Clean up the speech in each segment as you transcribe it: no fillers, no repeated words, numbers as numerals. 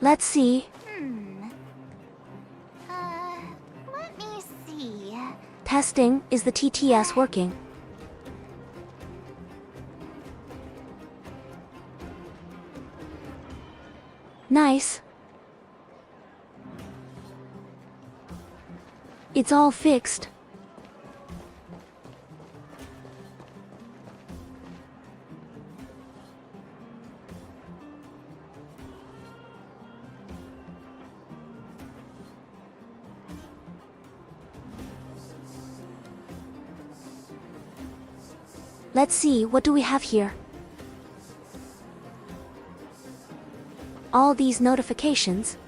Let's see. Let me see. Testing, is the TTS working? Nice. It's all fixed. Let's see, what do we have here? All these notifications.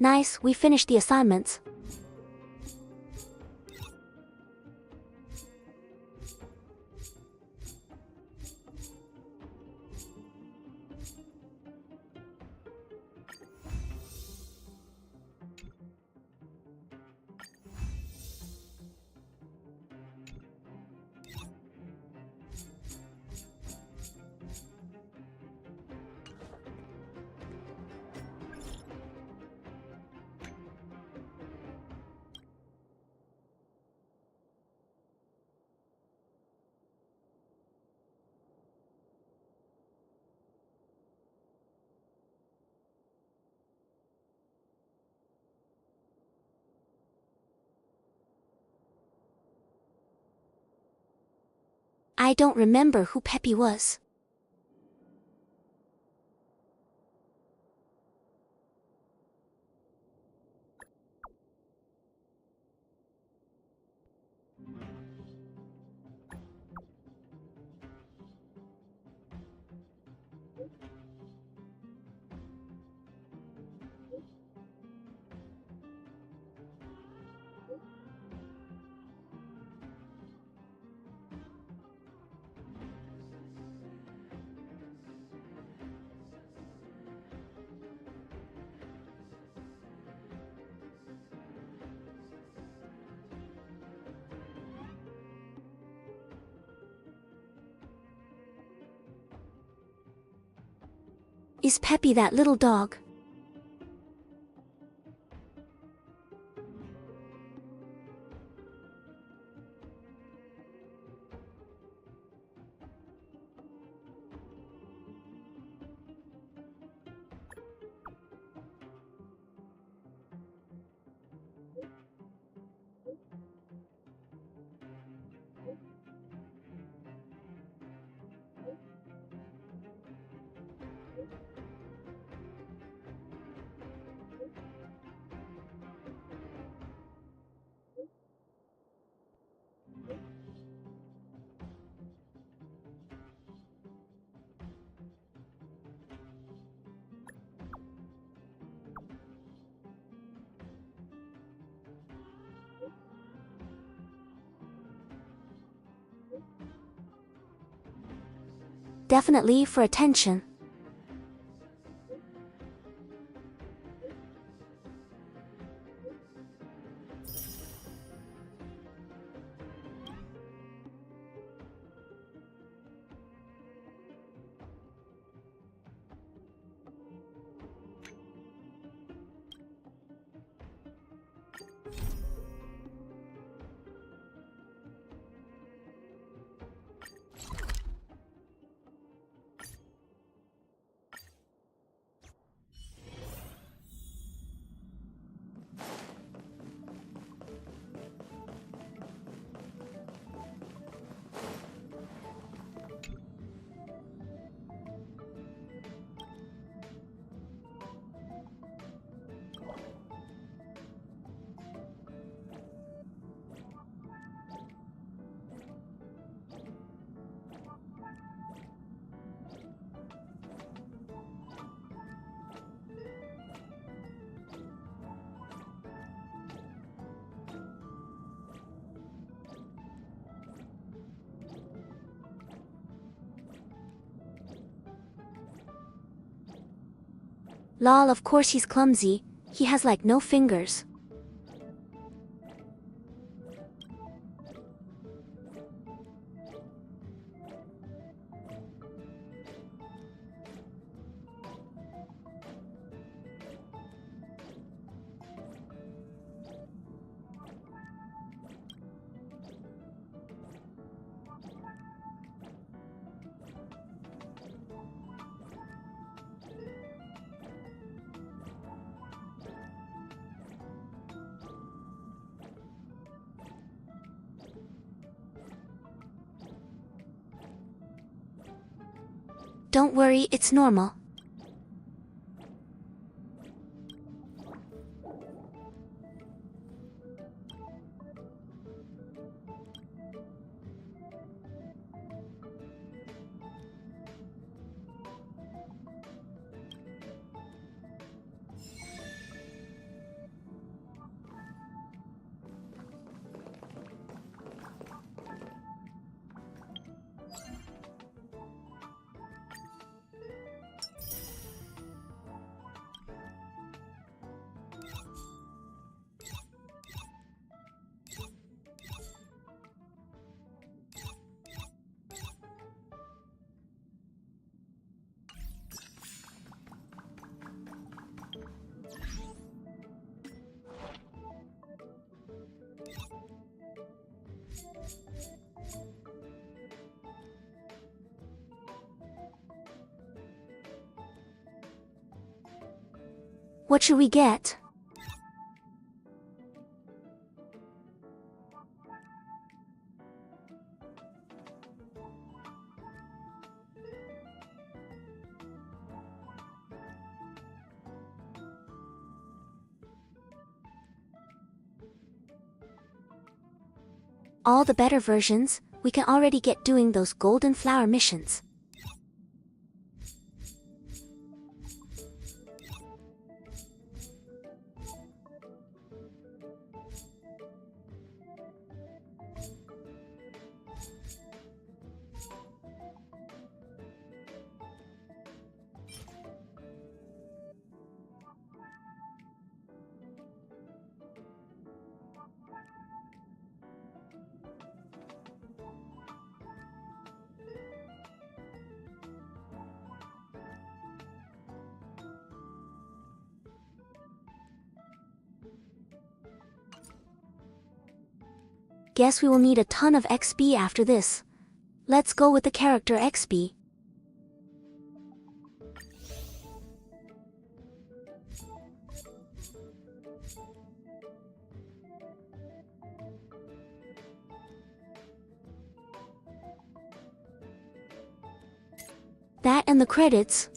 Nice, we finished the assignments. I don't remember who Peppy was. Is Peppy that little dog? Definitely for attention. Lol, of course he's clumsy. He has like no fingers. Don't worry, it's normal. What should we get? All the better versions, we can already get doing those golden flower missions. Guess we will need a ton of XP after this. Let's go with the character XP. That and the credits.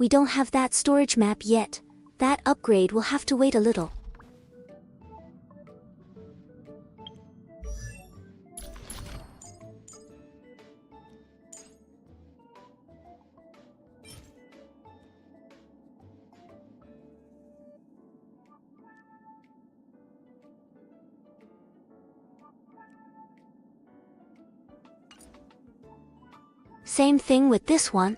We don't have that storage map yet. That upgrade will have to wait a little. Same thing with this one.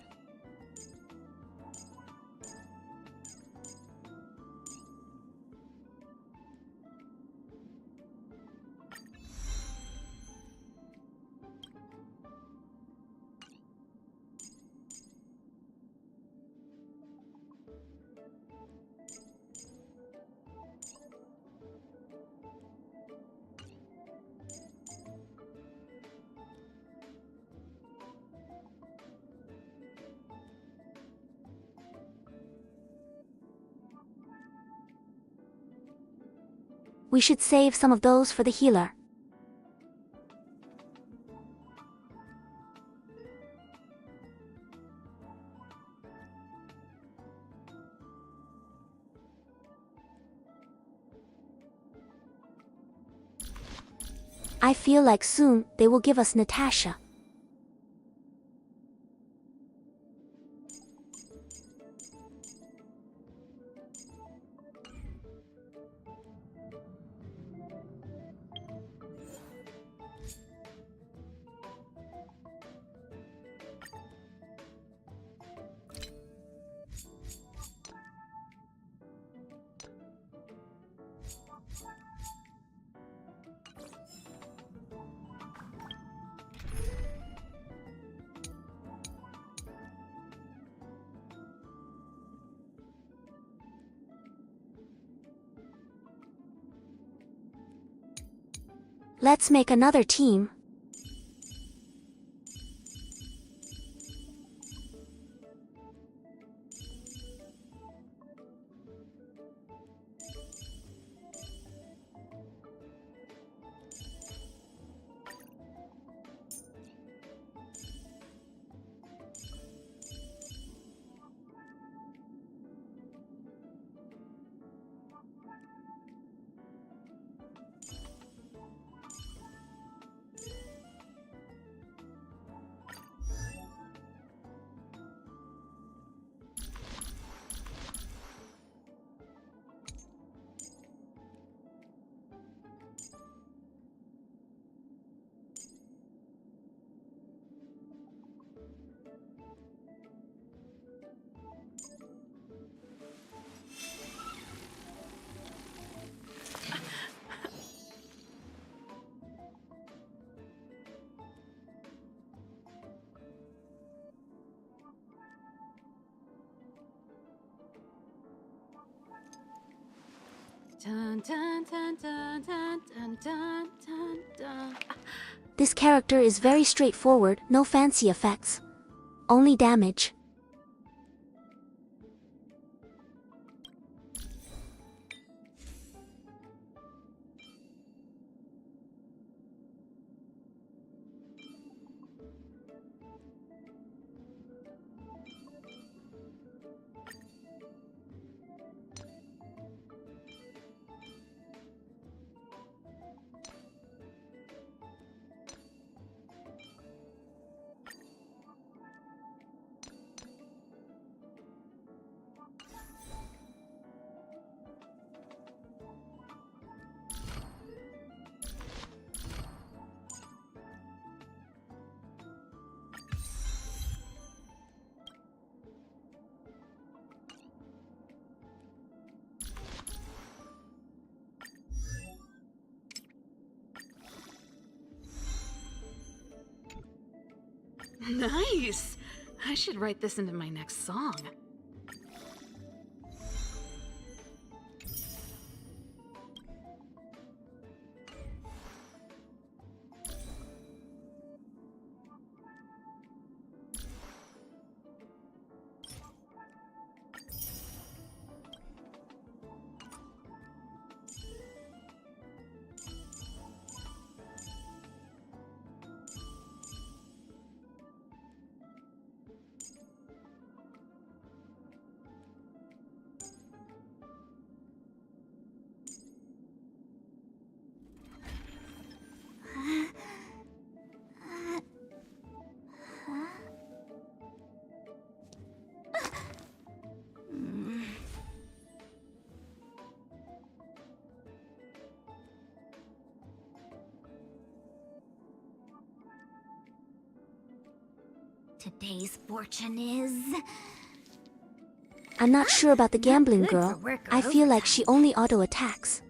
We should save some of those for the healer. I feel like soon they will give us Natasha. Let's make another team. Dun, dun, dun, dun, dun, dun, dun, dun, dun. This character is very straightforward, no fancy effects. Only damage. Nice! I should write this into my next song. today's fortune is. I'm not sure about the gambling Good for girl. work or I feel like overtime. she only auto-attacks.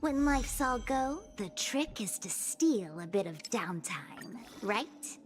When life's all go, the trick is to steal a bit of downtime, right?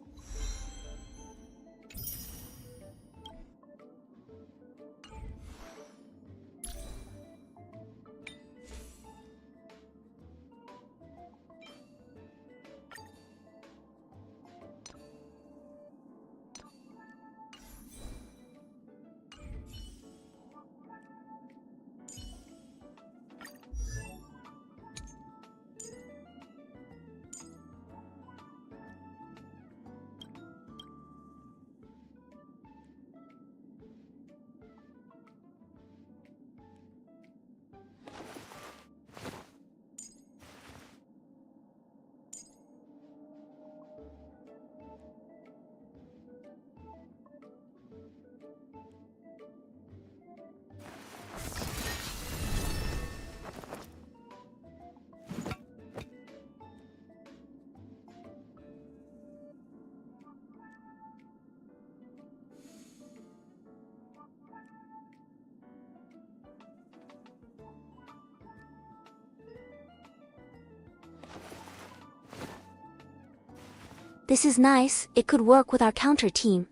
This is nice, it could work with our counter team.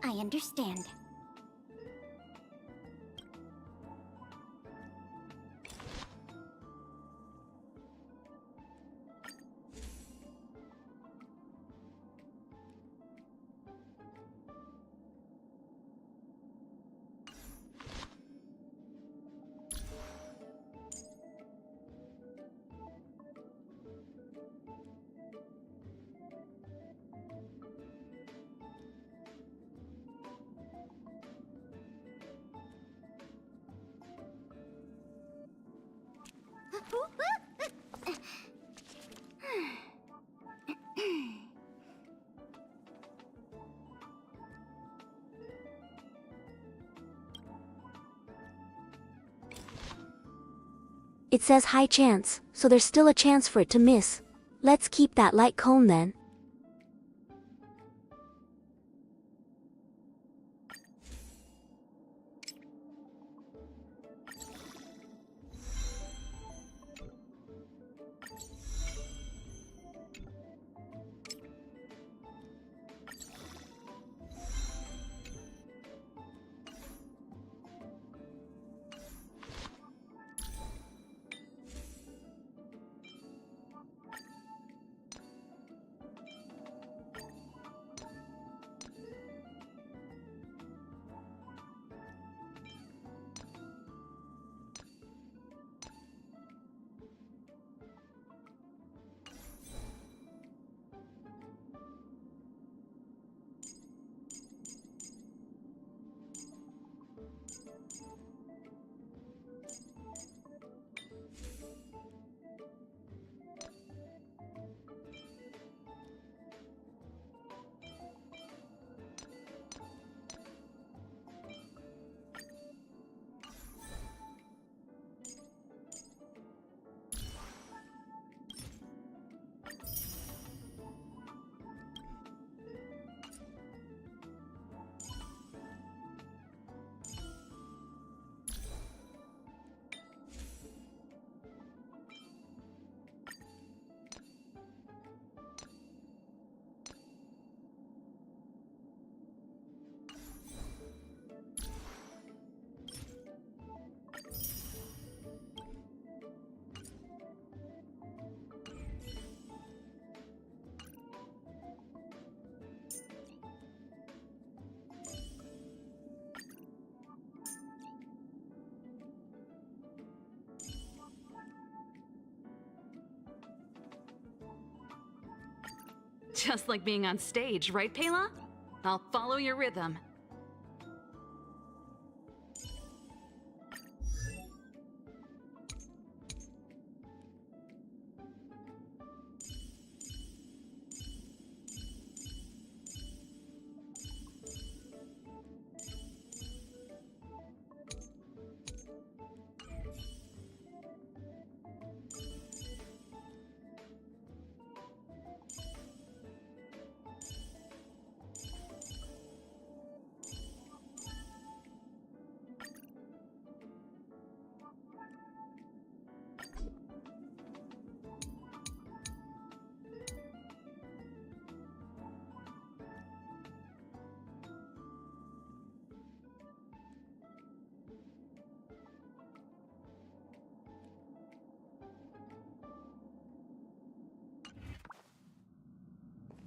I understand. It says high chance, so there's still a chance for it to miss. Let's keep that light cone then. Just like being on stage, right, Pela? I'll follow your rhythm.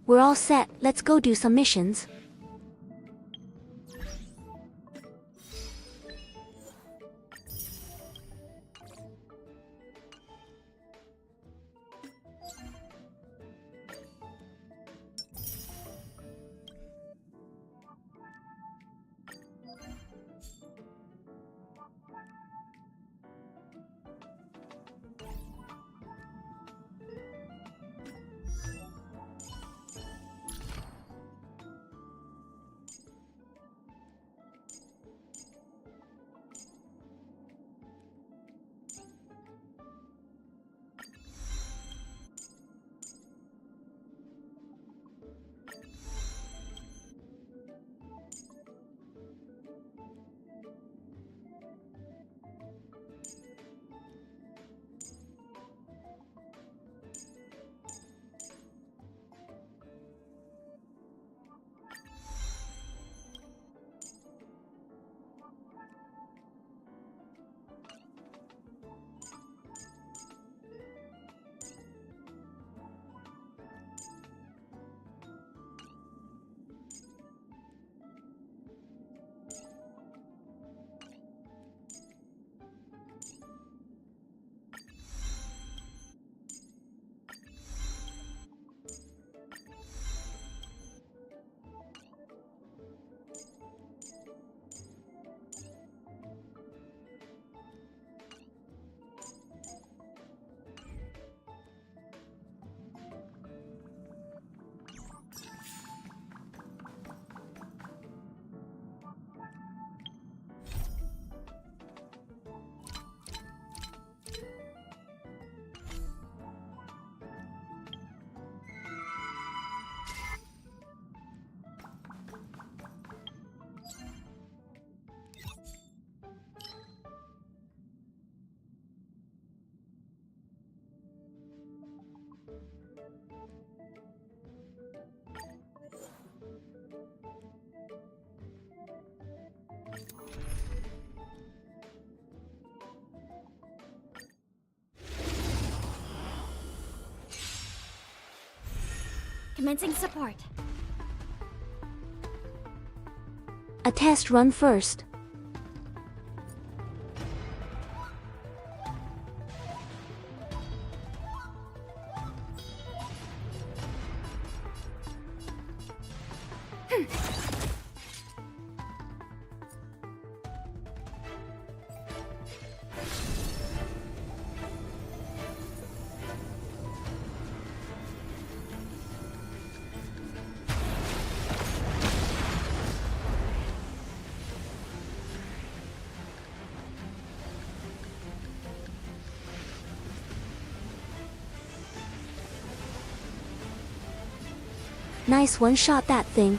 We're all set, let's go do some missions. Commencing support. A test run first. Nice one-shot that thing.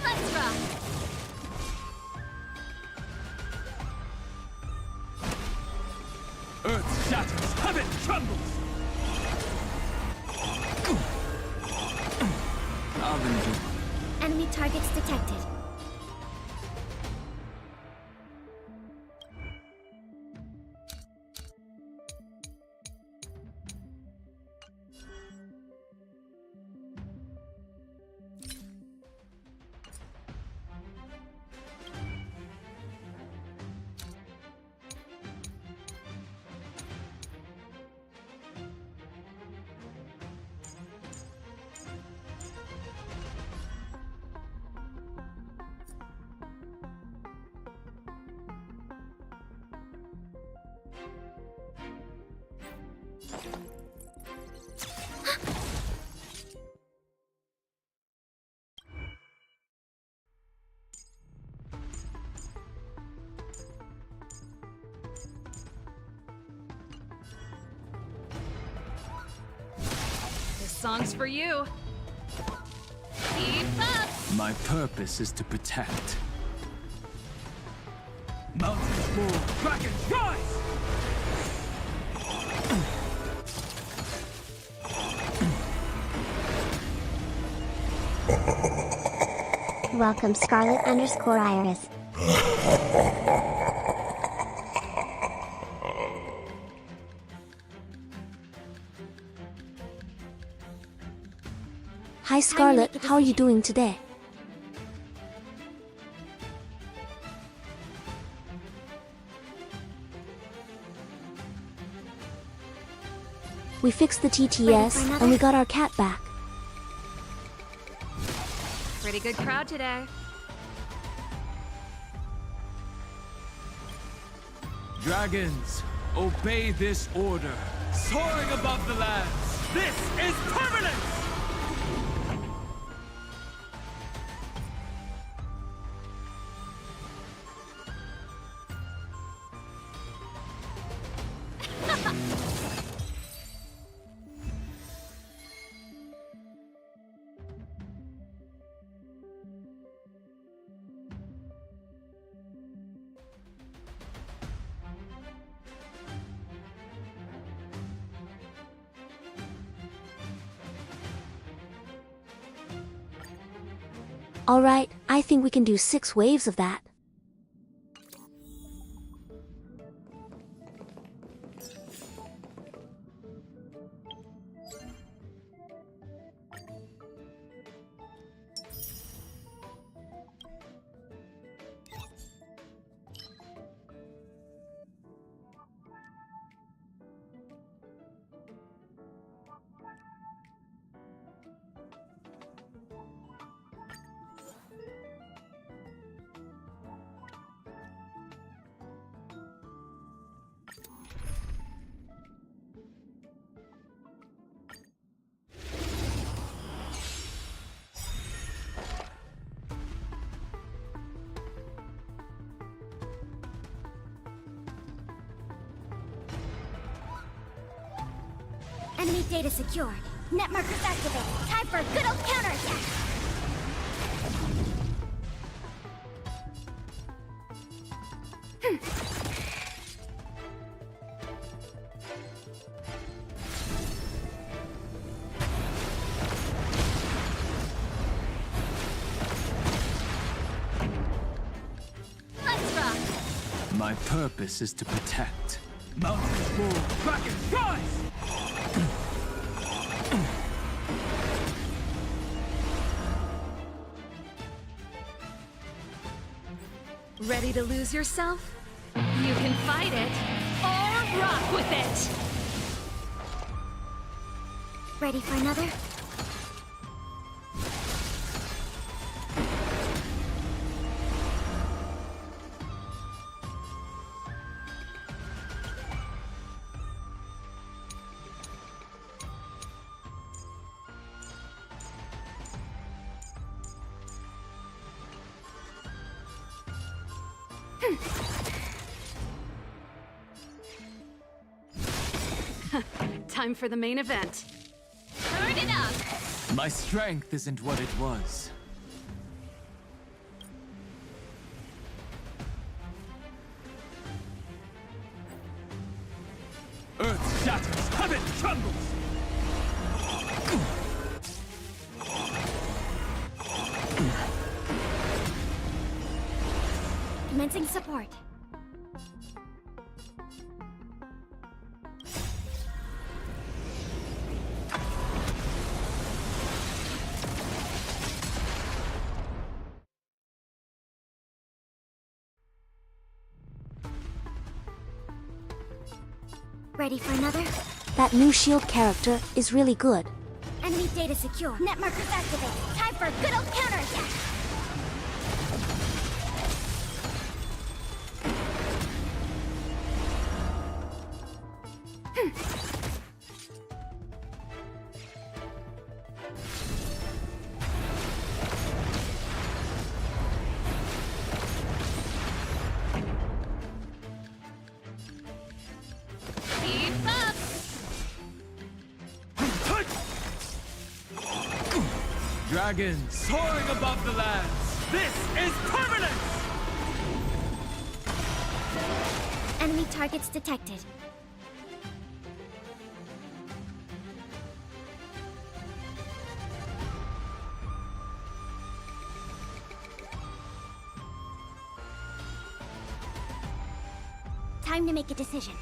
Let's rock! Earth shatters, heaven trembles! Enemy targets detected. This song's for you. Keep up! My purpose is to protect. Mountains move, dragons rise! Welcome Scarlet_Iris. Hi Scarlet, how are you doing today? We fixed the TTS and we got our cat back. Pretty good crowd today. Dragons, obey this order. Soaring above the lands, this is permanence! Alright, I think we can do 6 waves of that. Enemy data secured. Net markers activated. Time for a good old counterattack. My purpose is to protect. Mountains roar, dragons rise! Ready to lose yourself? You can fight it, or rock with it! Ready for another? Time for the main event. Turn it up! My strength isn't what it was. Earth shatters, heaven trembles! Commencing support. Ready for another? That new shield character is really good. Enemy data secure. Net markers activated. Time for a good old counterattack. Keep up! Dragons soaring above the lands! This is permanence! Enemy targets detected. Time to make a decision.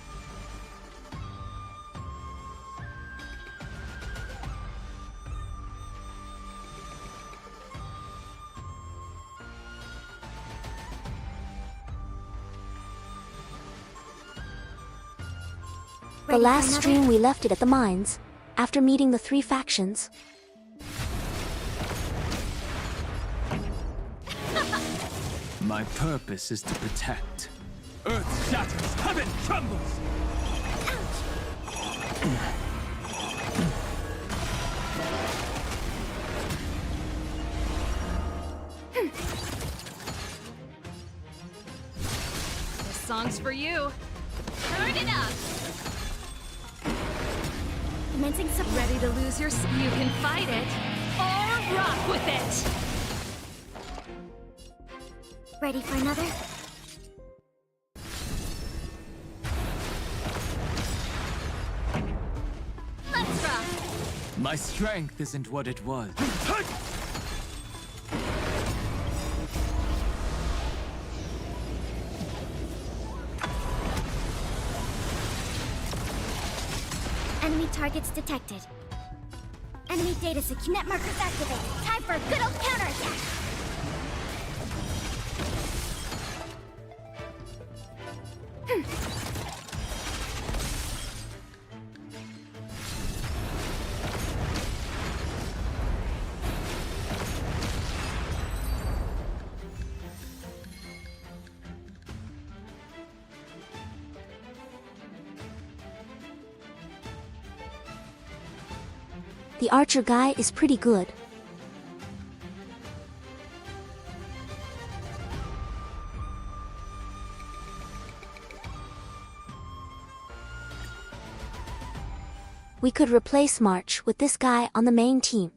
The last stream we left it at the mines, after meeting the 3 factions. My purpose is to protect. Earth shatters, heaven trembles! This song's for you. Turn it up! Commencing support. Ready to lose yourself? You can fight it, or rock with it! Ready for another? Let's rock! My strength isn't what it was. Enemy targets detected. Enemy data secure. Net markers activated. Time for a good old counterattack. The archer guy is pretty good. We could replace March with this guy on the main team.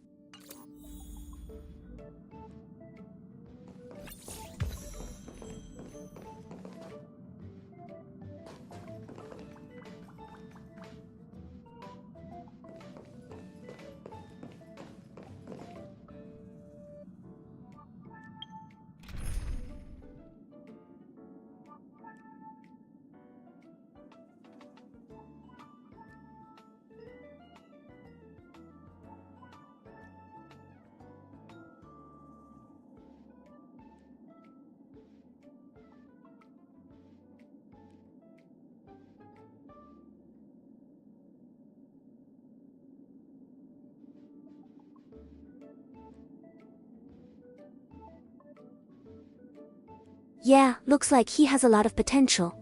Yeah, looks like he has a lot of potential.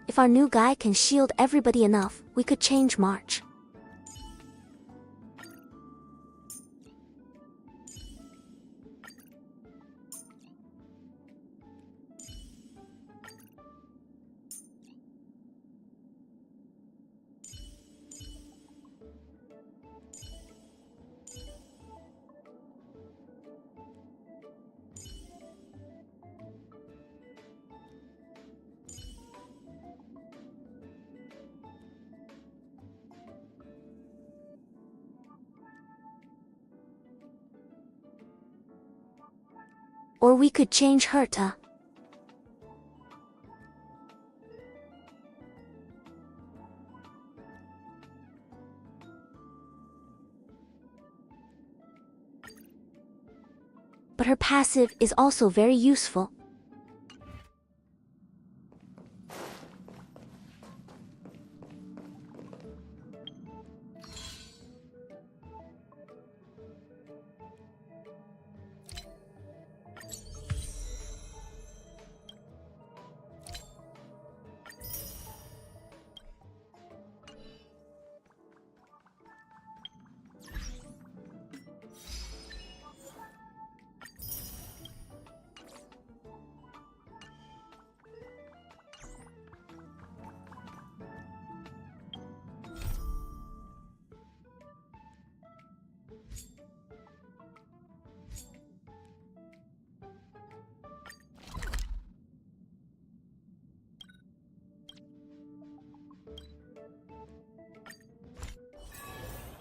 If our new guy can shield everybody enough, we could change March. Or we could change Herta. But her passive is also very useful.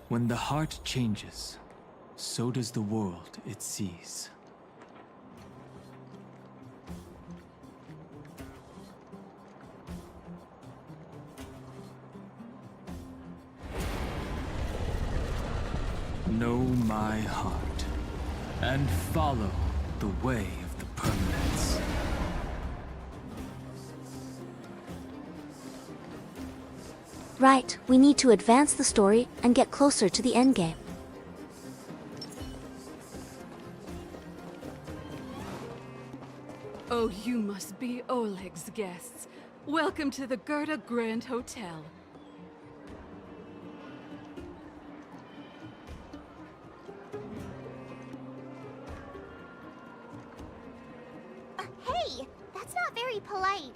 When the heart changes, so does the world it sees. Know my heart, and follow the way of the permanence. Right, we need to advance the story and get closer to the endgame. Oh, you must be Oleg's guests. Welcome to the Gerda Grand Hotel. Hey, that's not very polite.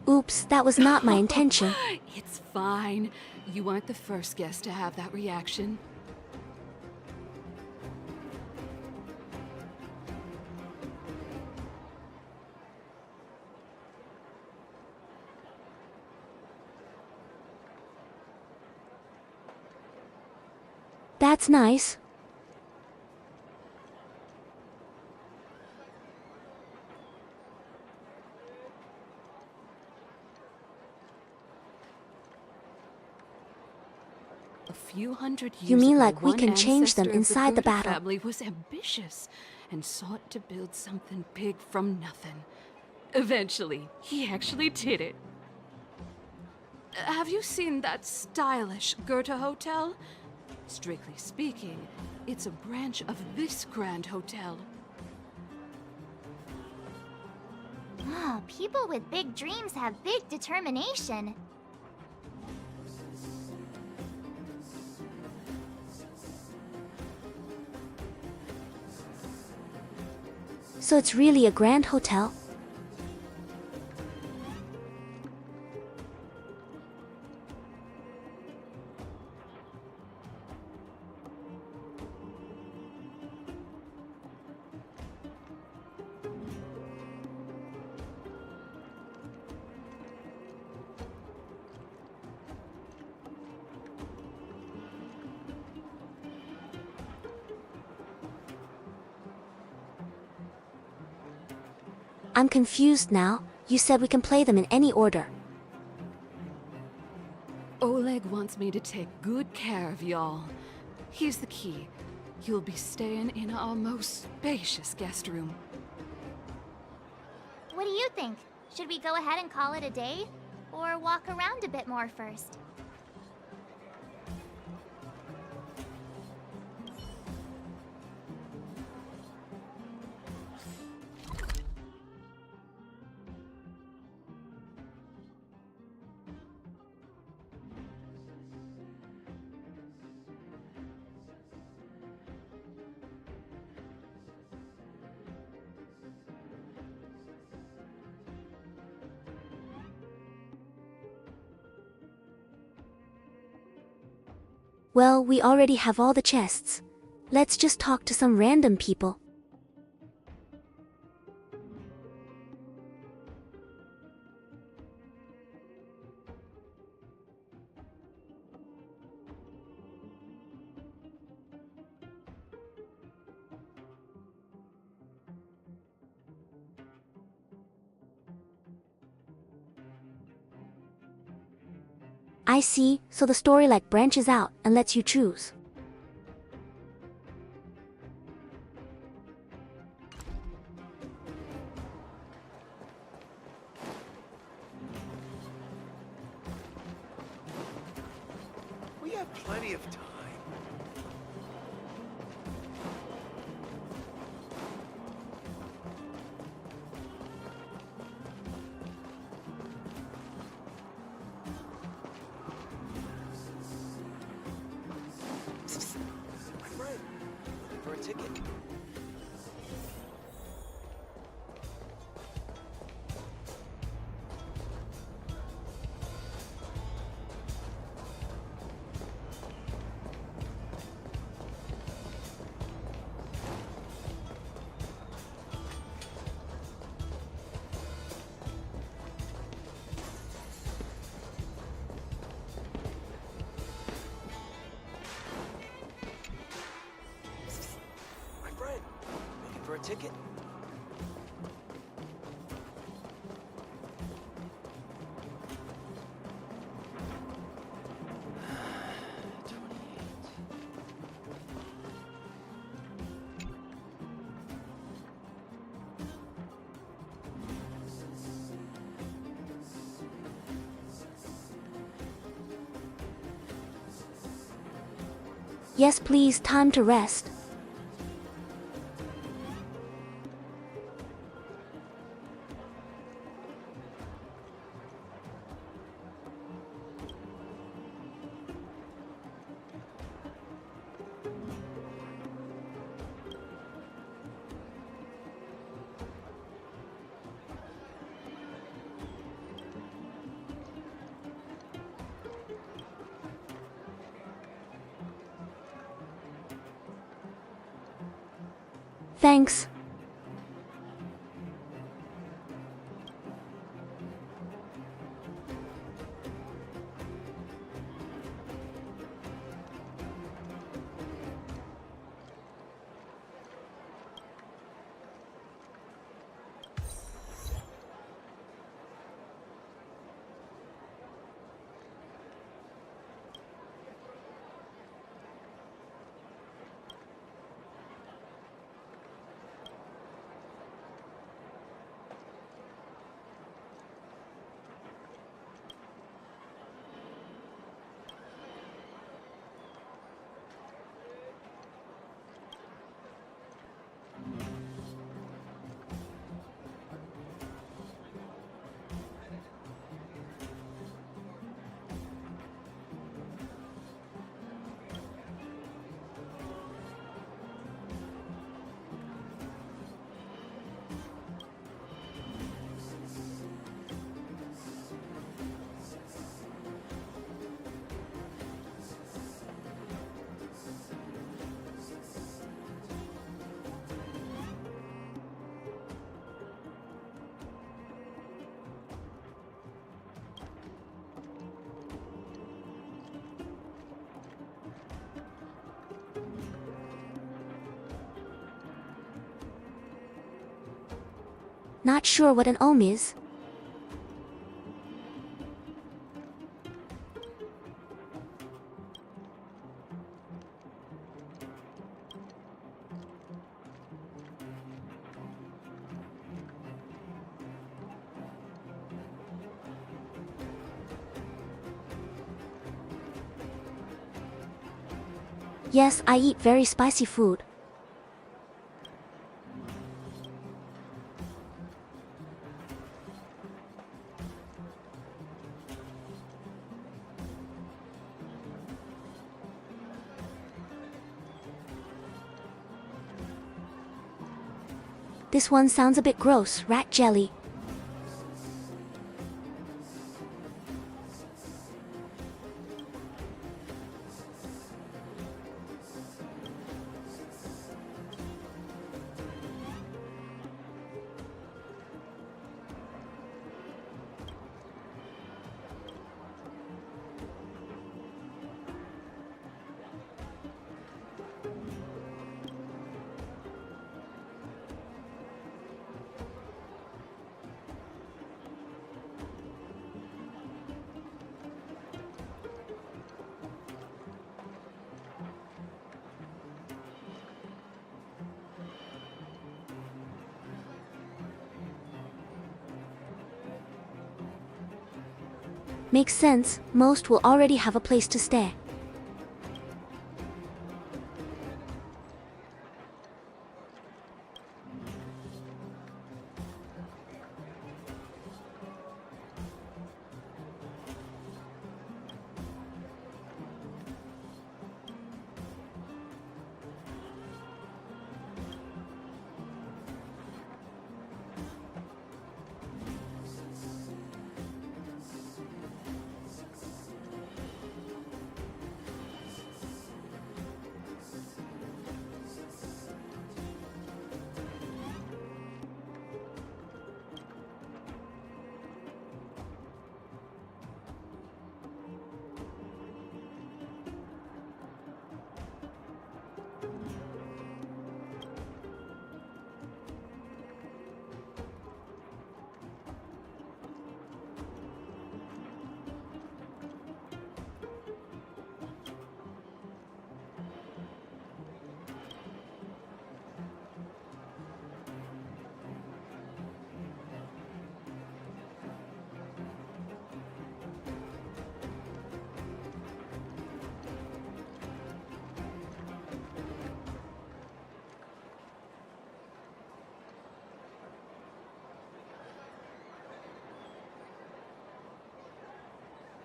Oops, that was not my intention. It's fine. You aren't the first guest to have that reaction. That's nice. A few hundred years You mean ago, like we one can change them ancestor of inside the Gerda battle? family was ambitious and sought to build something big from nothing. Eventually, he actually did it. Have you seen that stylish Goethe Hotel? Strictly speaking, it's a branch of this Grand Hotel. Oh, people with big dreams have big determination. So it's really a grand hotel? I'm confused now. You said we can play them in any order. Oleg wants me to take good care of y'all. Here's the key. You'll be staying in our most spacious guest room. What do you think? Should we go ahead and call it a day? Or walk around a bit more first? Well, we already have all the chests. Let's just talk to some random people. I see, so the story like branches out and lets you choose. We have plenty of time. My friend, looking for a ticket. My friend, looking for a ticket. Yes, please, time to rest. Thanks. Not sure what an ohm is? Yes, I eat very spicy food. This one sounds a bit gross, rat jelly. Makes sense, most will already have a place to stay.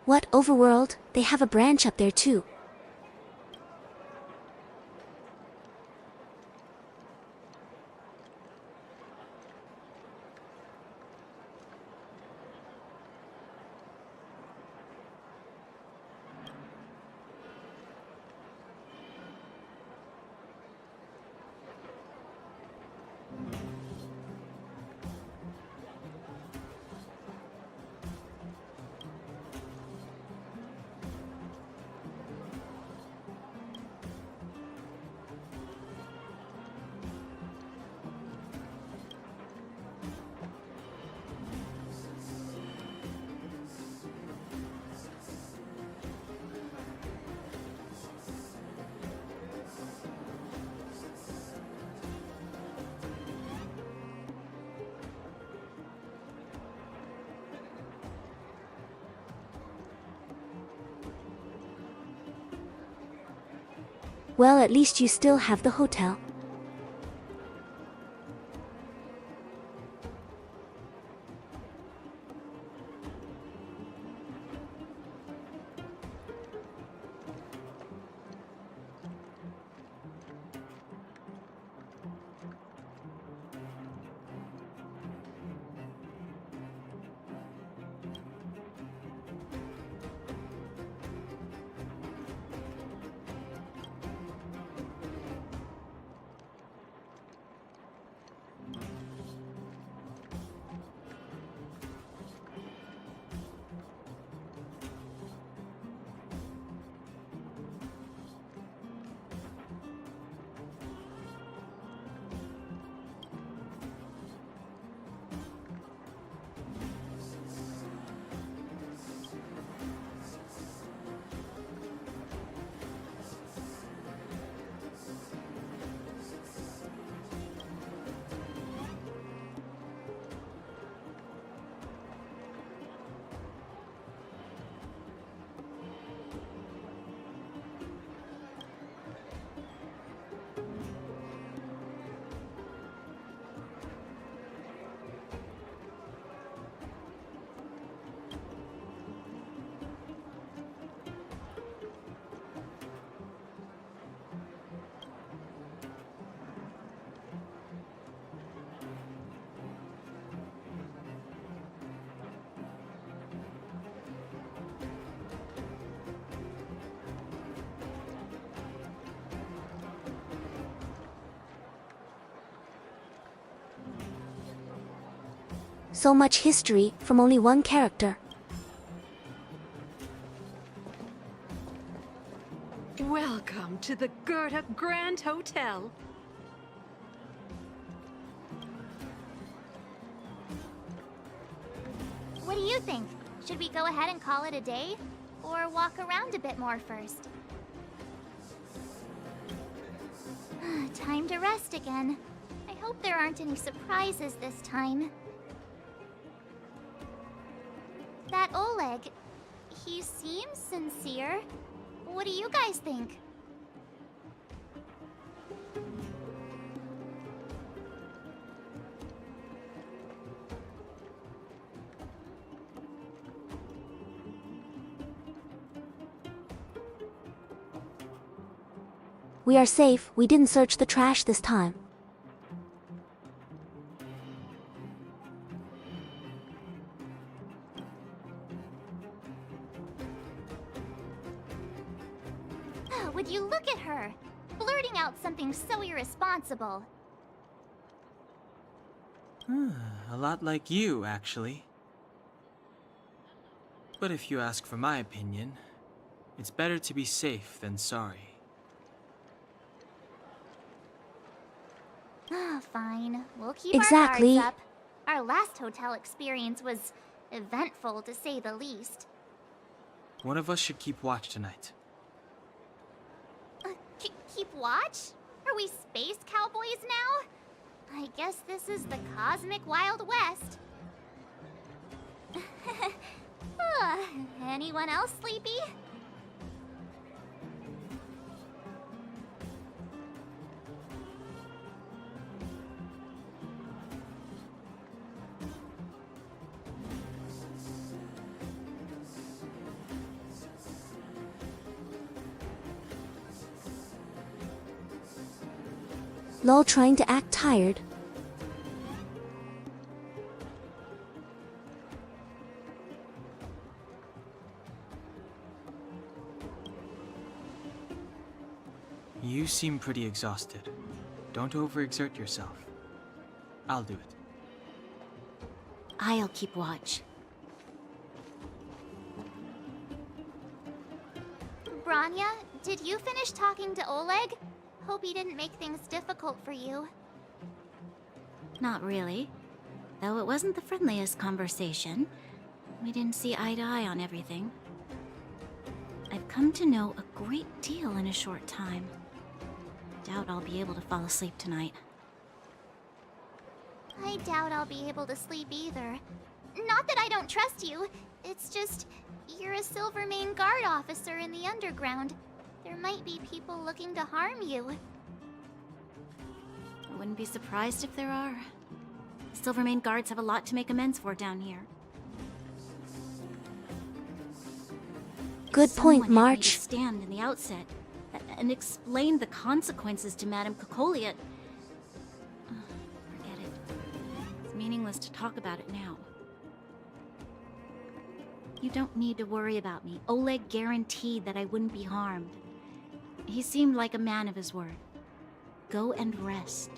What, overworld? They have a branch up there too. Well, at least you still have the hotel. So much history from only one character. Welcome to the Goethe Grand Hotel. What do you think? Should we go ahead and call it a day? Or walk around a bit more first? Time to rest again. I hope there aren't any surprises this time. That Oleg, he seems sincere. What do you guys think? We are safe, we didn't search the trash this time. Would you look at her? Blurting out something so irresponsible. A lot like you, actually. But if you ask for my opinion, it's better to be safe than sorry. Fine. We'll keep Exactly. our guards up. Our last hotel experience was eventful, to say the least. One of us should keep watch tonight. Keep watch? Are we space cowboys now? I guess this is the cosmic Wild West. Anyone else sleepy? Lol trying to act tired. You seem pretty exhausted. Don't overexert yourself. I'll do it. I'll keep watch. Branya, did you finish talking to Oleg? Hope he didn't make things difficult for you. Not really. Though it wasn't the friendliest conversation. We didn't see eye to eye on everything. I've come to know a great deal in a short time. Doubt I'll be able to fall asleep tonight. I doubt I'll be able to sleep either. Not that I don't trust you. It's just, you're a Silvermane Guard officer in the underground. There might be people looking to harm you. I wouldn't be surprised if there are. Silvermane Guards have a lot to make amends for down here. Good point, Someone had made a March. stand in the outset and explained the consequences to Madame Kokoliot. Forget it. It's meaningless to talk about it now. You don't need to worry about me. Oleg guaranteed that I wouldn't be harmed. He seemed like a man of his word. Go and rest.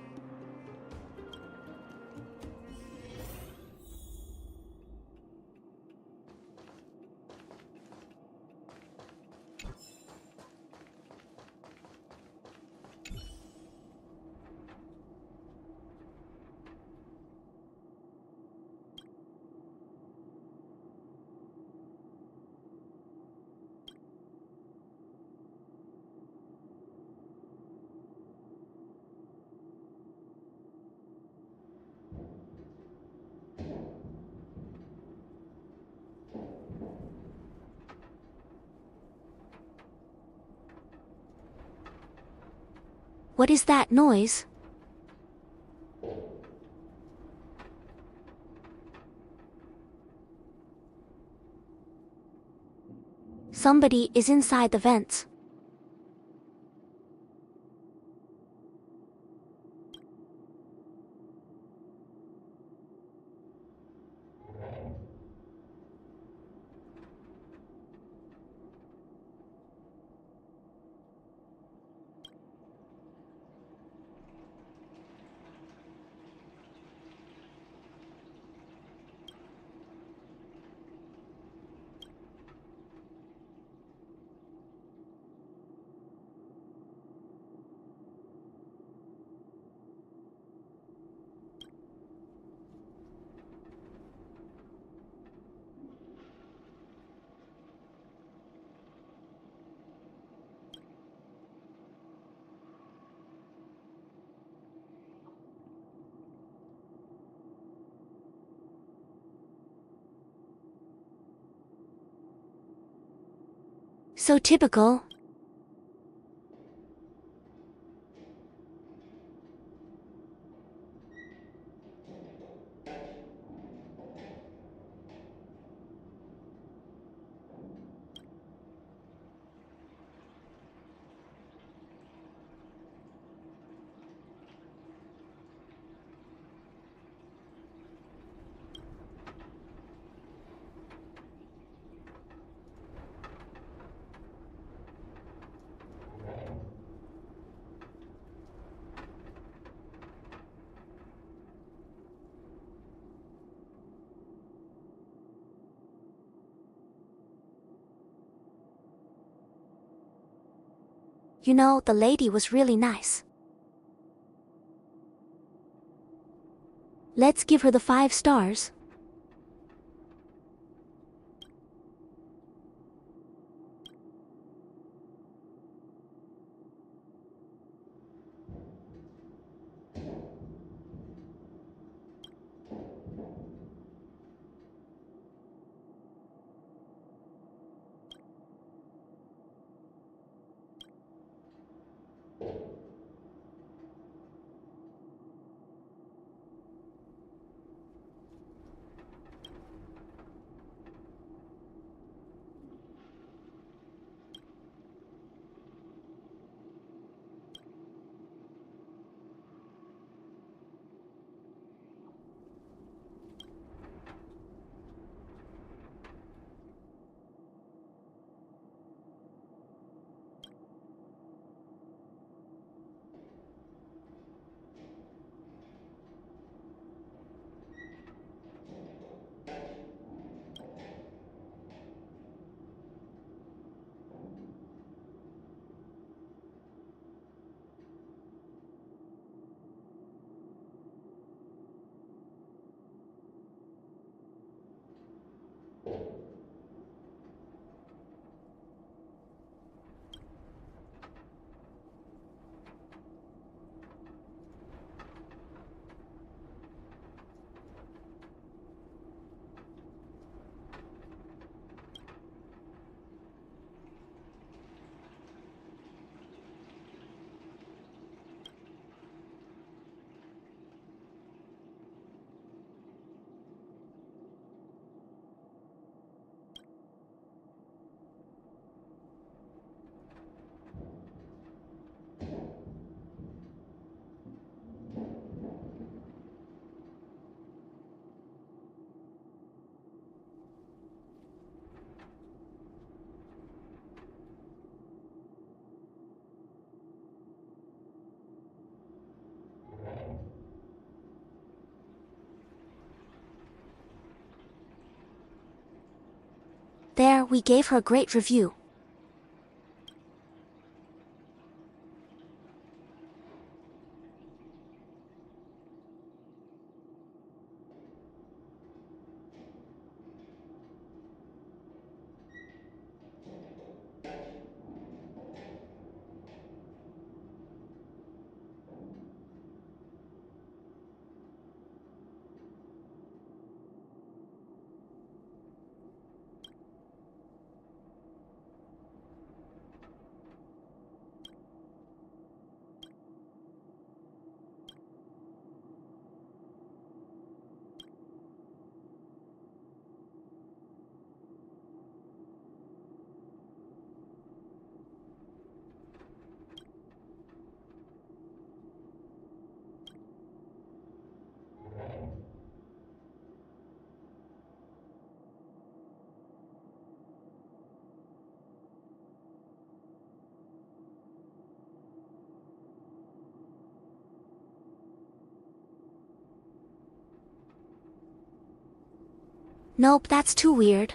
What is that noise? Somebody is inside the vents. So typical. You know, the lady was really nice. Let's give her the 5 stars. There, we gave her a great review. Nope, that's too weird.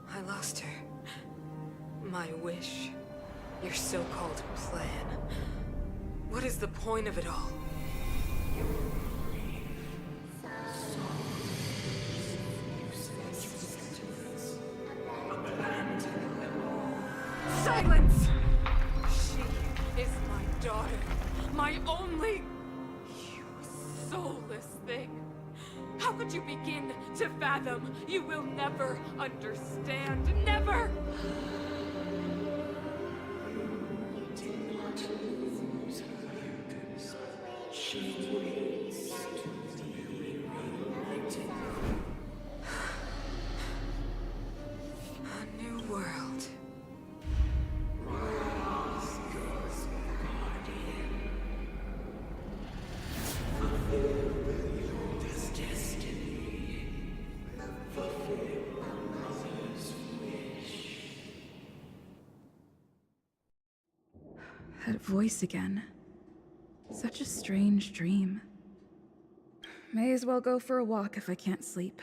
I lost her. My wish. Your so-called plan. What is the point of it all? Silence! She is my daughter. My only... You soulless thing. How could you begin to fathom? You will never understand. Never! A new world. That voice again. Such a strange dream. May as well go for a walk if I can't sleep.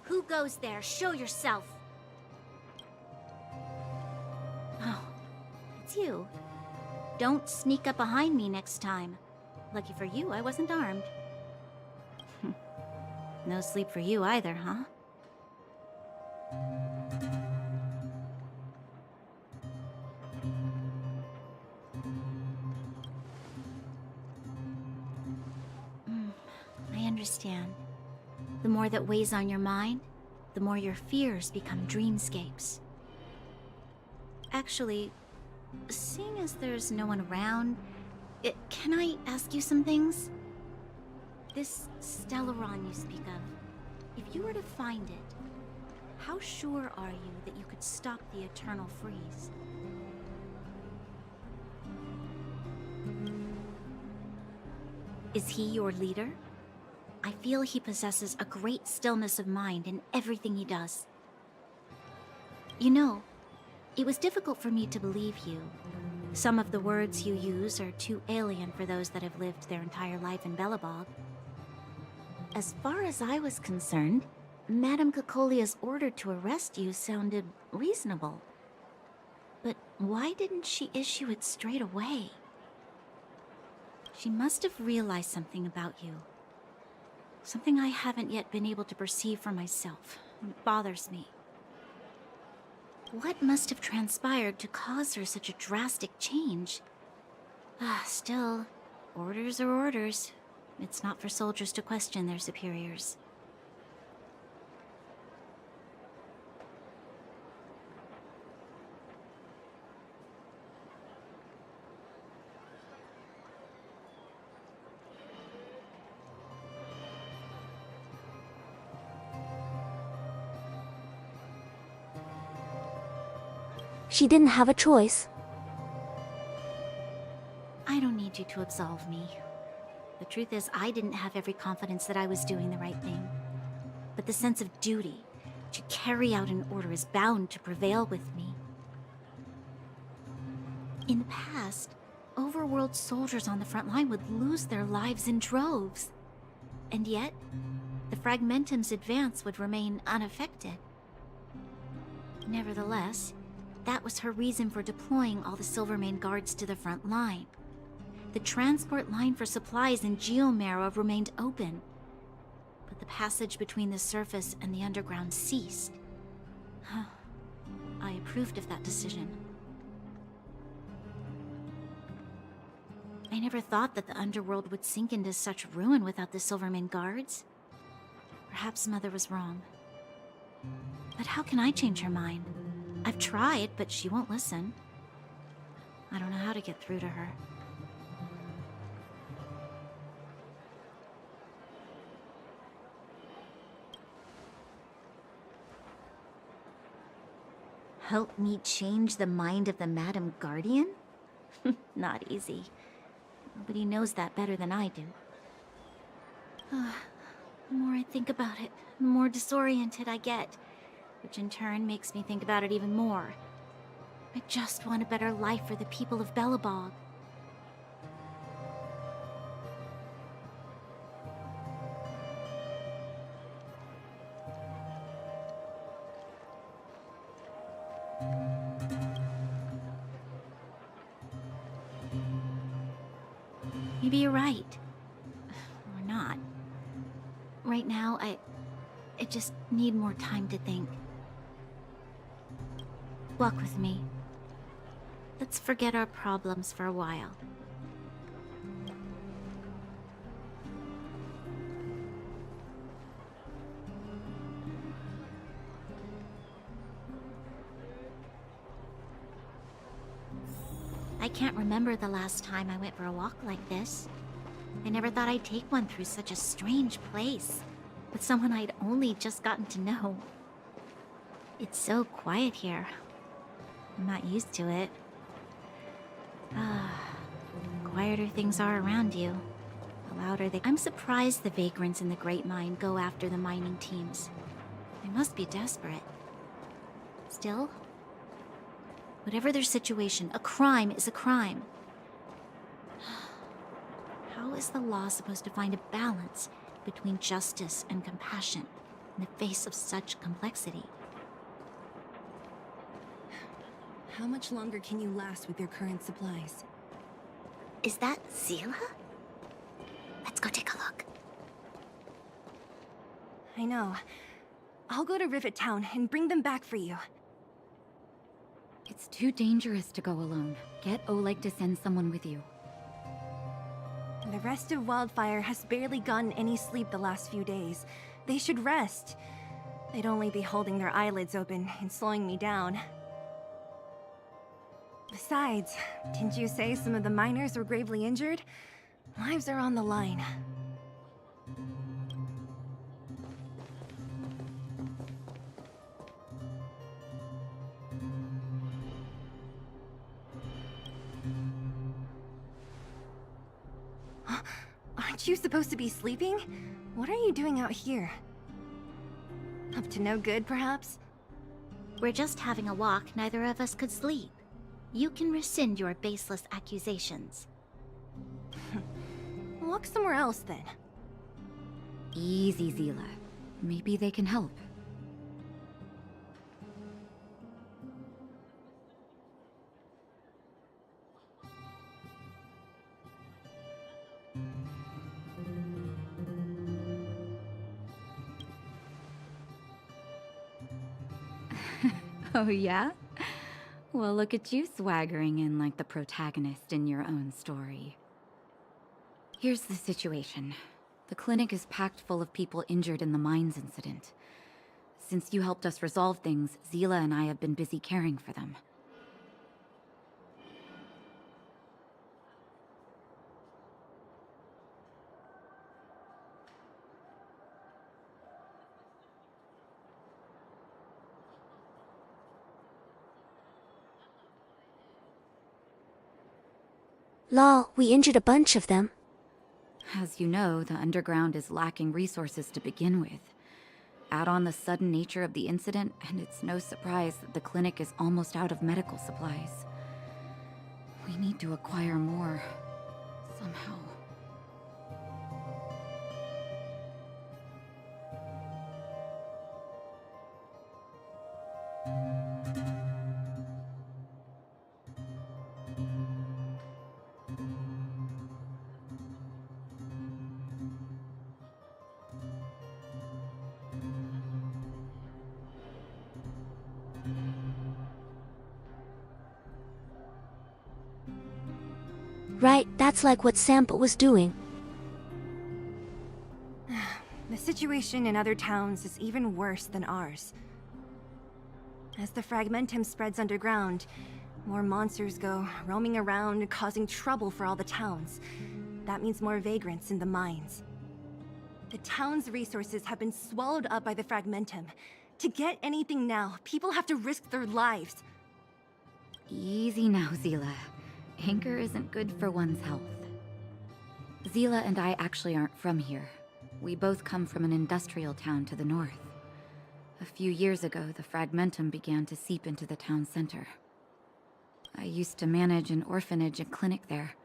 Who goes there? Show yourself! Oh, it's you. Don't sneak up behind me next time. Lucky for you, I wasn't armed. No sleep for you either, huh? I understand. The more that weighs on your mind, the more your fears become dreamscapes. Actually, seeing as there's no one around, can I ask you some things? This Stellaron you speak of, if you were to find it, how sure are you that you could stop the eternal freeze? Is he your leader? I feel he possesses a great stillness of mind in everything he does. You know, it was difficult for me to believe you. Some of the words you use are too alien for those that have lived their entire life in Belobog. As far as I was concerned, Madame Cocolia's order to arrest you sounded reasonable. But why didn't she issue it straight away? She must have realized something about you. Something I haven't yet been able to perceive for myself. It bothers me. What must have transpired to cause her such a drastic change? Still, orders are orders. It's not for soldiers to question their superiors. She didn't have a choice. I don't need you to absolve me. The truth is, I didn't have every confidence that I was doing the right thing. But the sense of duty to carry out an order is bound to prevail with me. In the past, overworld soldiers on the front line would lose their lives in droves. And yet, the Fragmentum's advance would remain unaffected. Nevertheless, that was her reason for deploying all the Silvermane guards to the front line. The transport line for supplies in Geomarrow remained open, but the passage between the surface and the underground ceased. I approved of that decision. I never thought that the underworld would sink into such ruin without the Silvermane guards. Perhaps Mother was wrong. But how can I change her mind? I've tried, but she won't listen. I don't know how to get through to her. Help me change the mind of the Madam Guardian? Not easy. Nobody knows that better than I do. The more I think about it, the more disoriented I get, which in turn makes me think about it even more. I just want a better life for the people of Belobog. Maybe you're right. Or not. Right now, I just need more time to think. Walk with me. Let's forget our problems for a while. I can't remember the last time I went for a walk like this. I never thought I'd take one through such a strange place, with someone I'd only just gotten to know. It's so quiet here. I'm not used to it. The quieter things are around you, the louder they... I'm surprised the vagrants in the Great Mine go after the mining teams. They must be desperate. Still, whatever their situation, a crime is a crime. How is the law supposed to find a balance between justice and compassion in the face of such complexity? How much longer can you last with your current supplies? Is that Zila? Let's go take a look. I know. I'll go to Rivet Town and bring them back for you. It's too dangerous to go alone. Get Oleg to send someone with you. The rest of Wildfire has barely gotten any sleep the last few days. They should rest. They'd only be holding their eyelids open and slowing me down. Besides, didn't you say some of the miners were gravely injured? Lives are on the line. Aren't you supposed to be sleeping? What are you doing out here? Up to no good, perhaps? We're just having a walk. Neither of us could sleep. You can rescind your baseless accusations. Walk somewhere else, then. Easy, Zila. Maybe they can help. Oh, yeah? Well, look at you swaggering in like the protagonist in your own story. Here's the situation. The clinic is packed full of people injured in the mines incident. Since you helped us resolve things, Zila and I have been busy caring for them. Lol, we injured a bunch of them. As you know, the underground is lacking resources to begin with. Add on the sudden nature of the incident, and it's no surprise that the clinic is almost out of medical supplies. We need to acquire more, somehow. Right, that's like what Sampa was doing. The situation in other towns is even worse than ours. As the Fragmentum spreads underground, more monsters go roaming around, causing trouble for all the towns. That means more vagrants in the mines. The town's resources have been swallowed up by the Fragmentum. To get anything now, people have to risk their lives. Easy now, Zila. Anger isn't good for one's health. Zila and I actually aren't from here. We both come from an industrial town to the north. A few years ago, the Fragmentum began to seep into the town center. I used to manage an orphanage and clinic there.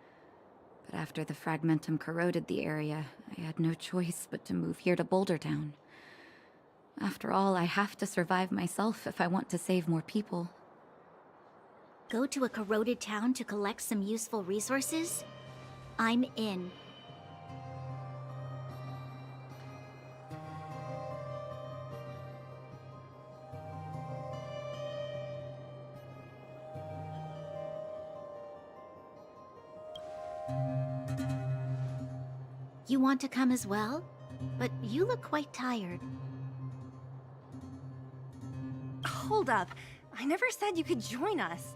But after the Fragmentum corroded the area, I had no choice but to move here to Boulder Town. After all, I have to survive myself if I want to save more people. Go to a corroded town to collect some useful resources? I'm in. You want to come as well? But you look quite tired. Hold up. I never said you could join us.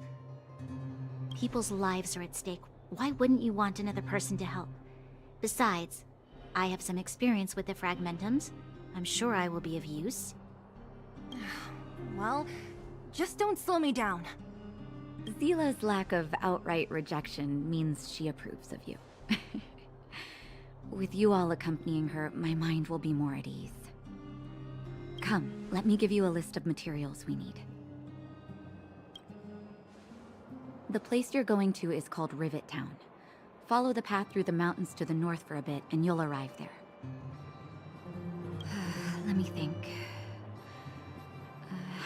People's lives are at stake. Why wouldn't you want another person to help? Besides, I have some experience with the Fragmentums. I'm sure I will be of use. Well, just don't slow me down. Zila's lack of outright rejection means she approves of you. With you all accompanying her, my mind will be more at ease. Come, let me give you a list of materials we need. The place you're going to is called Rivet Town. Follow the path through the mountains to the north for a bit, and you'll arrive there. Let me think.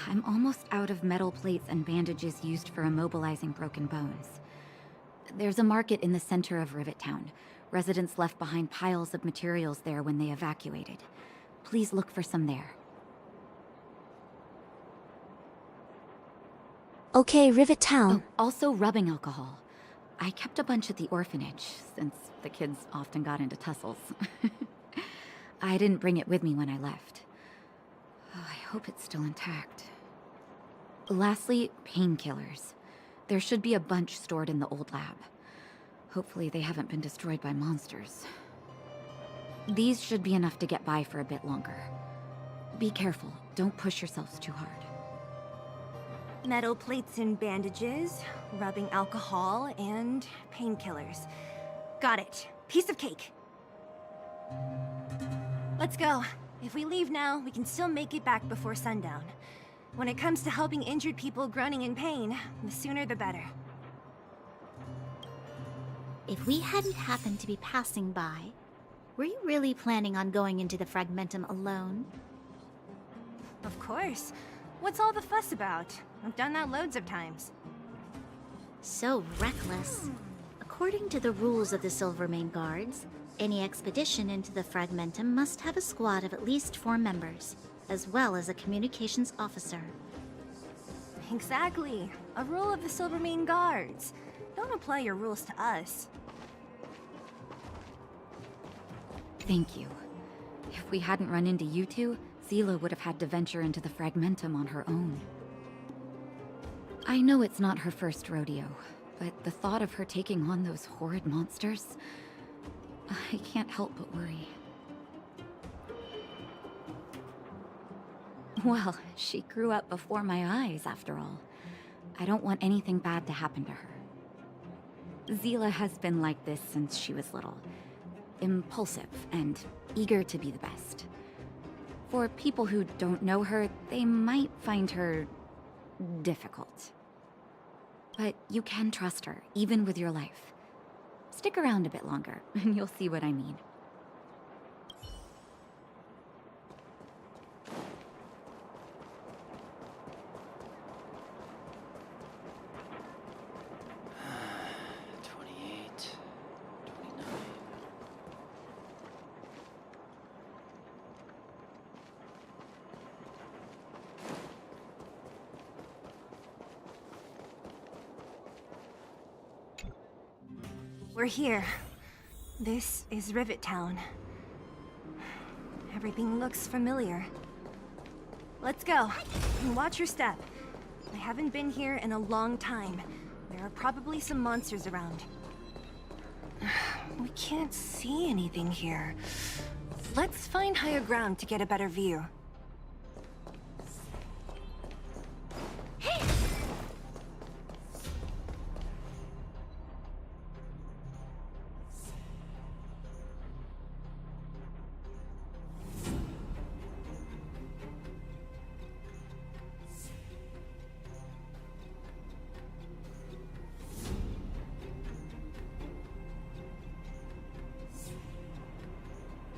I'm almost out of metal plates and bandages used for immobilizing broken bones. There's a market in the center of Rivet Town. Residents left behind piles of materials there when they evacuated. Please look for some there. Okay, Rivet Town. Oh, also rubbing alcohol. I kept a bunch at the orphanage, since the kids often got into tussles. I didn't bring it with me when I left. Oh, I hope it's still intact. Lastly, painkillers. There should be a bunch stored in the old lab. Hopefully they haven't been destroyed by monsters. These should be enough to get by for a bit longer. Be careful, don't push yourselves too hard. Metal plates and bandages, rubbing alcohol, and painkillers. Got it. Piece of cake. Let's go. If we leave now, we can still make it back before sundown. When it comes to helping injured people groaning in pain, the sooner the better. If we hadn't happened to be passing by, were you really planning on going into the Fragmentum alone? Of course. What's all the fuss about? I've done that loads of times. So reckless. According to the rules of the Silvermane Guards, any expedition into the Fragmentum must have a squad of at least 4 members, as well as a communications officer. Exactly. A rule of the Silvermane Guards. Don't apply your rules to us. Thank you. If we hadn't run into you two, Zila would have had to venture into the Fragmentum on her own. I know it's not her first rodeo, but the thought of her taking on those horrid monsters, I can't help but worry. Well, she grew up before my eyes, after all. I don't want anything bad to happen to her. Zila has been like this since she was little. Impulsive and eager to be the best. For people who don't know her, they might find her difficult. But you can trust her, even with your life. Stick around a bit longer, and you'll see what I mean. We're here. This is Rivet Town. Everything looks familiar. Let's go. And watch your step. I haven't been here in a long time. There are probably some monsters around. We can't see anything here. Let's find higher ground to get a better view.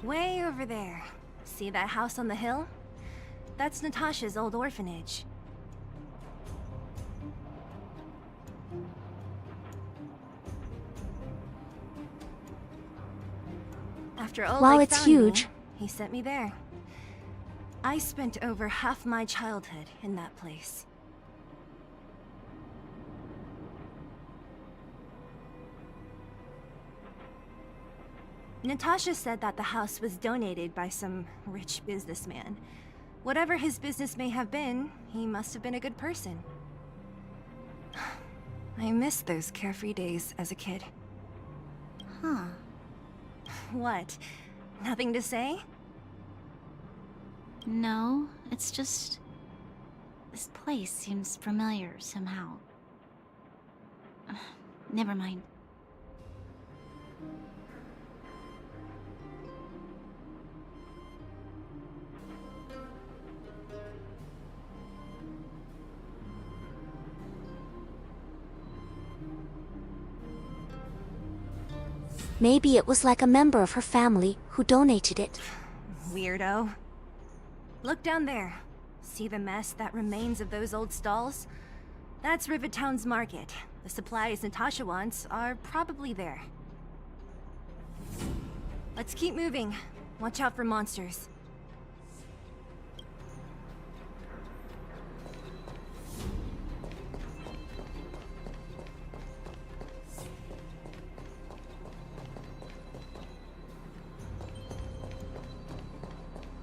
Way over there. See that house on the hill? That's Natasha's old orphanage. After Oleg Wow, it's found me, huge. he sent me there. I spent over half my childhood in that place. Natasha said that the house was donated by some rich businessman. Whatever his business may have been, he must have been a good person. I miss those carefree days as a kid. Huh. What? Nothing to say? No, it's just... this place seems familiar somehow. Never mind. Maybe it was like a member of her family who donated it. Weirdo. Look down there. See the mess that remains of those old stalls? That's Rivet Town's market. The supplies Natasha wants are probably there. Let's keep moving. Watch out for monsters.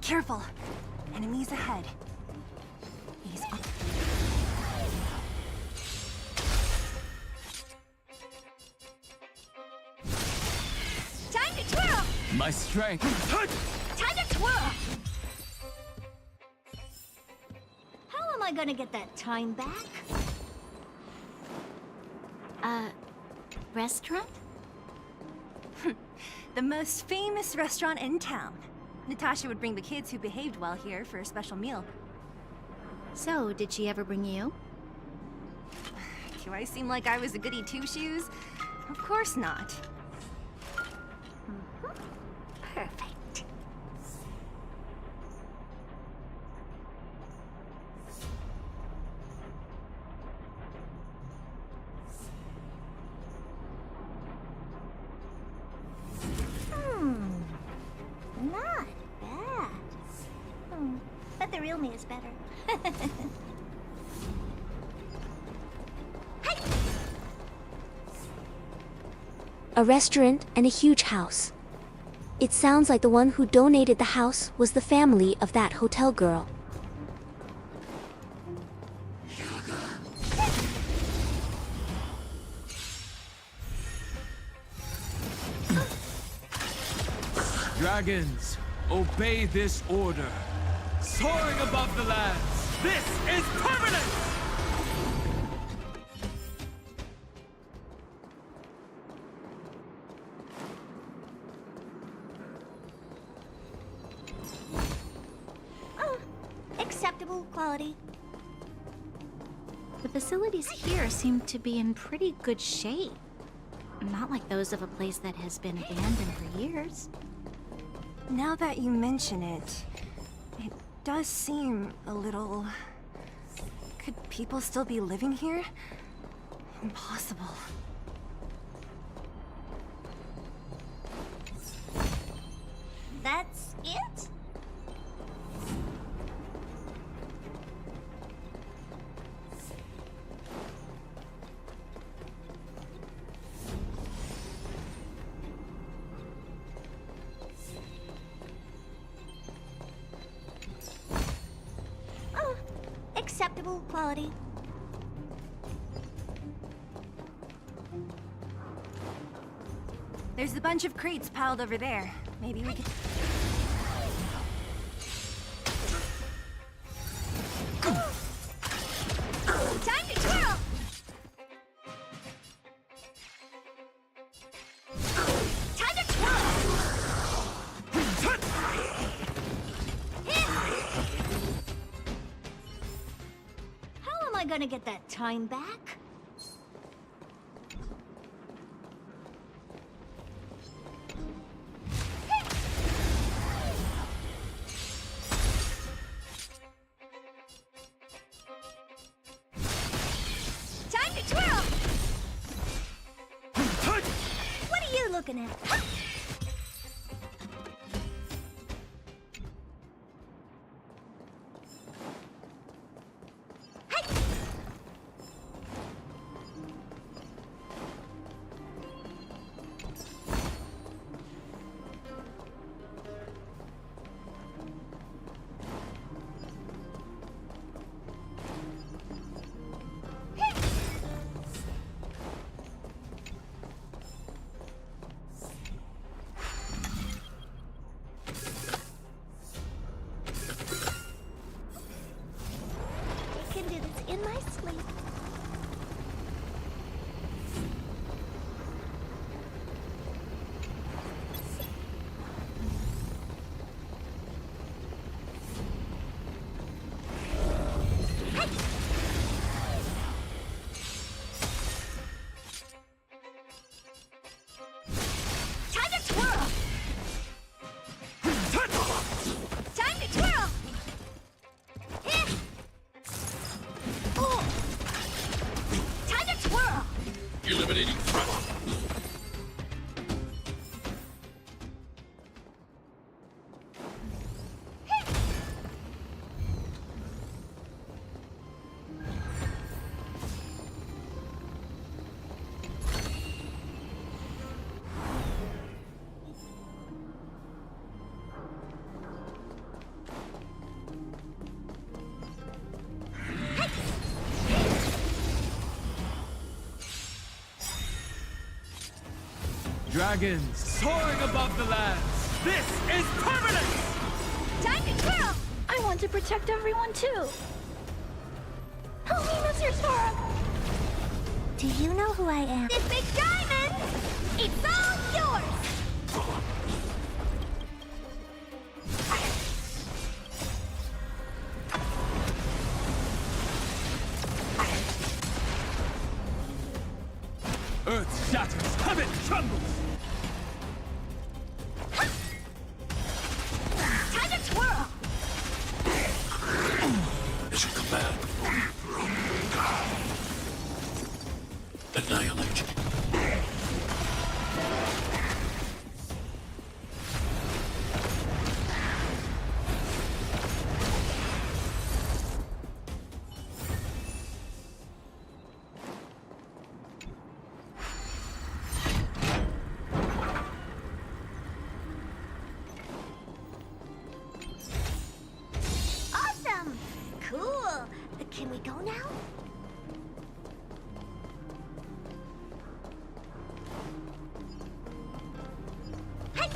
Careful! Enemies ahead. He's up. Time to twirl! My strength. Time to twirl! How am I gonna get that time back? Restaurant? The most famous restaurant in town. Natasha would bring the kids who behaved well here for a special meal. So, did she ever bring you? Do I seem like I was a goody two-shoes? Of course not. Perfect. Not bad. But the real me is better. A restaurant and a huge house. It sounds like the one who donated the house was the family of that hotel girl. Dragons, obey this order. Soaring above the lands, this is permanence! Acceptable quality. The facilities here seem to be in pretty good shape. Not like those of a place that has been abandoned for years. Now that you mention it, it does seem a little... Could people still be living here? Impossible. That's it? Acceptable quality. There's a bunch of crates piled over there. Maybe we could... Time to twirl! Time to twirl! How am I gonna get that time back? Time to twirl! What are you looking at? Dragons soaring above the lands. This is permanence! Time to twirl! I want to protect everyone too. Help me, Mr. Sora! Do you know who I am? This big diamond! It's all yours! Earth shatters, heaven trembles! Time to twirl! Mission command. Annihilate. Awesome! Cool! Can we go now? Hey!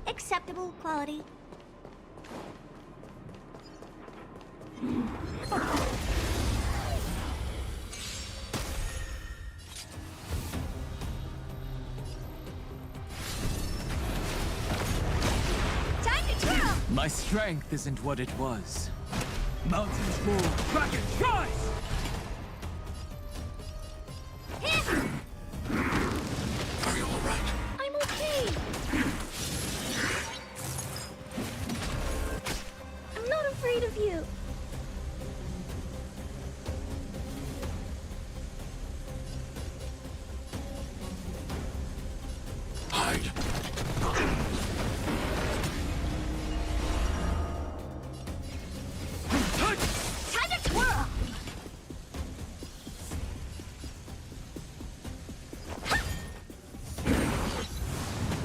Acceptable quality. Time to twirl! My strength isn't what it was. Mountains roar, dragons rise! Are you alright? I'm okay. I'm not afraid of you. Hide. Time to twirl!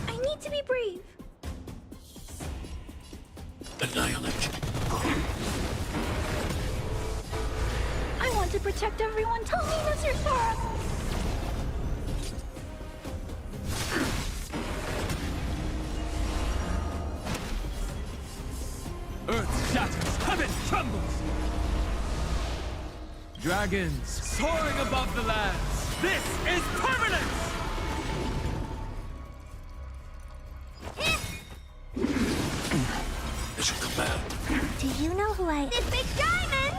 I need to be brave. Annihilate. I want to protect everyone. Tell me, Mr. Sora! Earth shatters, heaven trembles! Dragons soaring above the lands. This is permanence! Mission command. Do you know who I am? This big diamond!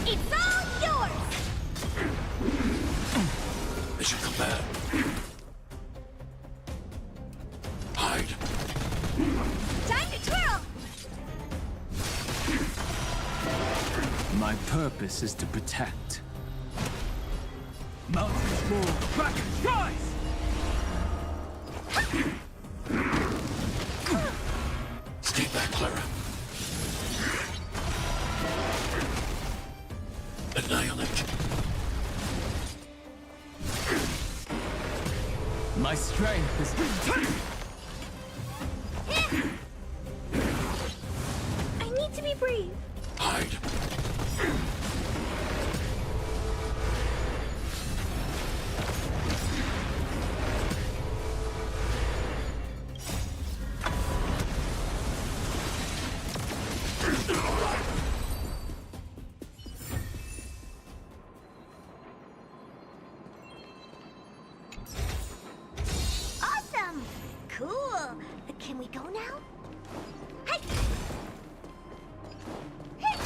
It's all yours! Mission command. Hide. Time to twirl! My purpose is to protect. Mountains roar, dragons rise! Stay back, Clara. Annihilate. My strength is... I need to be brave. Hide. Awesome! Cool! Can we go now? Hey! Hey!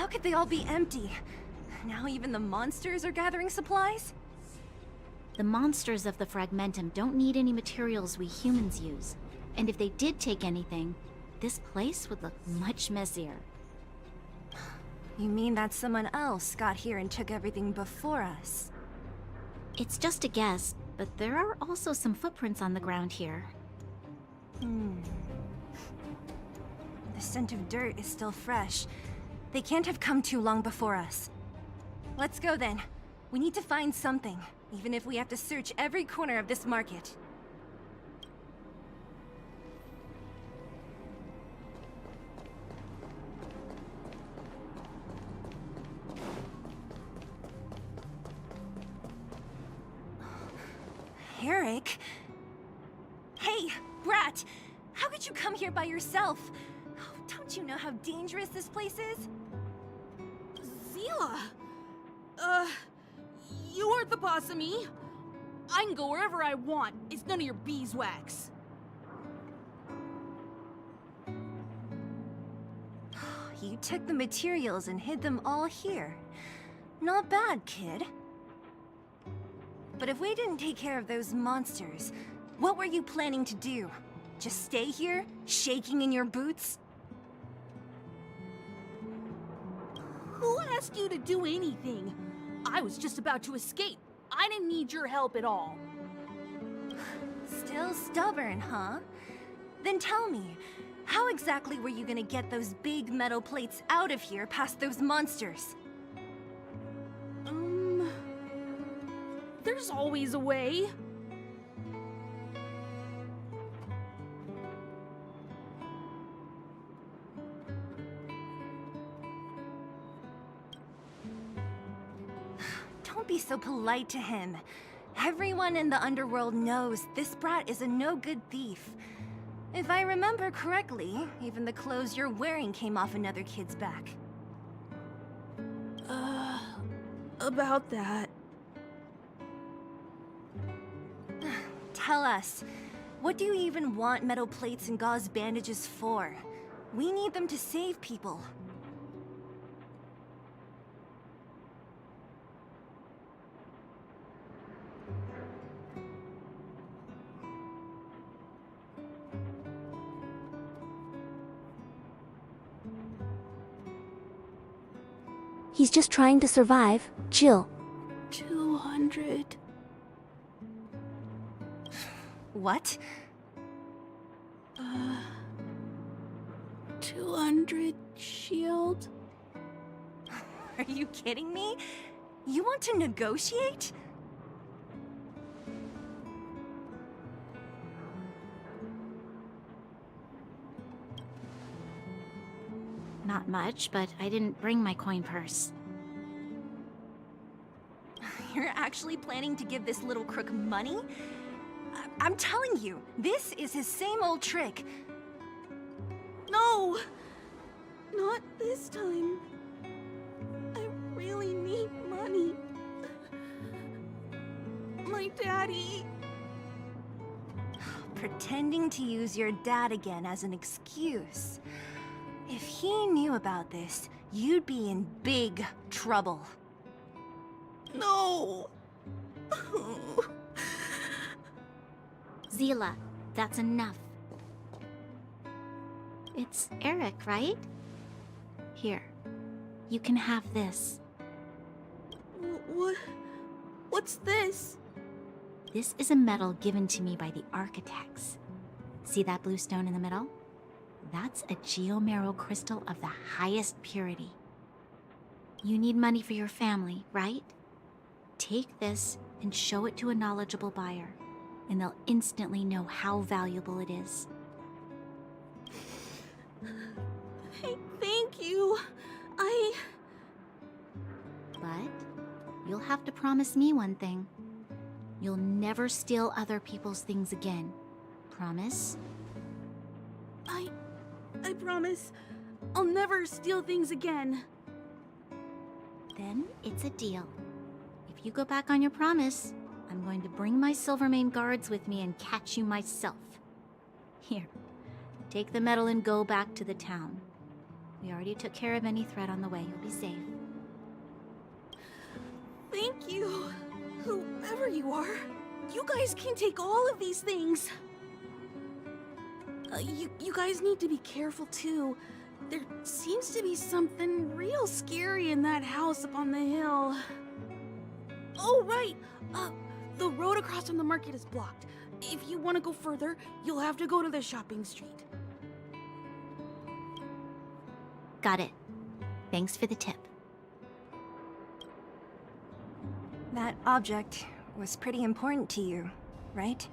How could they all be empty? Now even the monsters are gathering supplies? The monsters of the Fragmentum don't need any materials we humans use. And if they did take anything, this place would look much messier. You mean that someone else got here and took everything before us? It's just a guess, but there are also some footprints on the ground here. The scent of dirt is still fresh. They can't have come too long before us. Let's go then. We need to find something, even if we have to search every corner of this market. Eric? Hey, Brat! How could you come here by yourself? Oh, don't you know how dangerous this place is? Zila! You aren't the boss of me. I can go wherever I want. It's none of your beeswax. You took the materials and hid them all here. Not bad, kid. But if we didn't take care of those monsters, what were you planning to do? Just stay here, shaking in your boots? Who asked you to do anything? I was just about to escape. I didn't need your help at all. Still stubborn, huh? Then tell me, how exactly were you gonna get those big metal plates out of here past those monsters? There's always a way. Don't be so polite to him. Everyone in the underworld knows this brat is a no-good thief. If I remember correctly, even the clothes you're wearing came off another kid's back. About that. Tell us, what do you even want metal plates and gauze bandages for? We need them to save people. He's just trying to survive. Chill. 200. What? 200 shield? Are you kidding me? You want to negotiate? Not much, but I didn't bring my coin purse. You're actually planning to give this little crook money? I'm telling you, this is his same old trick. No! Not this time. I really need money. My daddy... Pretending to use your dad again as an excuse. If he knew about this, you'd be in big trouble. No! Zila, that's enough. It's Eric, right? Here, you can have this. What's this? This is a medal given to me by the architects. See that blue stone in the middle? That's a Geomarrow crystal of the highest purity. You need money for your family, right? Take this and show it to a knowledgeable buyer, and they'll instantly know how valuable it is. Thank you. But you'll have to promise me one thing. You'll never steal other people's things again. Promise? I promise. I'll never steal things again. Then it's a deal. If you go back on your promise, I'm going to bring my Silvermane guards with me and catch you myself. Here, take the medal and go back to the town. We already took care of any threat on the way. You'll be safe. Thank you. Whoever you are, you guys can take all of these things. You guys need to be careful too. There seems to be something real scary in that house up on the hill. Oh, right. The road across from the market is blocked. If you want to go further, you'll have to go to the shopping street. Got it. Thanks for the tip. That object was pretty important to you, right?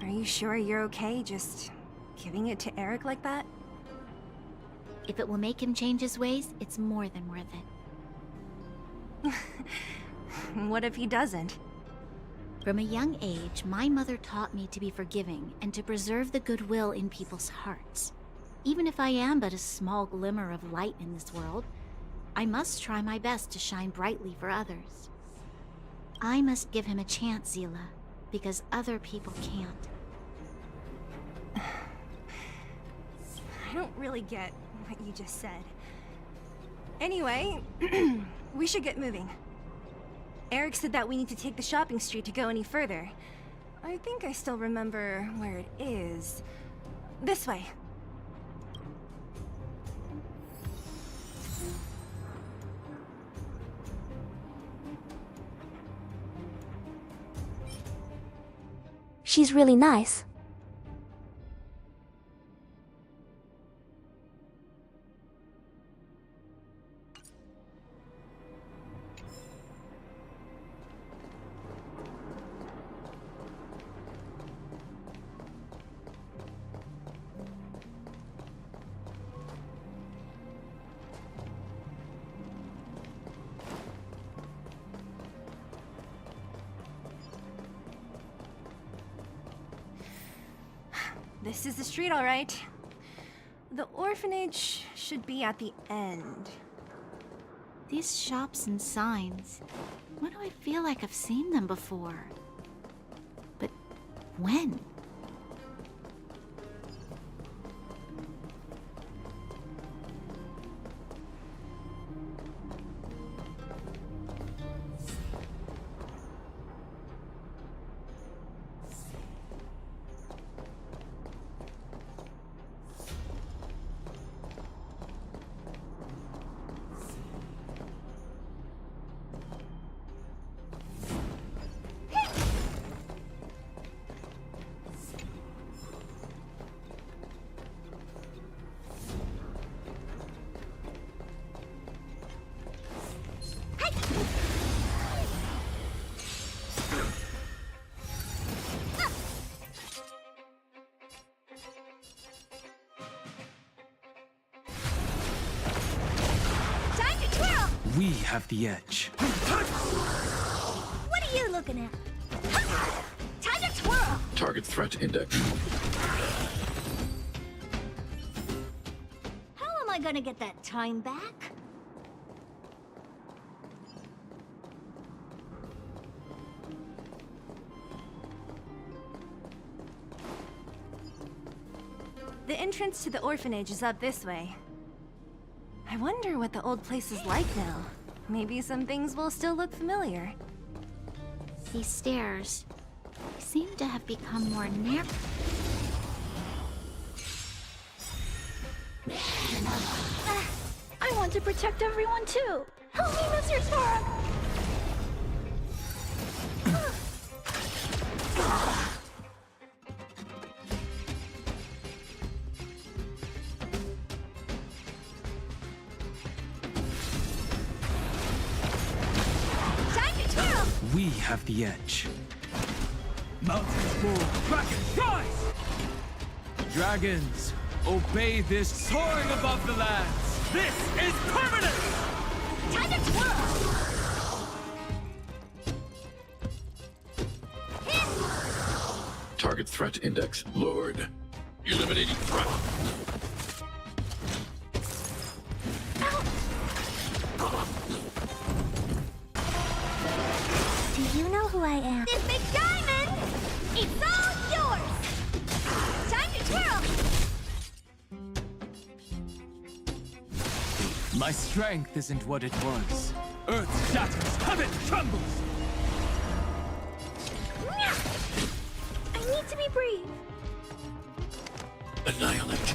Are you sure you're okay just giving it to Eric like that? If it will make him change his ways, it's more than worth it. What if he doesn't? From a young age, my mother taught me to be forgiving and to preserve the goodwill in people's hearts. Even if I am but a small glimmer of light in this world, I must try my best to shine brightly for others. I must give him a chance, Zila, because other people can't. I don't really get what you just said. Anyway, we should get moving. Eric said that we need to take the shopping street to go any further. I think I still remember where it is. This way. She's really nice. This is the street, all right. The orphanage should be at the end. These shops and signs, why do I feel like I've seen them before? But when? We have the edge. What are you looking at? Time to twirl! Target threat index. How am I gonna get that time back? The entrance to the orphanage is up this way. I wonder what the old place is like now. Maybe some things will still look familiar. These stairs seem to have become more narrow. I want to protect everyone too. Help me, Mr. Sora! We have the edge. Mountains fall, dragons rise! Dragons, obey this soaring above the lands. This is permanent! Time to twirl! Target threat index lowered. Eliminating threat. Do you know who I am? This big diamond! It's all yours! Time to twirl! My strength isn't what it was. Earth shatters, heaven trembles! I need to be brave. Annihilate.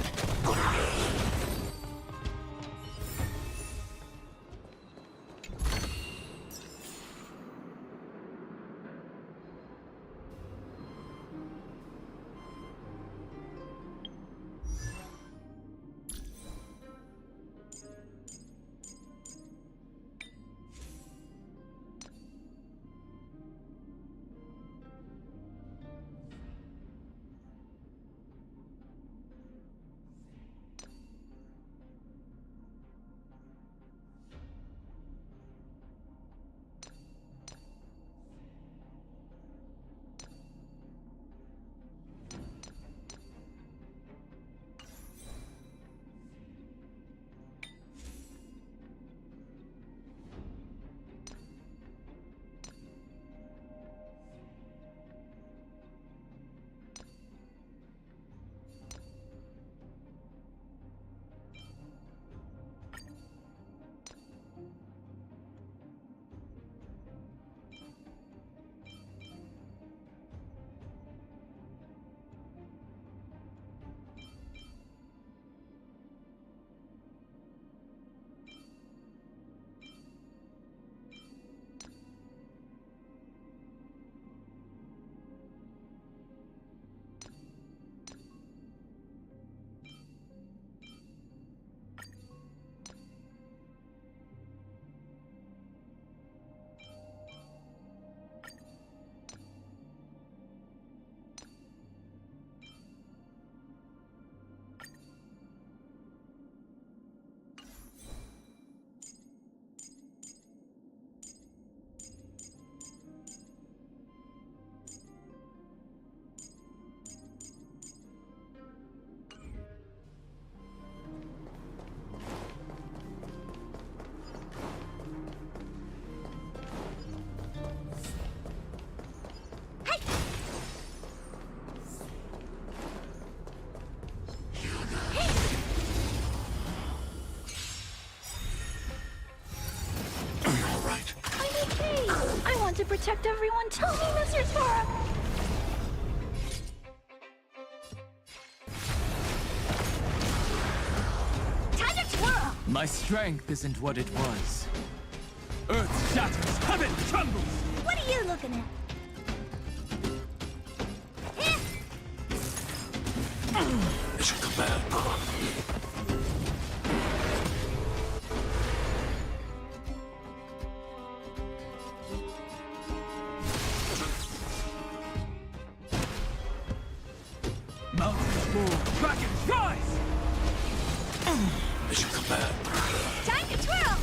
To protect everyone. Tell me, Mr. Sparrow! Time to twirl! My strength isn't what it was. Earth shatters, heaven trembles! What are you looking at? Mission command. Mountains fall, dragons rise! Mission command. Time to twirl!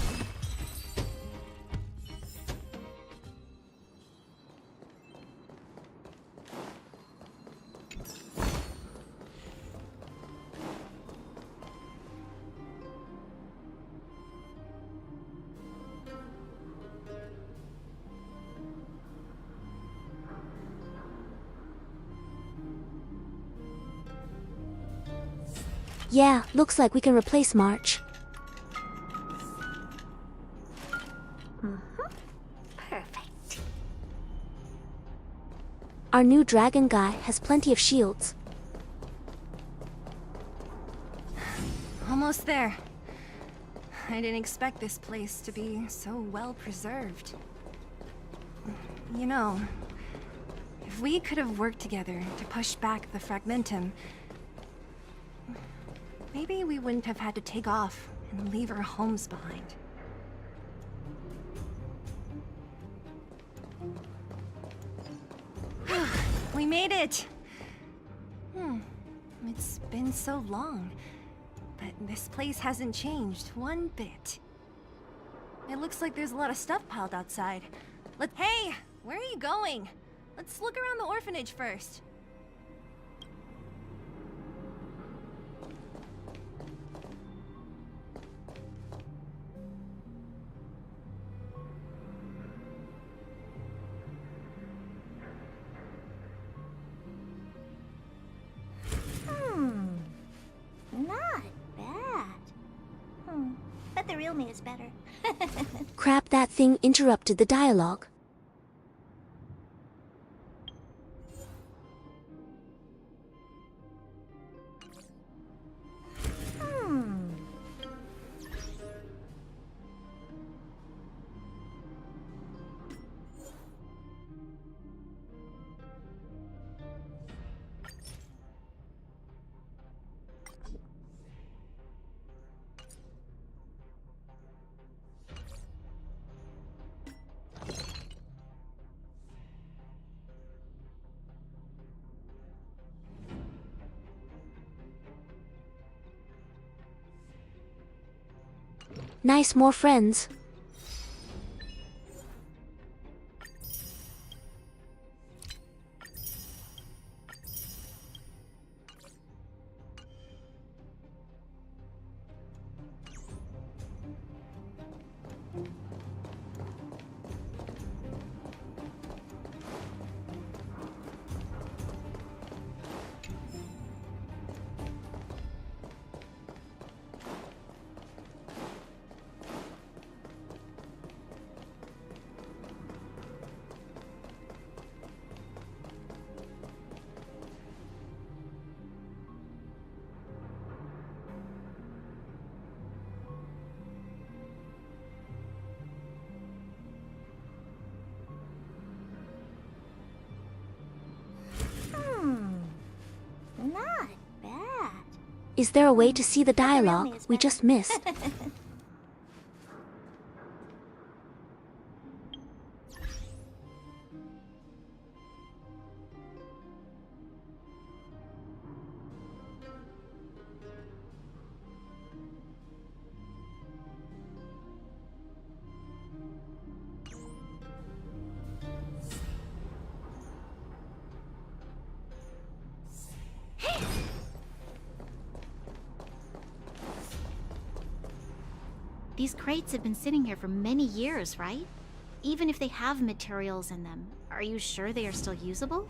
Yeah, looks like we can replace March. Perfect. Our new dragon guy has plenty of shields. Almost there. I didn't expect this place to be so well preserved. You know, if we could have worked together to push back the Fragmentum, maybe we wouldn't have had to take off and leave our homes behind. We made it! It's been so long, but this place hasn't changed one bit. It looks like there's a lot of stuff piled outside. Hey! Where are you going? Let's look around the orphanage first. Not bad. But the real real me is better. Crap, that thing interrupted the dialogue. Nice, more friends. Not bad. Is there a way to see the dialogue we just missed? These crates have been sitting here for many years, right? Even if they have materials in them, are you sure they are still usable?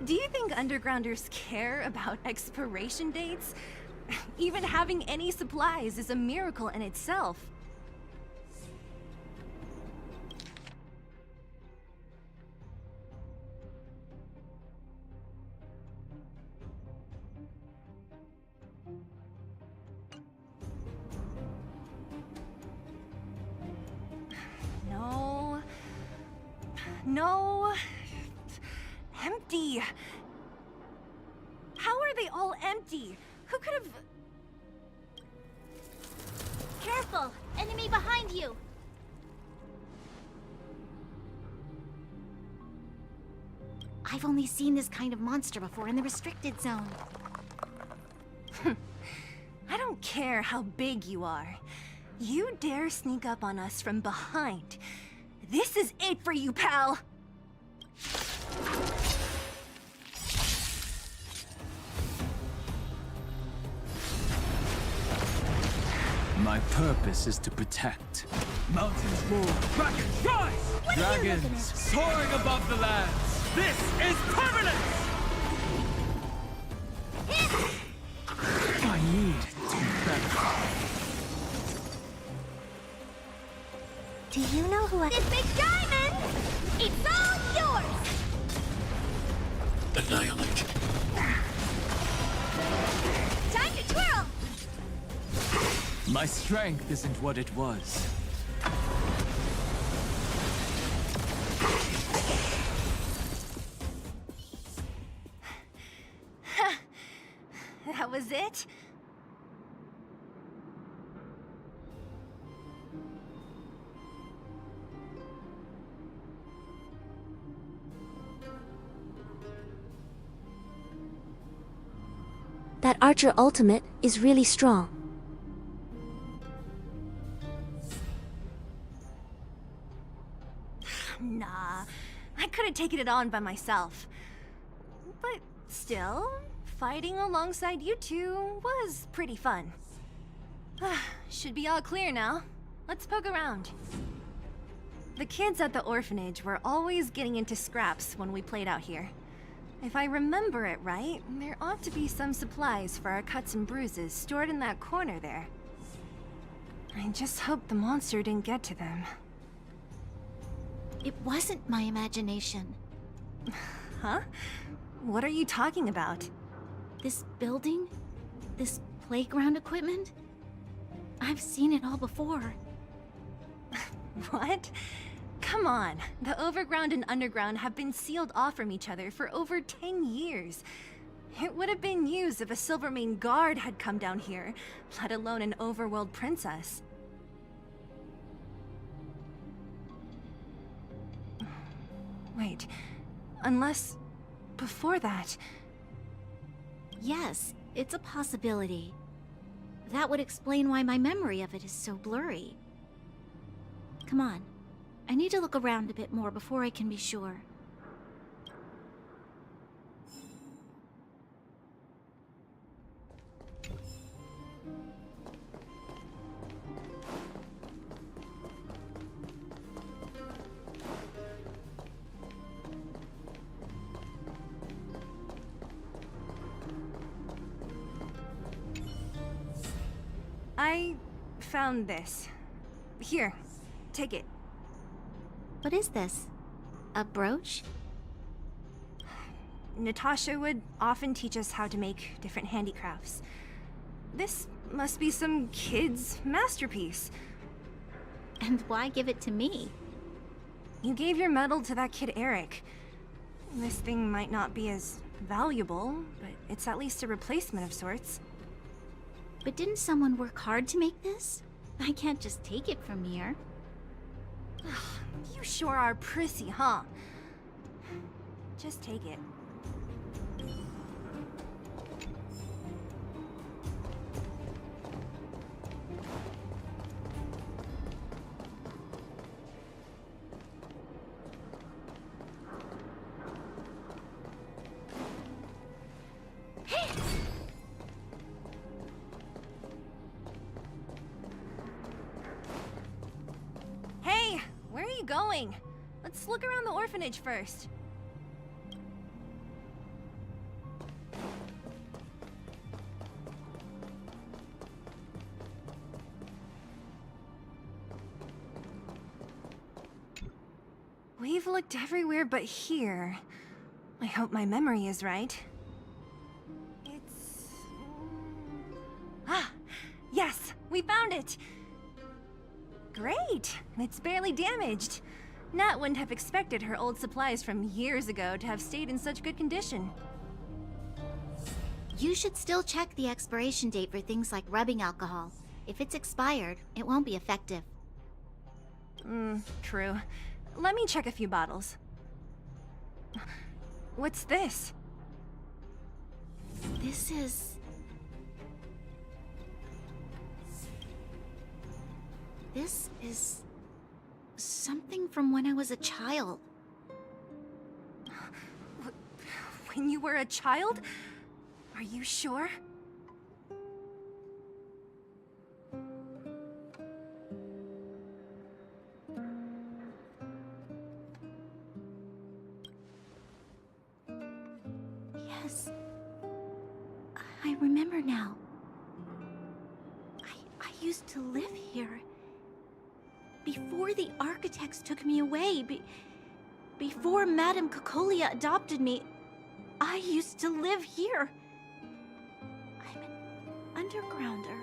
Do you think undergrounders care about expiration dates? Even having any supplies is a miracle in itself. No. Empty. How are they all empty? Who could have... Careful! Enemy behind you! I've only seen this kind of monster before in the restricted zone. I don't care how big you are. You dare sneak up on us from behind. This is it for you, pal! My purpose is to protect. Mountains roar, dragons rise! Dragons soaring above the lands! This is permanence! I need to be better. Do you know who I... This big diamond! It's all yours! Annihilate. Time to twirl! My strength isn't what it was. That was it? That archer ultimate is really strong. Nah, I could have taken it on by myself. But still, fighting alongside you two was pretty fun. Should be all clear now. Let's poke around. The kids at the orphanage were always getting into scraps when we played out here. If I remember it right, there ought to be some supplies for our cuts and bruises stored in that corner there. I just hope the monster didn't get to them. It wasn't my imagination. Huh? What are you talking about? This building? This playground equipment? I've seen it all before. What? Come on. The overground and underground have been sealed off from each other for over 10 years. It would have been used if a Silvermane guard had come down here, let alone an overworld princess. Wait, unless before that... Yes, it's a possibility. That would explain why my memory of it is so blurry. Come on. I need to look around a bit more before I can be sure. I found this. Here, take it. What is this? A brooch? Natasha would often teach us how to make different handicrafts. This must be some kid's masterpiece. And why give it to me? You gave your medal to that kid Eric. This thing might not be as valuable, but it's at least a replacement of sorts. But didn't someone work hard to make this? I can't just take it from here. You sure are prissy, huh? Just take it. Hey, where are you going? Let's look around the orphanage first. We've looked everywhere but here. I hope my memory is right. It's... Ah! Yes! We found it! Great! It's barely damaged. Nat wouldn't have expected her old supplies from years ago to have stayed in such good condition. You should still check the expiration date for things like rubbing alcohol. If it's expired, it won't be effective. True. Let me check a few bottles. What's this? This is... This is... something from when I was a child. When you were a child? Are you sure? Yes. I remember now. I used to live here. Before the architects took me away, before Madame Cocolia adopted me, I used to live here. I'm an undergrounder.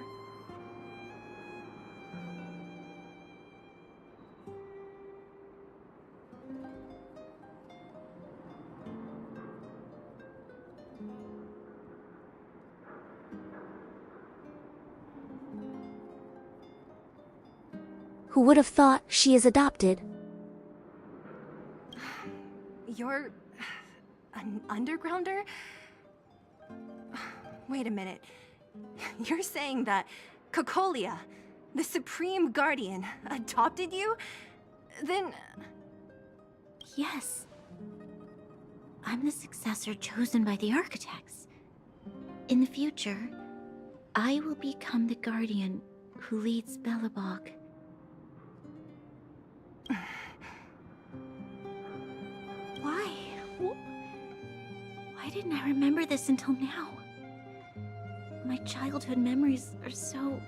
Who would have thought she is adopted? You're... an undergrounder? Wait a minute. You're saying that Cocolia, the Supreme Guardian, adopted you? Then... Yes. I'm the successor chosen by the architects. In the future, I will become the guardian who leads Belobog. Why? Why didn't I remember this until now? My childhood memories are so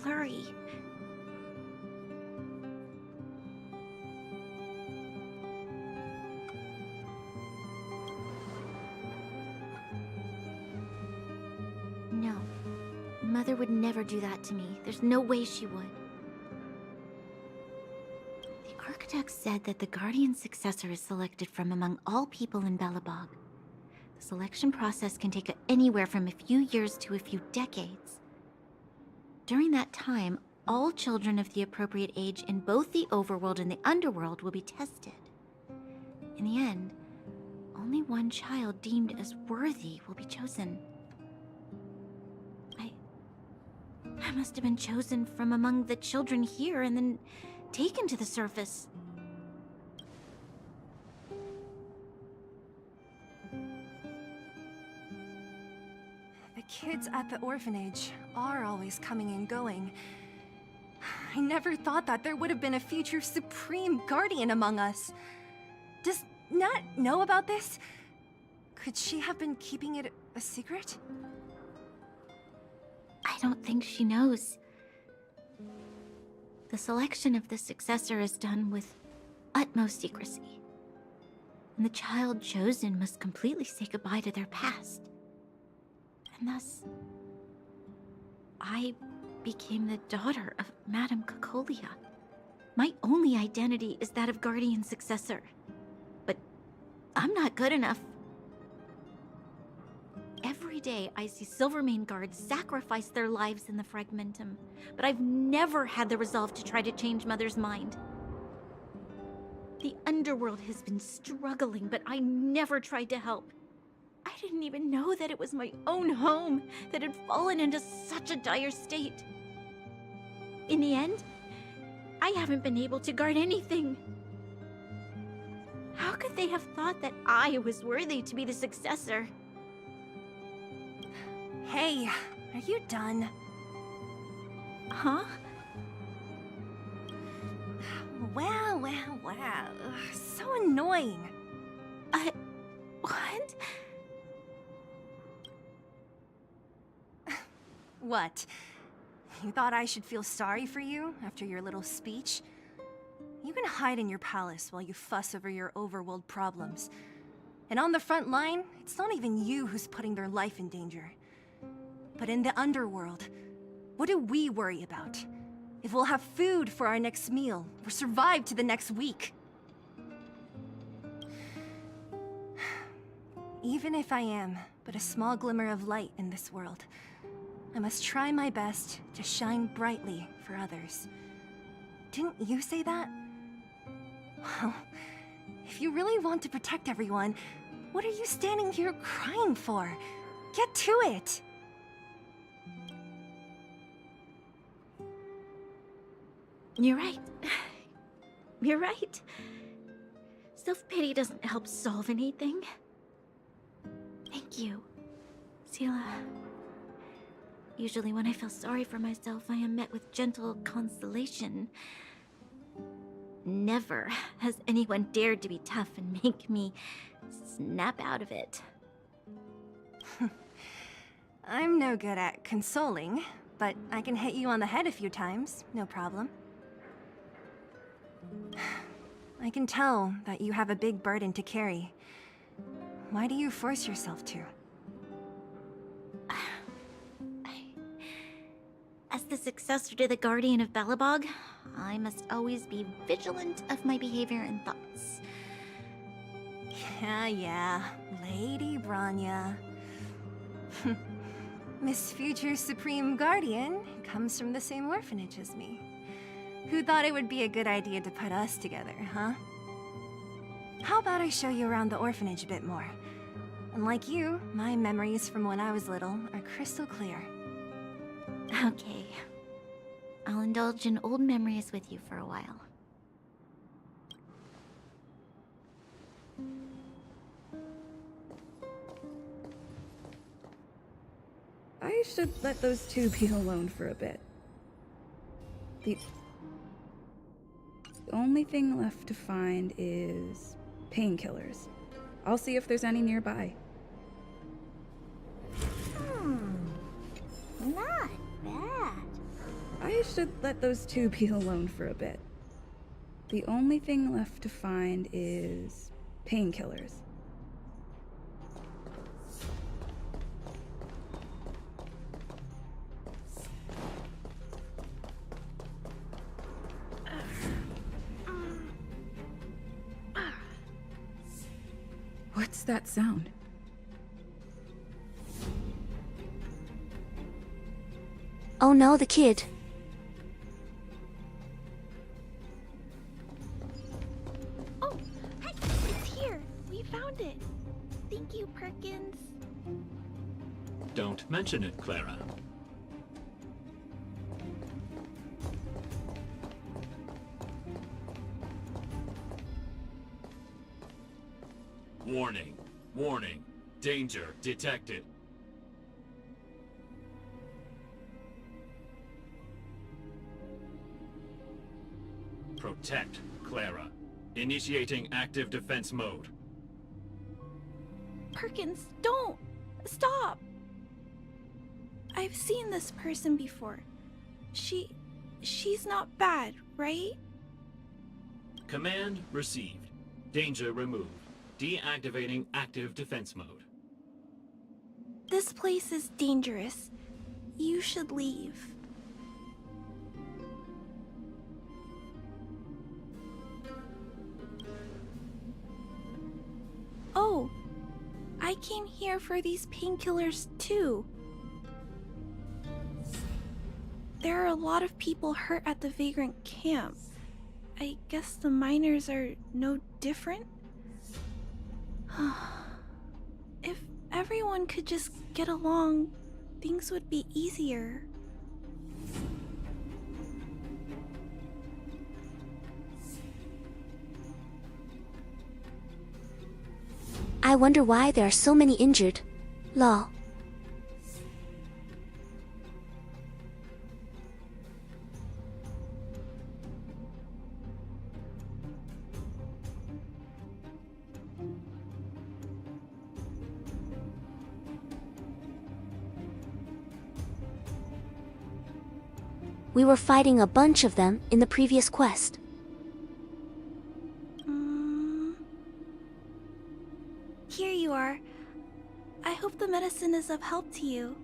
blurry. No. Mother would never do that to me. There's no way she would. The architect said that the guardian successor is selected from among all people in Belobog. The selection process can take anywhere from a few years to a few decades. During that time, all children of the appropriate age in both the overworld and the underworld will be tested. In the end, only one child deemed as worthy will be chosen. I must have been chosen from among the children here and then taken to the surface. The kids at the orphanage are always coming and going. I never thought that there would have been a future Supreme Guardian among us. Does Nat know about this? Could she have been keeping it a secret? I don't think she knows. The selection of the successor is done with utmost secrecy. And the child chosen must completely say goodbye to their past. And thus, I became the daughter of Madame Cocolia. My only identity is that of guardian successor. But I'm not good enough. Every day I see Silvermane guards sacrifice their lives in the Fragmentum, but I've never had the resolve to try to change Mother's mind. The underworld has been struggling, but I never tried to help. I didn't even know that it was my own home that had fallen into such a dire state. In the end, I haven't been able to guard anything. How could they have thought that I was worthy to be the successor? Hey, are you done? Huh? Wow. So annoying. What? What? You thought I should feel sorry for you after your little speech? You can hide in your palace while you fuss over your overworld problems. And on the front line, it's not even you who's putting their life in danger. But in the underworld, what do we worry about? If we'll have food for our next meal, or survive to the next week. Even if I am but a small glimmer of light in this world, I must try my best to shine brightly for others. Didn't you say that? Well, if you really want to protect everyone, what are you standing here crying for? Get to it! You're right. You're right. Self-pity doesn't help solve anything. Thank you, Seele. Usually when I feel sorry for myself, I am met with gentle consolation. Never has anyone dared to be tough and make me snap out of it. I'm no good at consoling, but I can hit you on the head a few times, no problem. I can tell that you have a big burden to carry. Why do you force yourself to? As the successor to the Guardian of Belobog, I must always be vigilant of my behavior and thoughts. Yeah, Lady Bronya. Miss Future Supreme Guardian comes from the same orphanage as me. Who thought it would be a good idea to put us together, huh? How about I show you around the orphanage a bit more? Unlike you, my memories from when I was little are crystal clear. Okay. I'll indulge in old memories with you for a while. I should let those two be alone for a bit. The only thing left to find is painkillers. I'll see if there's any nearby. Not bad. I should let those two be alone for a bit. The only thing left to find is painkillers. What's that sound? Oh no, the kid. Oh, hey, it's here. We found it. Thank you, Perkins. Don't mention it, Clara. Warning. Warning. Danger detected. Protect Clara. Initiating active defense mode. Perkins, don't! Stop! I've seen this person before. She's not bad, right? Command received. Danger removed. Deactivating active defense mode. This place is dangerous. You should leave. Oh, I came here for these painkillers too. There are a lot of people hurt at the Vagrant camp. I guess the miners are no different? If everyone could just get along, things would be easier. I wonder why there are so many injured. Lol. We were fighting a bunch of them in the previous quest. Here you are. I hope the medicine is of help to you.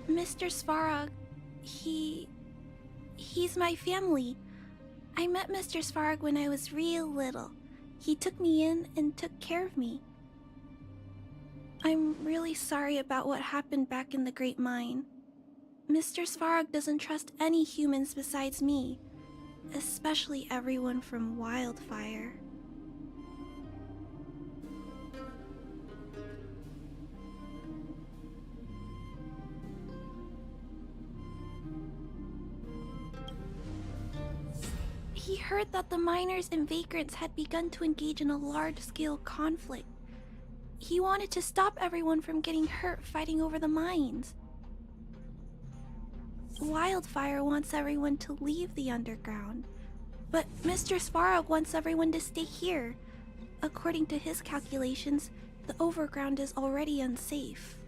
Mr. Svarog, he's my family. I met Mr. Svarog when I was real little. He took me in and took care of me. I'm really sorry about what happened back in the Great Mine. Mr. Svarog doesn't trust any humans besides me, especially everyone from Wildfire. He heard that the miners and vagrants had begun to engage in a large-scale conflict. He wanted to stop everyone from getting hurt fighting over the mines. Wildfire wants everyone to leave the underground, but Mr. Svarog wants everyone to stay here. According to his calculations, the overground is already unsafe.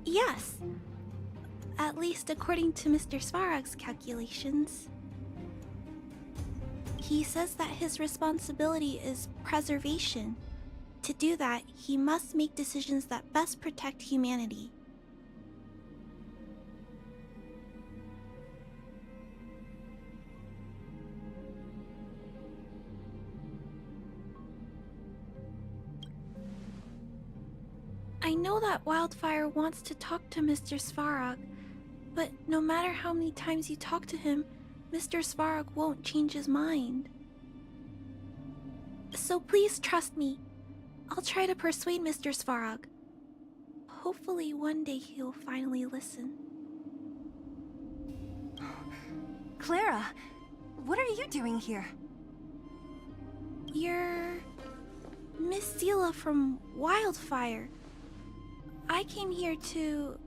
Yes. At least according to Mr. Svarog's calculations. He says that his responsibility is preservation. To do that, he must make decisions that best protect humanity. I know that Wildfire wants to talk to Mr. Svarog, but no matter how many times you talk to him, Mr. Svarog won't change his mind. So please trust me. I'll try to persuade Mr. Svarog. Hopefully one day he'll finally listen. Clara, what are you doing here? You're Miss Zila from Wildfire. I came here to...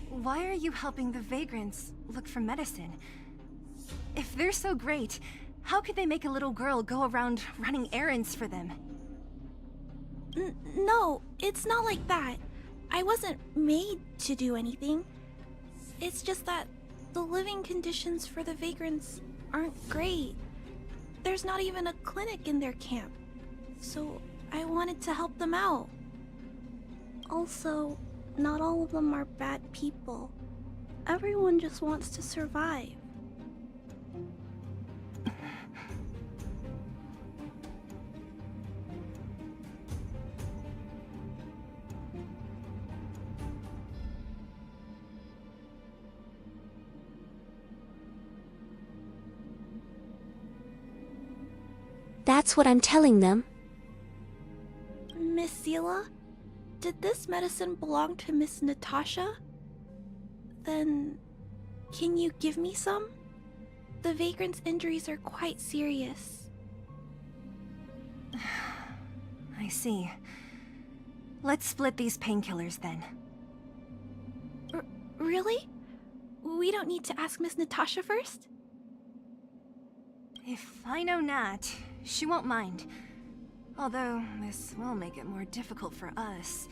Why are you helping the vagrants look for medicine? If they're so great, how could they make a little girl go around running errands for them? No, it's not like that. I wasn't made to do anything. It's just that the living conditions for the vagrants aren't great. There's not even a clinic in their camp, so I wanted to help them out. Also, not all of them are bad people. Everyone just wants to survive. That's what I'm telling them. Miss Zila, did this medicine belong to Miss Natasha? Then, can you give me some? The vagrant's injuries are quite serious. I see. Let's split these painkillers then. Really? We don't need to ask Miss Natasha first? If I know Nat, she won't mind. Although, this will make it more difficult for us.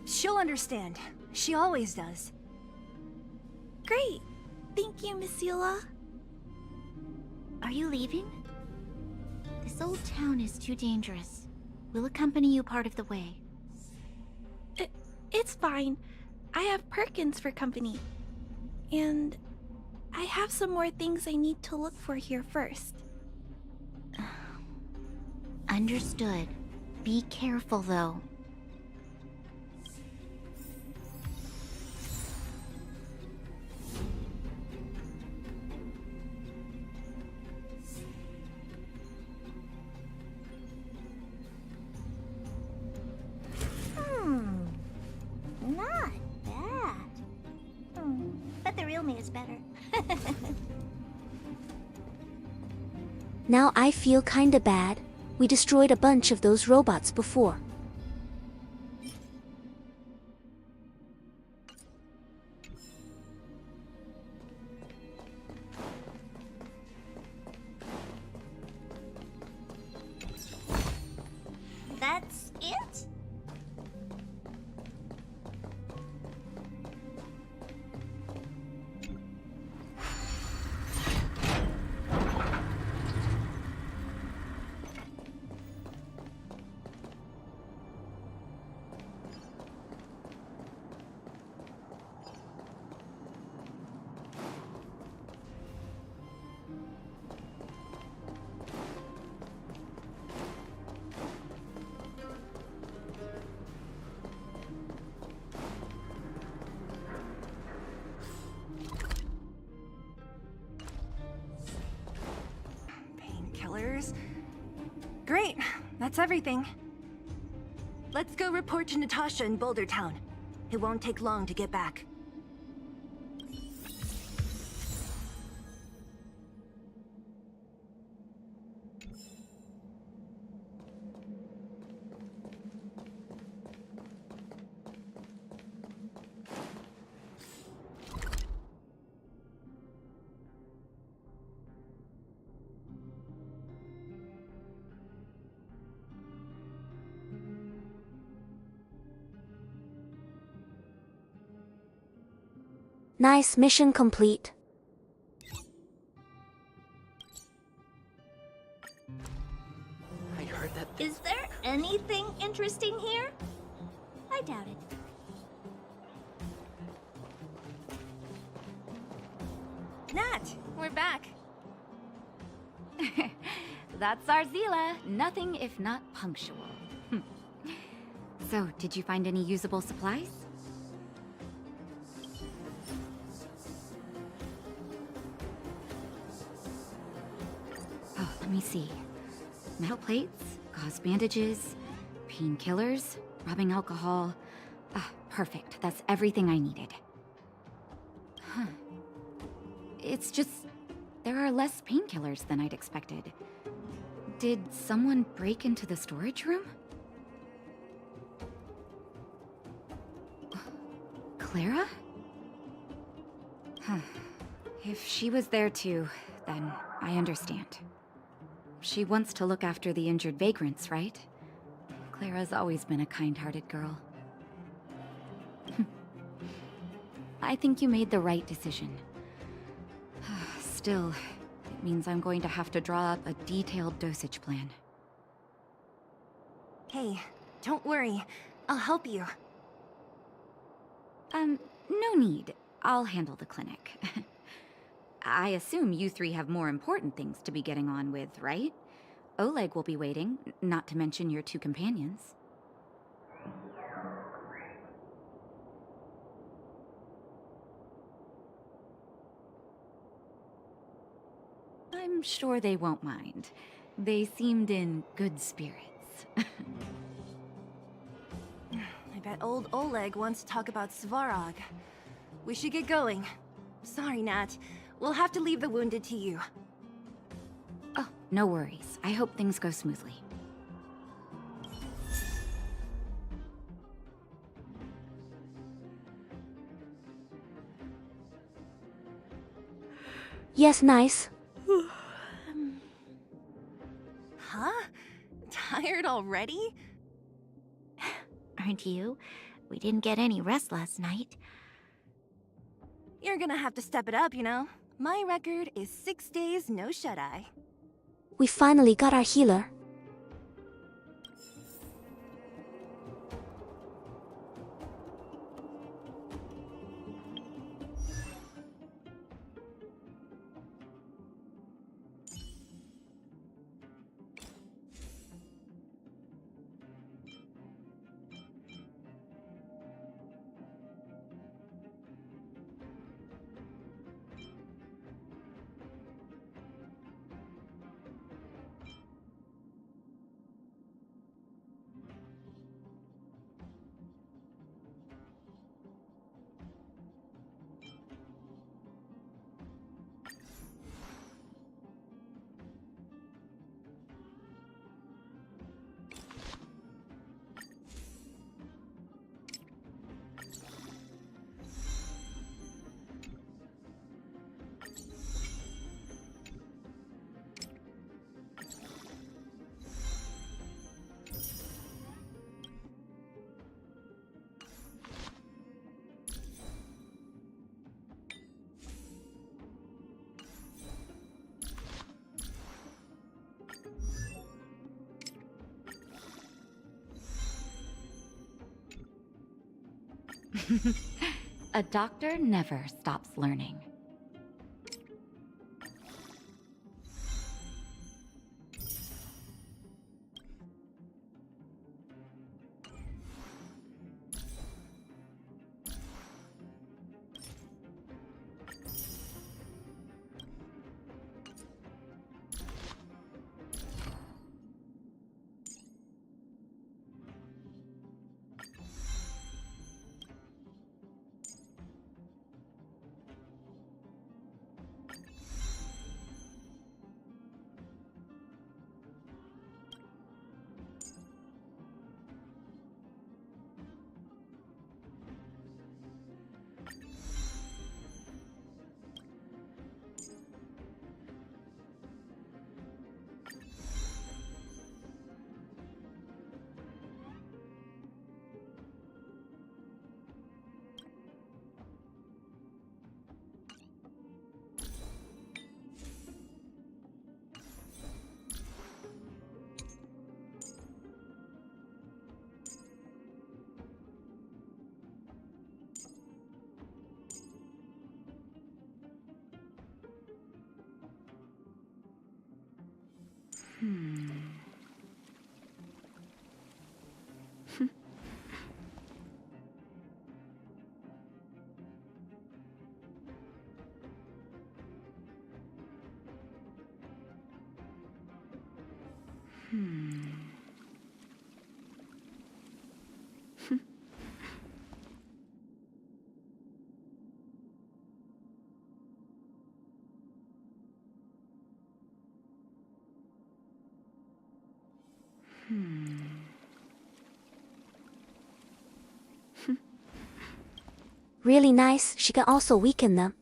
She'll understand. She always does. Great! Thank you, Miss Zila. Are you leaving? This old town is too dangerous. We'll accompany you part of the way. It's fine. I have Perkins for company. And I have some more things I need to look for here first. Understood. Be careful, though. Not bad. But the real me is better. Now I feel kinda bad. We destroyed a bunch of those robots before. That's it? Painkillers? Great, that's everything. Let's go report to Natasha in Boulder Town. It won't take long to get back. Nice, mission complete. I heard that. Is there anything interesting here? I doubt it. Nat, we're back. That's our Zila. Nothing if not punctual. So, did you find any usable supplies? Oh, let me see. Metal plates, gauze bandages, painkillers, rubbing alcohol. Ah, perfect. That's everything I needed. Huh. It's just... there are less painkillers than I'd expected. Did someone break into the storage room? Clara? Huh. If she was there too, then I understand. She wants to look after the injured vagrants, right? Clara's always been a kind-hearted girl. I think you made the right decision. Still, it means I'm going to have to draw up a detailed dosage plan. Hey, don't worry. I'll help you. No need. I'll handle the clinic. I assume you three have more important things to be getting on with, right? Oleg will be waiting, not to mention your two companions. I'm sure they won't mind. They seemed in good spirits. I bet old Oleg wants to talk about Svarog. We should get going. Sorry, Nat. We'll have to leave the wounded to you. Oh, no worries. I hope things go smoothly. Yes, nice. Huh? Tired already? Aren't you? We didn't get any rest last night. You're gonna have to step it up, you know? My record is 6 days, no shut-eye. We finally got our healer. A doctor never stops learning. Really nice, she can also weaken them.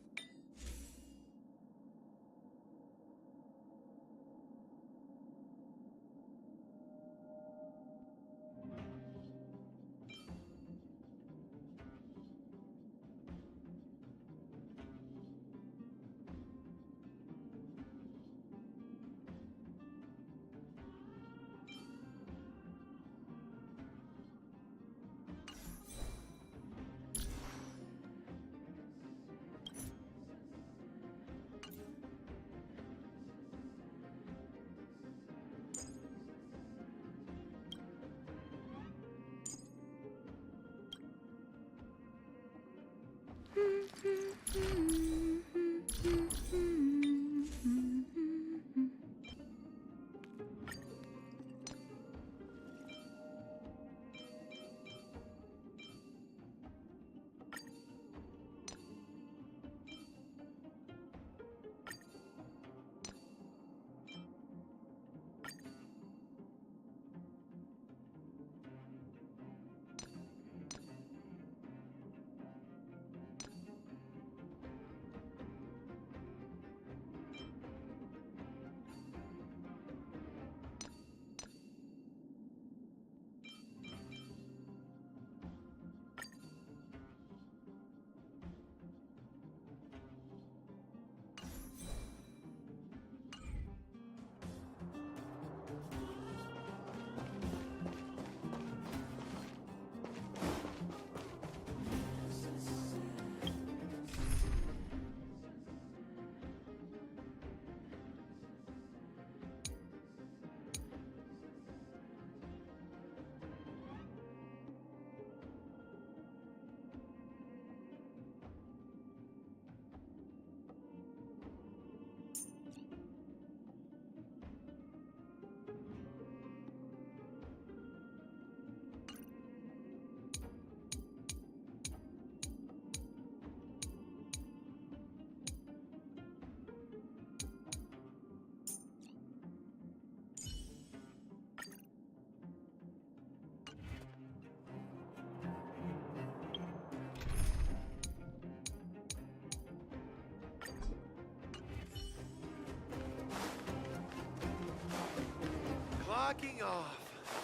Knocking off,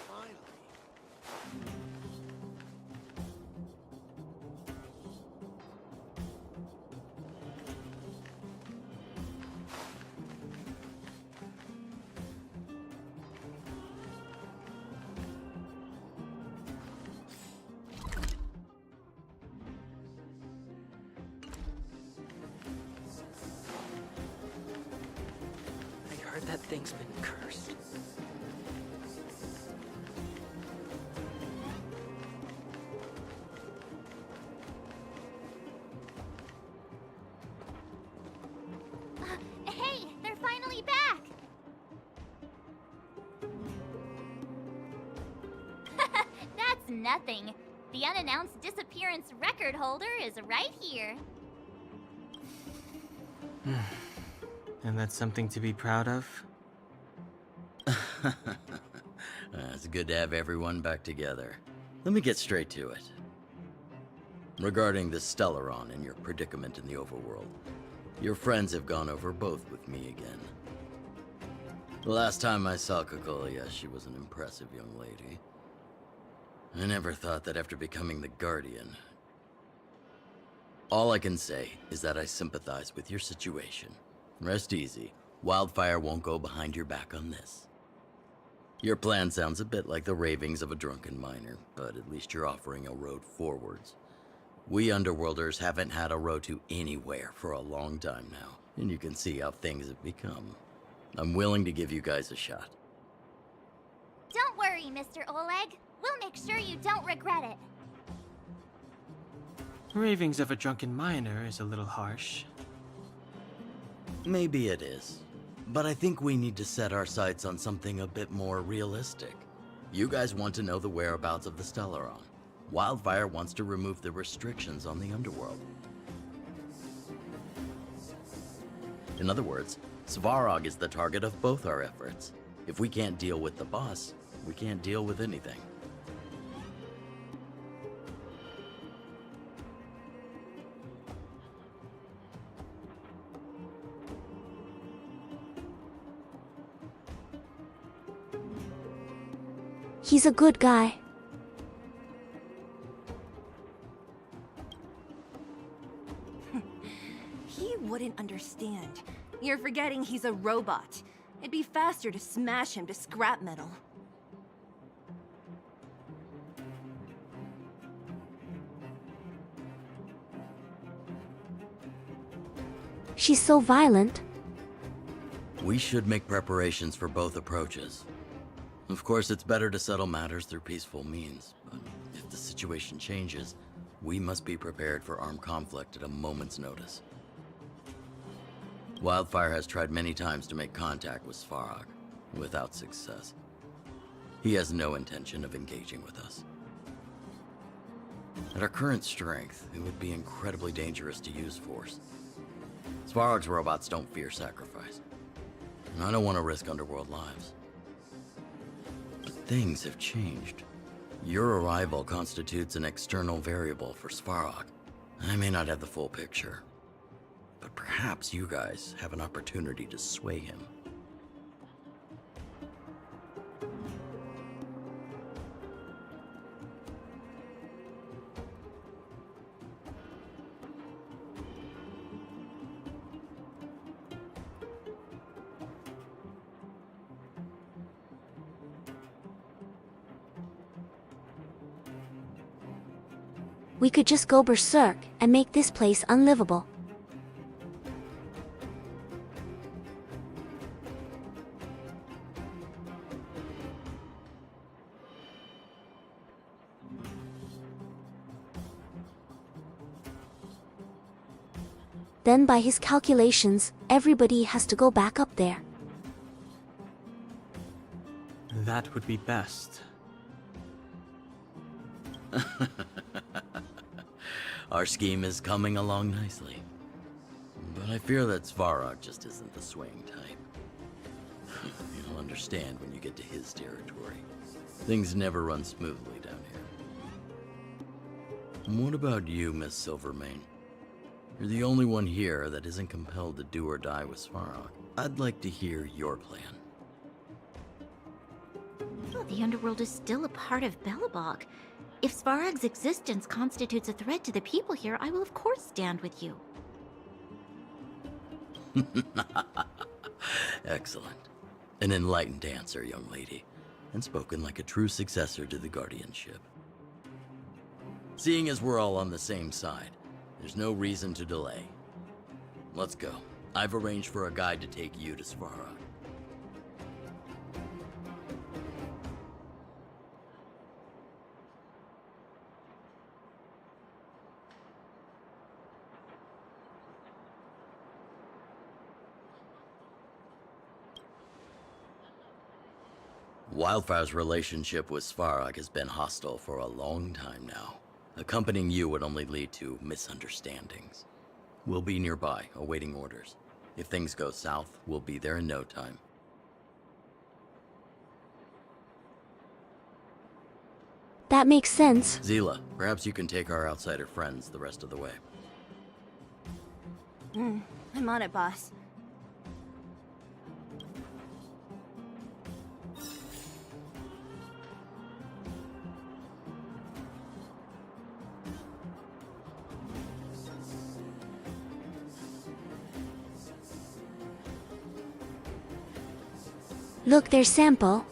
finally. I heard that thing's been cursed. Hey, they're finally back! That's nothing. The unannounced disappearance record holder is right here. And that's something to be proud of? It's good to have everyone back together. Let me get straight to it. Regarding the Stellaron and your predicament in the overworld, your friends have gone over both with me again. The last time I saw Kokolia, she was an impressive young lady. I never thought that after becoming the Guardian... All I can say is that I sympathize with your situation. Rest easy. Wildfire won't go behind your back on this. Your plan sounds a bit like the ravings of a drunken miner, but at least you're offering a road forwards. We Underworlders haven't had a road to anywhere for a long time now, and you can see how things have become. I'm willing to give you guys a shot. Don't worry, Mr. Oleg. We'll make sure you don't regret it. Ravings of a drunken miner is a little harsh. Maybe it is. But I think we need to set our sights on something a bit more realistic. You guys want to know the whereabouts of the Stellaron. Wildfire wants to remove the restrictions on the Underworld. In other words, Svarog is the target of both our efforts. If we can't deal with the boss, we can't deal with anything. He's a good guy. He wouldn't understand. You're forgetting he's a robot. It'd be faster to smash him to scrap metal. She's so violent. We should make preparations for both approaches. Of course, it's better to settle matters through peaceful means, but if the situation changes, we must be prepared for armed conflict at a moment's notice. Wildfire has tried many times to make contact with Svarog, without success. He has no intention of engaging with us. At our current strength, it would be incredibly dangerous to use force. Svarog's robots don't fear sacrifice, and I don't want to risk Underworld lives. But things have changed. Your arrival constitutes an external variable for Svarog. I may not have the full picture, but perhaps you guys have an opportunity to sway him. We could just go berserk and make this place unlivable. Then by his calculations, everybody has to go back up there. That would be best. Our scheme is coming along nicely. But I fear that Svarog just isn't the swaying type. You'll understand when you get to his territory. Things never run smoothly down here. And what about you, Miss Silvermane? You're the only one here that isn't compelled to do or die with Svarog. I'd like to hear your plan. Well, the underworld is still a part of Belobog. If Svarog's existence constitutes a threat to the people here, I will of course stand with you. Excellent. An enlightened answer, young lady, and spoken like a true successor to the guardianship. Seeing as we're all on the same side, there's no reason to delay. Let's go. I've arranged for a guide to take you to Svarog. Wildfire's relationship with Svarog has been hostile for a long time now. Accompanying you would only lead to misunderstandings. We'll be nearby, awaiting orders. If things go south, we'll be there in no time. That makes sense. Zila, perhaps you can take our outsider friends the rest of the way. I'm on it, boss. Look, there's Sample.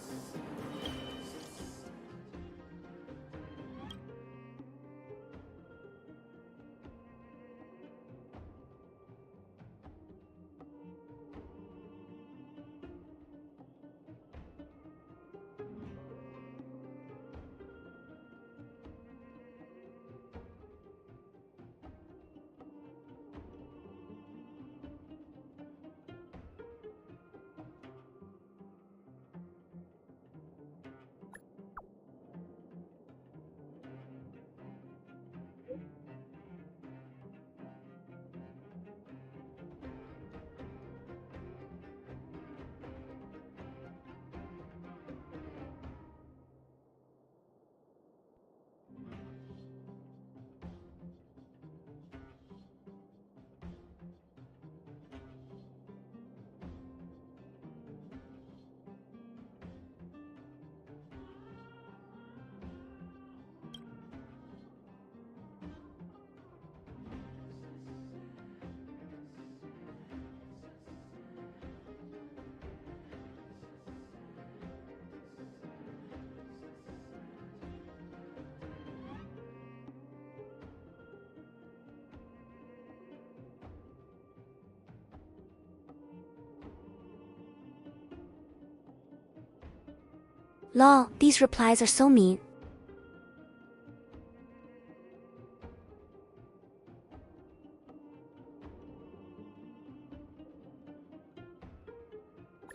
Lol, these replies are so mean.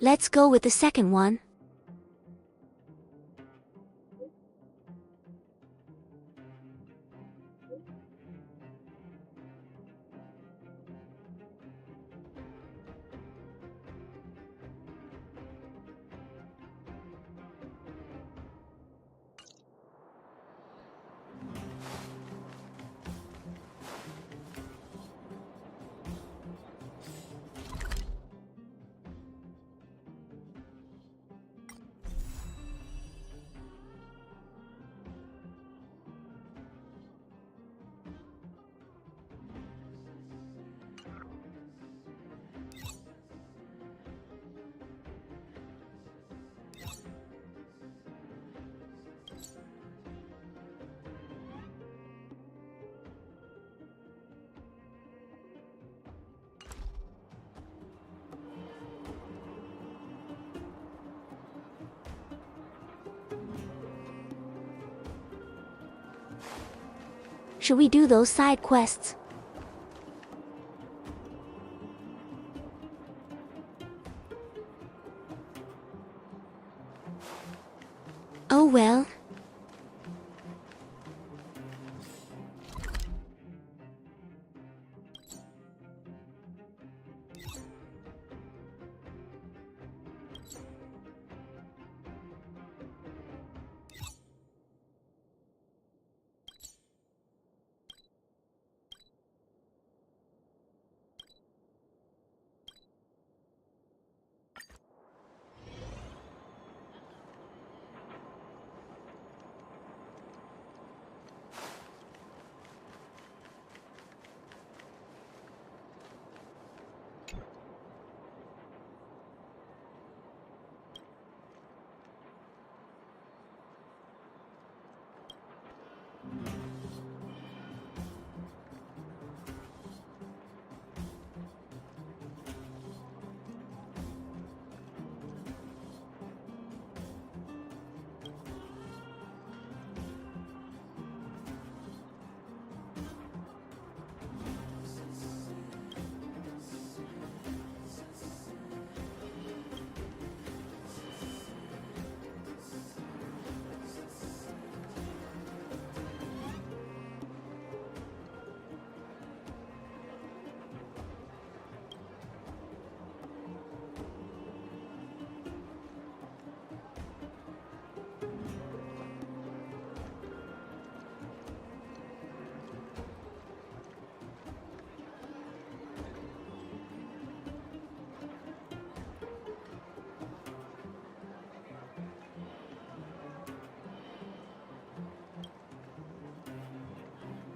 Let's go with the second one. Should we do those side quests? Oh well.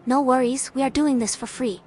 No worries, we are doing this for free.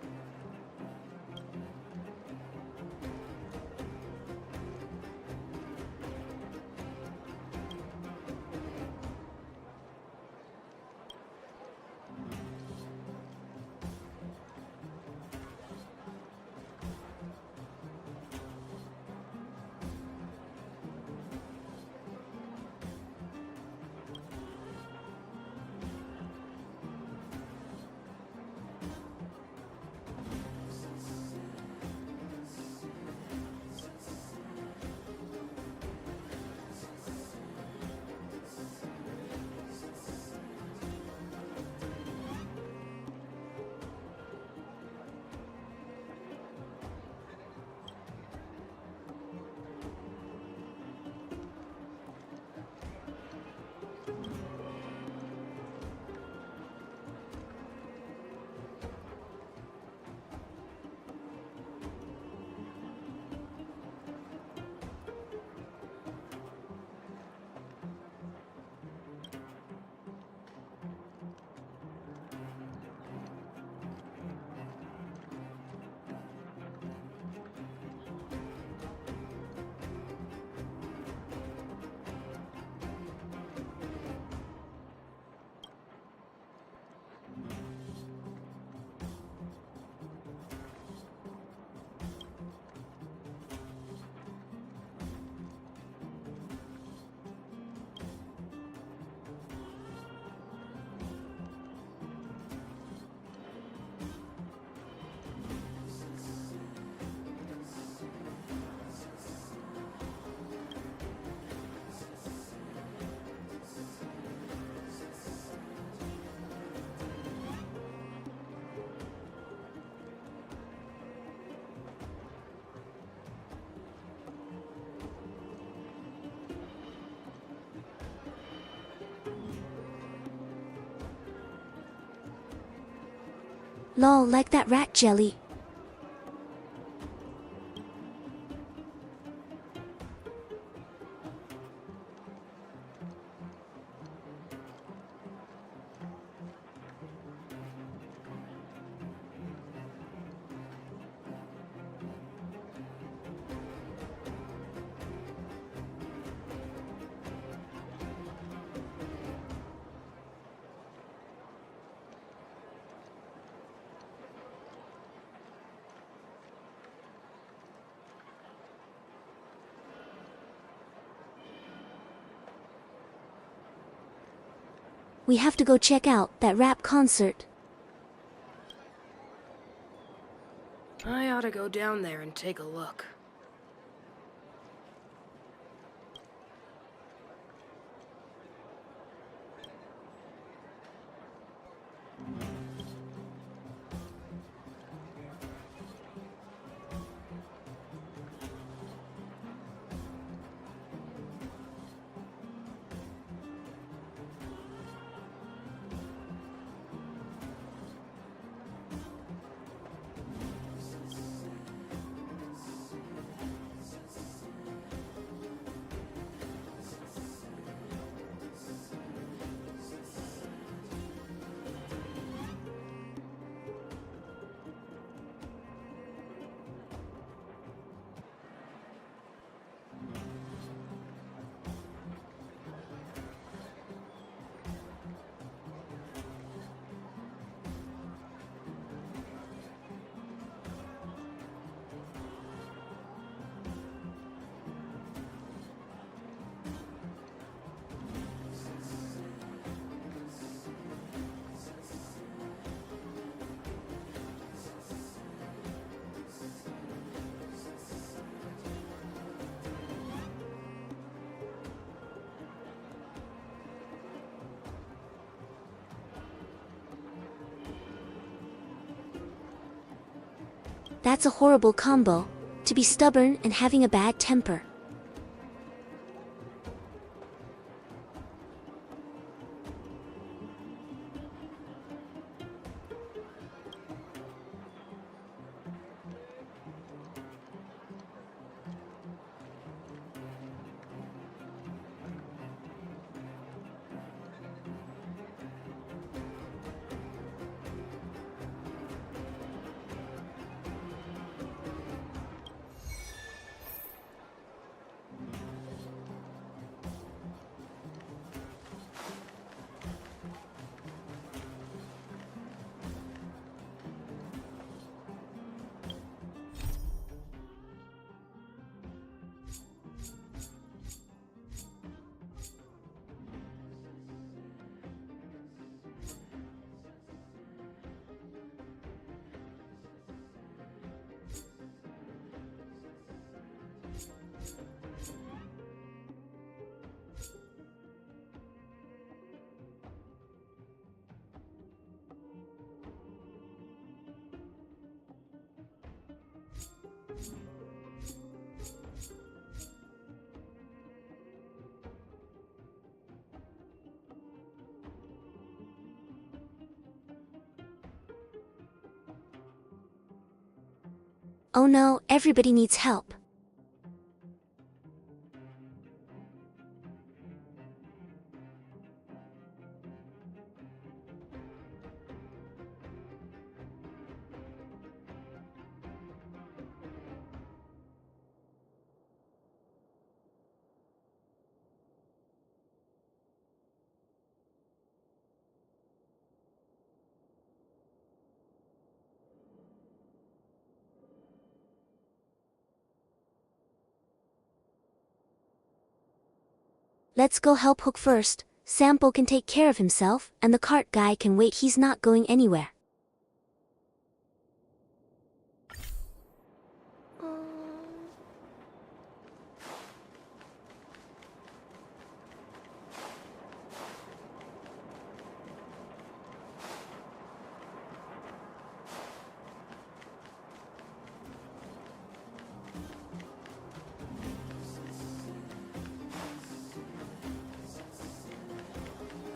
Lol, like that rat jelly. We have to go check out that rap concert. I ought to go down there and take a look. That's a horrible combo, to be stubborn and having a bad temper. Oh no, everybody needs help. Let's go help Hook first. Sampo can take care of himself, and the cart guy can wait. He's not going anywhere.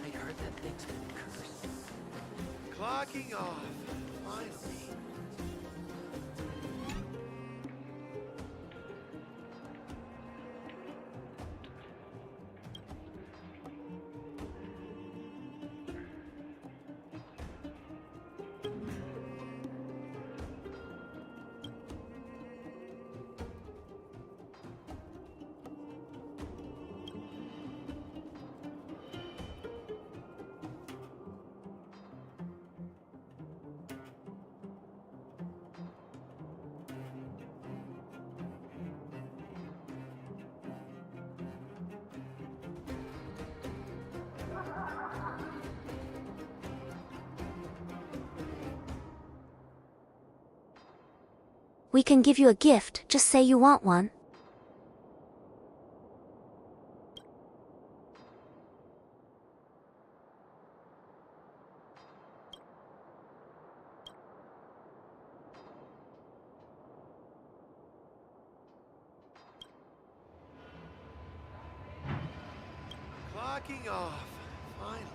I heard that thing's been cursed. Clocking off, finally. We can give you a gift, just say you want one. Clocking off, finally.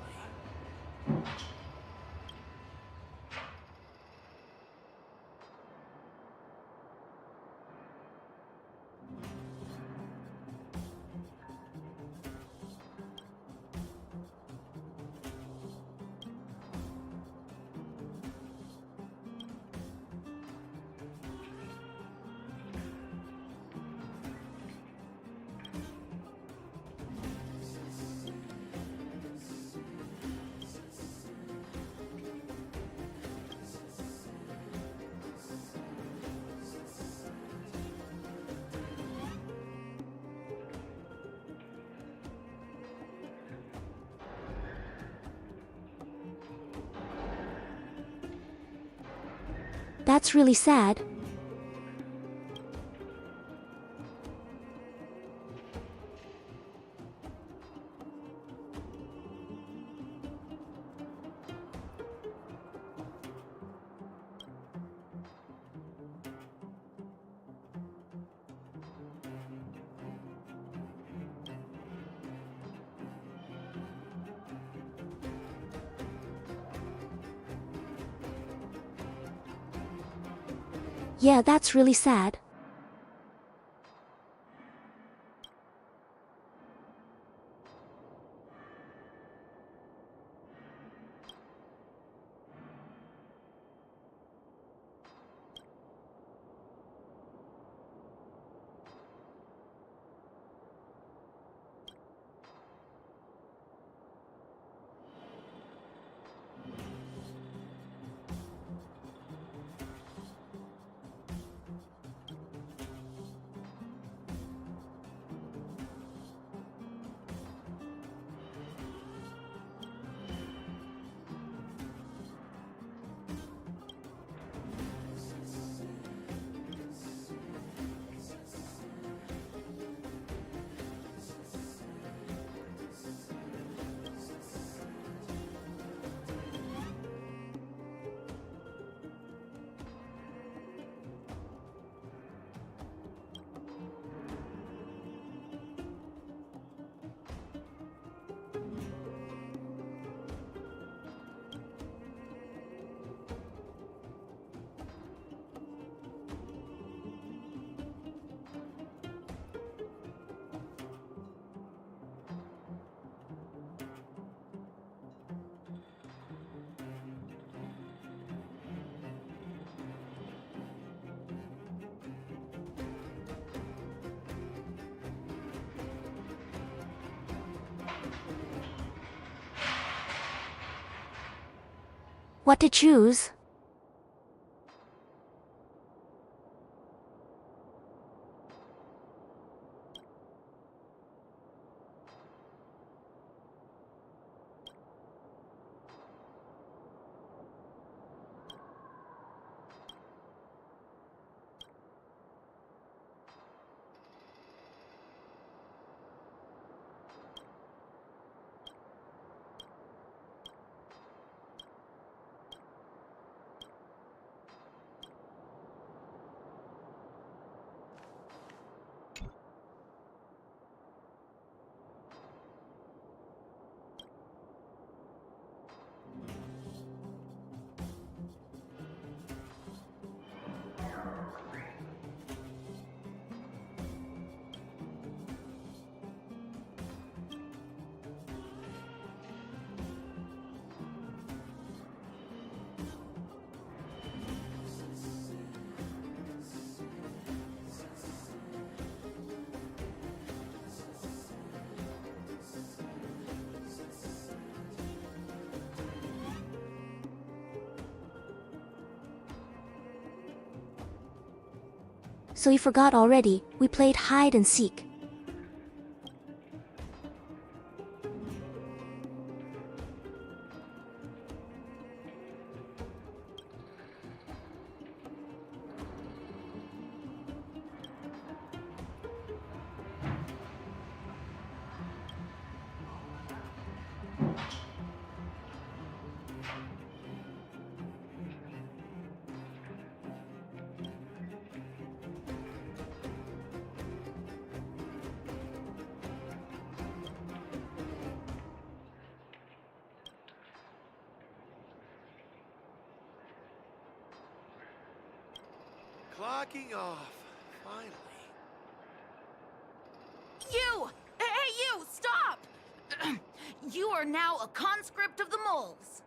That's really sad. Yeah, that's really sad. What to choose? So you forgot already, we played hide and seek. Clocking off. Finally. You! Hey, you! Stop! You are now a conscript of the moles.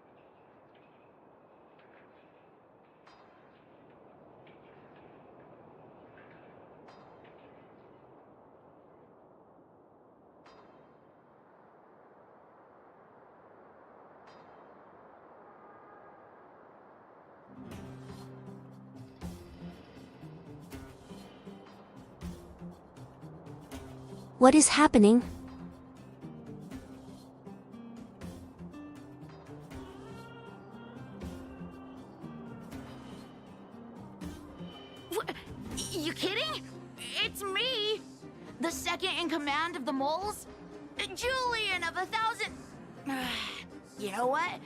What is happening? You kidding? It's me! The second in command of the moles? Julian of 1,000... You know what?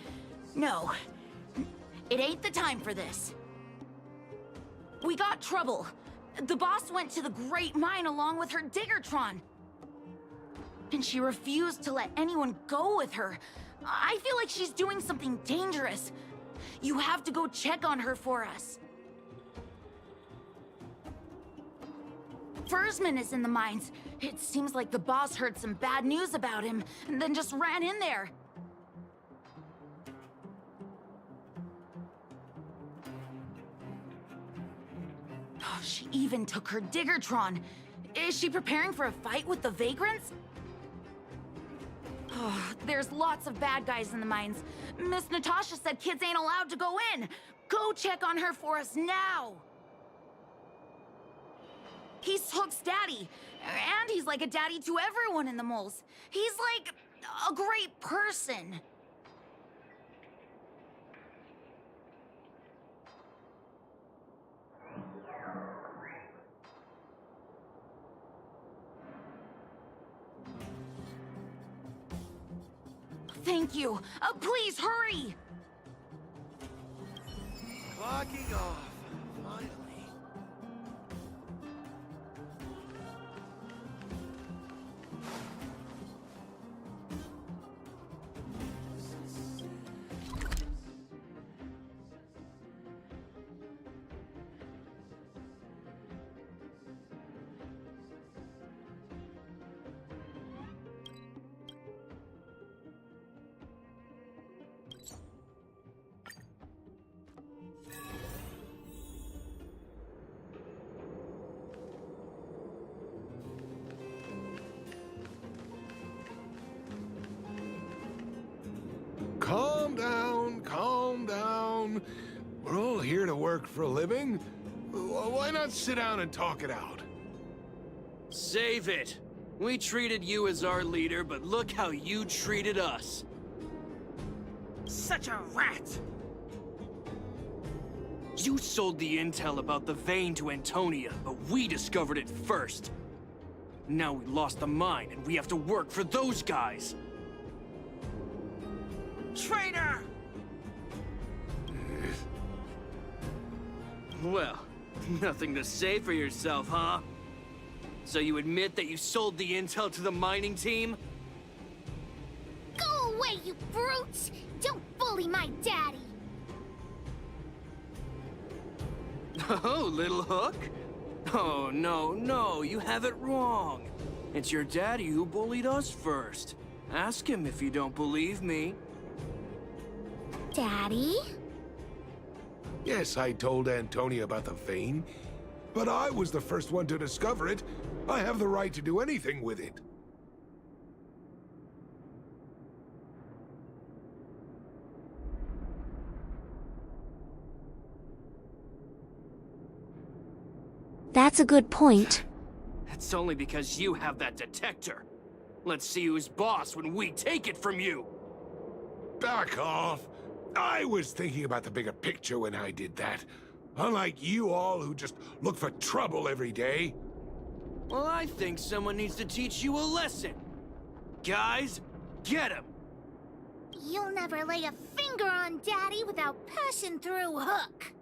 No. It ain't the time for this. We got trouble. The boss went to the Great Mine along with her Diggertron. And she refused to let anyone go with her. I feel like she's doing something dangerous. You have to go check on her for us. Fursman is in the mines. It seems like the boss heard some bad news about him, and then just ran in there. Oh, she even took her Diggertron. Is she preparing for a fight with the Vagrants? Oh, there's lots of bad guys in the mines. Miss Natasha said kids ain't allowed to go in. Go check on her for us now. He's Hook's daddy, and he's like a daddy to everyone in the moles. He's like a great person. Thank you. Please hurry. Clocking off. Finally. here to work for a living? Why not sit down and talk it out? Save it! We treated you as our leader, but look how you treated us. Such a rat! You sold the intel about the vein to Antonia, but we discovered it first. Now we lost the mine, and we have to work for those guys. Traitor! Well, nothing to say for yourself, huh? So you admit that you sold the intel to the mining team? Go away, you brutes! Don't bully my daddy! Oh, little Hook? Oh, no, you have it wrong. It's your daddy who bullied us first. Ask him if you don't believe me. Daddy? Yes, I told Antonia about the vein, but I was the first one to discover it. I have the right to do anything with it. That's a good point. It's only because you have that detector. Let's see who's boss when we take it from you. Back off. I was thinking about the bigger picture when I did that. Unlike you all who just look for trouble every day. Well, I think someone needs to teach you a lesson. Guys, get him! You'll never lay a finger on Daddy without passing through Hook.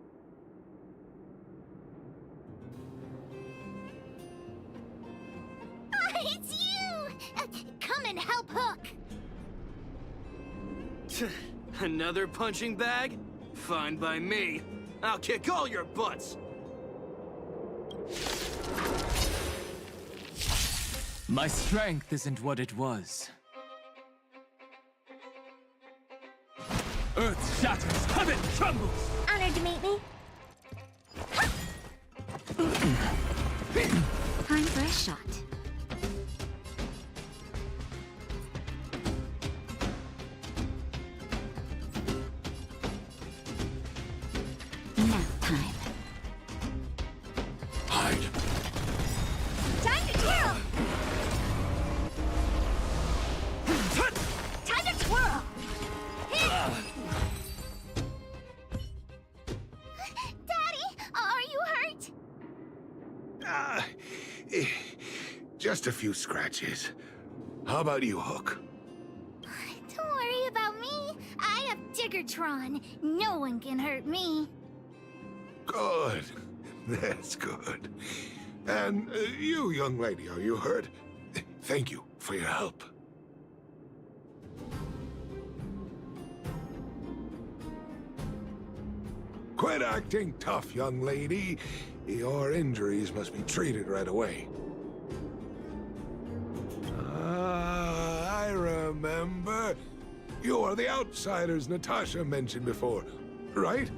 It's you! Come and help Hook! Another punching bag? Fine by me. I'll kick all your butts! My strength isn't what it was. Earth shatters, heaven trembles! Honored to meet me. Time for a shot. Nap time. Hide. Time to twirl! Time to twirl! Daddy, are you hurt? Just a few scratches. How about you, Hook? Don't worry about me. I have Diggertron. No one can hurt me. Good. That's good. And you, young lady, are you hurt? Thank you for your help. Quit acting tough, young lady. Your injuries must be treated right away. I remember. You are the outsiders Natasha mentioned before, right?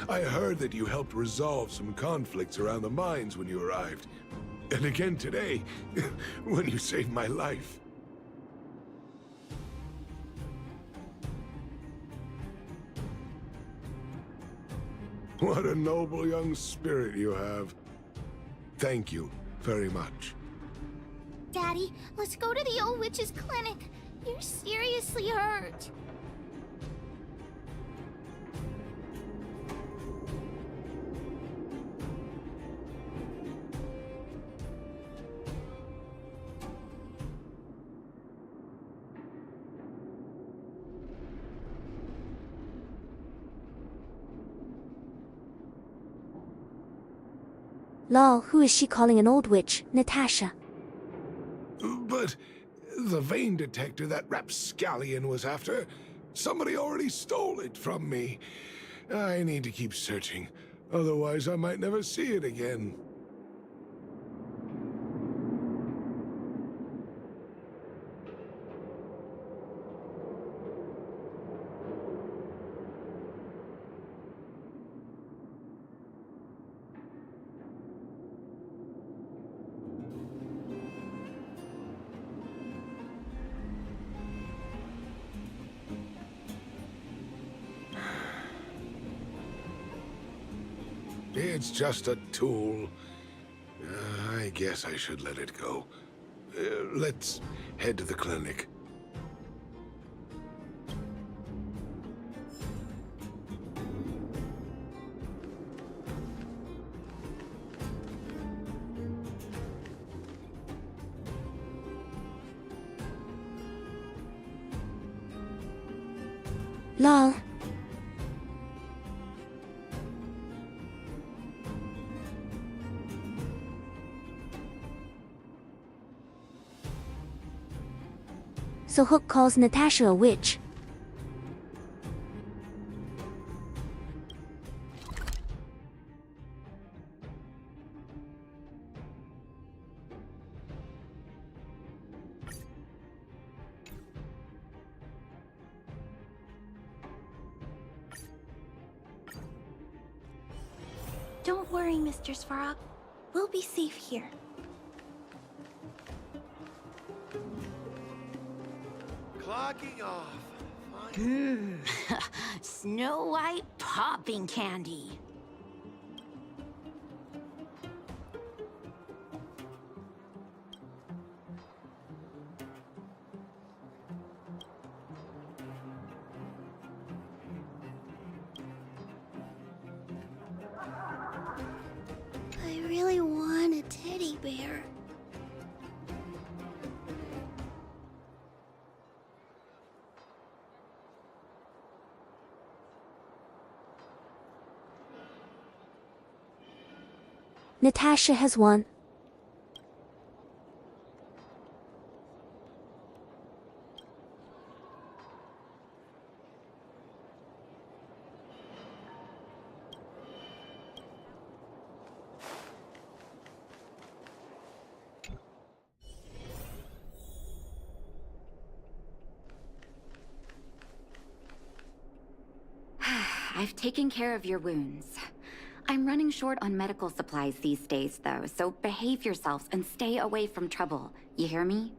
I heard that you helped resolve some conflicts around the mines when you arrived. And again today, when you saved my life. What a noble young spirit you have. Thank you very much. Daddy, let's go to the old witch's clinic. You're seriously hurt. Lol, who is she calling an old witch? Natasha. But the vein detector that rapscallion was after, somebody already stole it from me. I need to keep searching, otherwise I might never see it again. it's just a tool. I guess I should let it go. Let's head to the clinic. Lol. So Hook calls Natasha a witch. Don't worry, Mr. Svarog. We'll be safe here. Clocking off. Snow White popping candy. I really want a teddy bear. Natasha has won. I've taken care of your wounds. I'm running short on medical supplies these days, though, so behave yourselves and stay away from trouble. You hear me?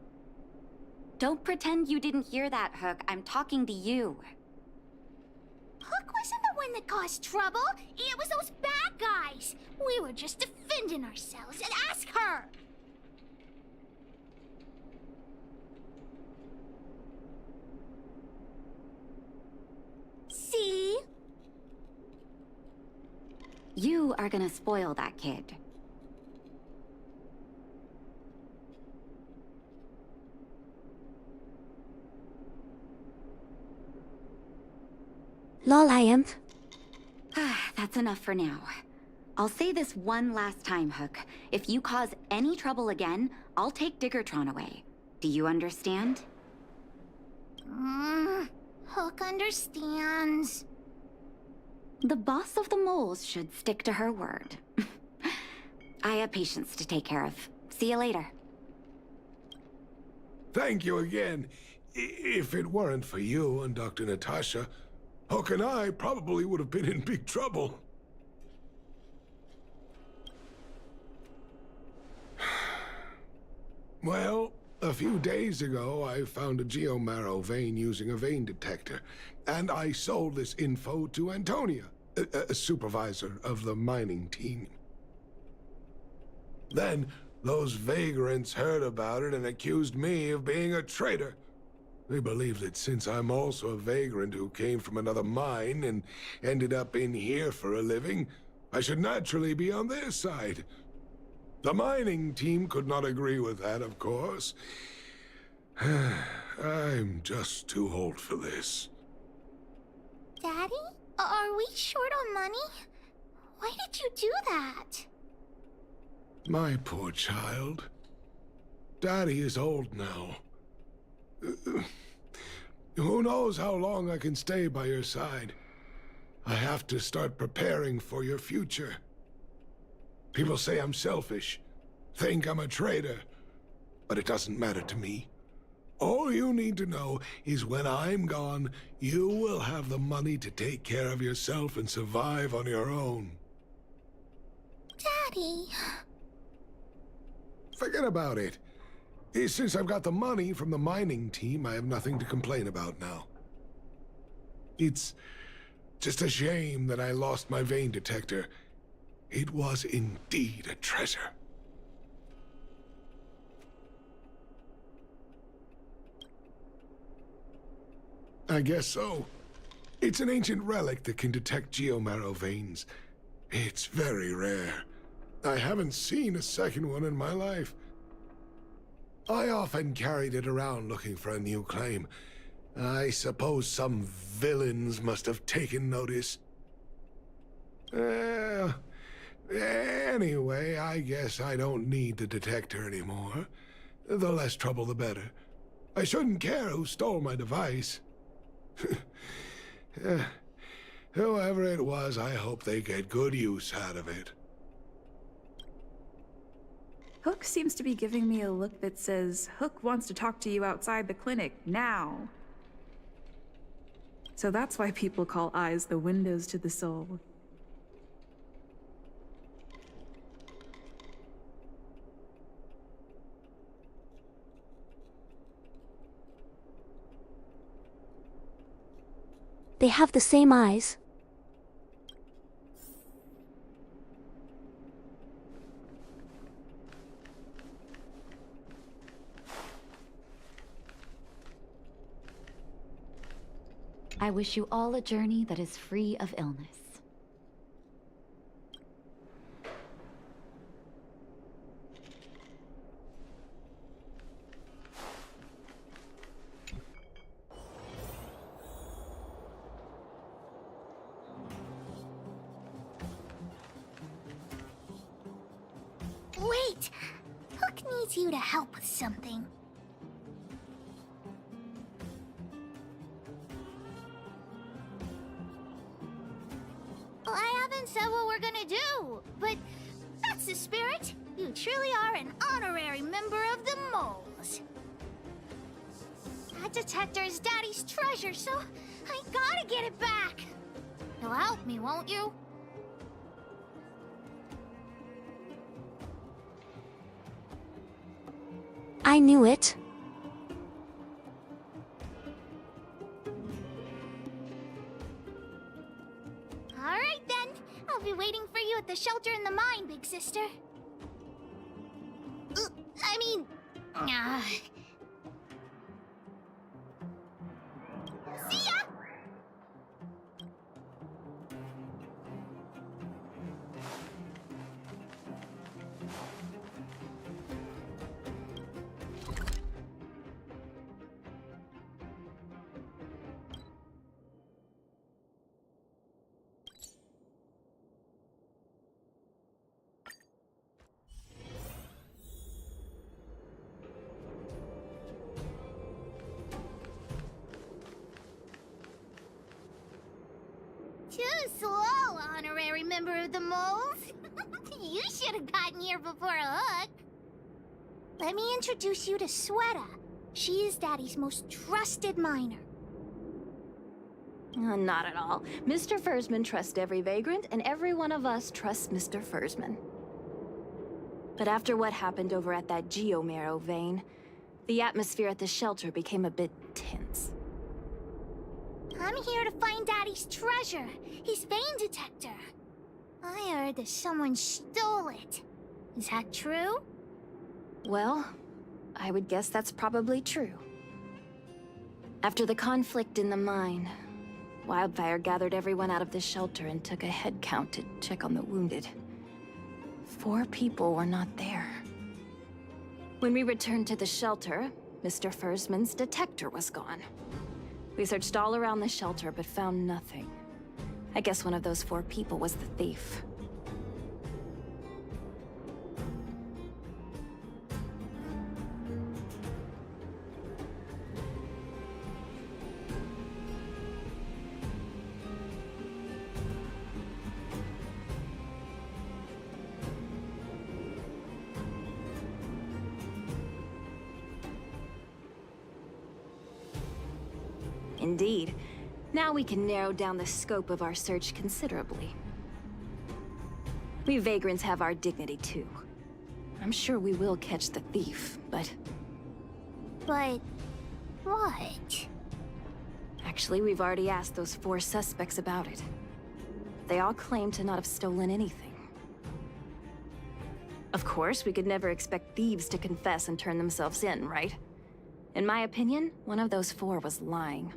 Don't pretend you didn't hear that, Hook. I'm talking to you. Hook wasn't the one that caused trouble. It was those bad guys. We were just defending ourselves. And ask her. See? You are gonna spoil that kid. Lol, I am. That's enough for now. I'll say this one last time, Hook. If you cause any trouble again, I'll take Diggertron away. Do you understand? Hook understands. The boss of the moles should stick to her word. I have patients to take care of. See you later. Thank you again. If it weren't for you and Dr. Natasha, Hook and I probably would have been in big trouble. Well, a few days ago, I found a Geomarrow vein using a vein detector, and I sold this info to Antonia, a supervisor of the mining team. Then, those vagrants heard about it and accused me of being a traitor. They believe that since I'm also a vagrant who came from another mine and ended up in here for a living, I should naturally be on their side. The mining team could not agree with that, of course. I'm just too old for this. Daddy? Are we short on money? Why did you do that? My poor child. Daddy is old now. Who knows how long I can stay by your side? I have to start preparing for your future. People say I'm selfish, think I'm a traitor, but it doesn't matter to me. All you need to know is when I'm gone, you will have the money to take care of yourself and survive on your own. Daddy... Forget about it. Since I've got the money from the mining team, I have nothing to complain about now. It's just a shame that I lost my vein detector. It was indeed a treasure. I guess so. It's an ancient relic that can detect Geomarrow veins. It's very rare. I haven't seen a second one in my life. I often carried it around looking for a new claim. I suppose some villains must have taken notice. Anyway, I guess I don't need the detector anymore. The less trouble, the better. I shouldn't care who stole my device. Whoever it was, I hope they get good use out of it. Hook seems to be giving me a look that says, Hook wants to talk to you outside the clinic, now. So that's why people call eyes the windows to the soul. They have the same eyes. I wish you all a journey that is free of illness. Wait! Hook needs you to help with something. I haven't said what we're gonna do, but that's the spirit. You truly are an honorary member of the Moles. That detector is Daddy's treasure, so I gotta get it back. You'll help me, won't you? I knew it. Alright then. I'll be waiting for you at the shelter in the mine, big sister. I mean... See ya! Too slow, honorary member of the Moles. You should have gotten here before Hook. Let me introduce you to Sweta. She is Daddy's most trusted miner. Not at all. Mr. Fursman trusts every vagrant, and every one of us trusts Mr. Fursman. But after what happened over at that Geomarrow vein, the atmosphere at the shelter became a bit tense. I'm here to find Daddy's treasure, his vein detector. I heard that someone stole it. Is that true? Well, I would guess that's probably true. After the conflict in the mine, Wildfire gathered everyone out of the shelter and took a head count to check on the wounded. 4 people were not there. When we returned to the shelter, Mr. Fursman's detector was gone. We searched all around the shelter, but found nothing. I guess one of those 4 people was the thief. Indeed. Now we can narrow down the scope of our search considerably. We vagrants have our dignity too. I'm sure we will catch the thief, but... But... what? Actually, we've already asked those 4 suspects about it. They all claim to not have stolen anything. Of course, we could never expect thieves to confess and turn themselves in, right? In my opinion, one of those four was lying.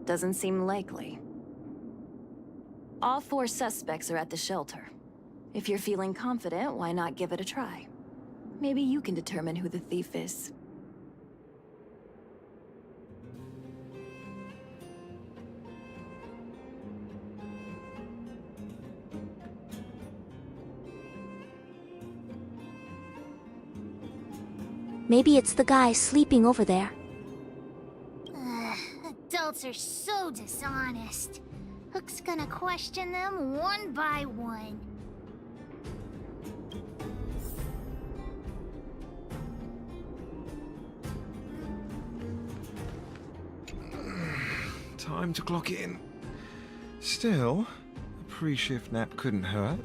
Doesn't seem likely. All four suspects are at the shelter. If you're feeling confident, why not give it a try? Maybe you can determine who the thief is. Maybe it's the guy sleeping over there. Adults are so dishonest. Hook's gonna question them one by one. Time to clock in. Still, a pre-shift nap couldn't hurt.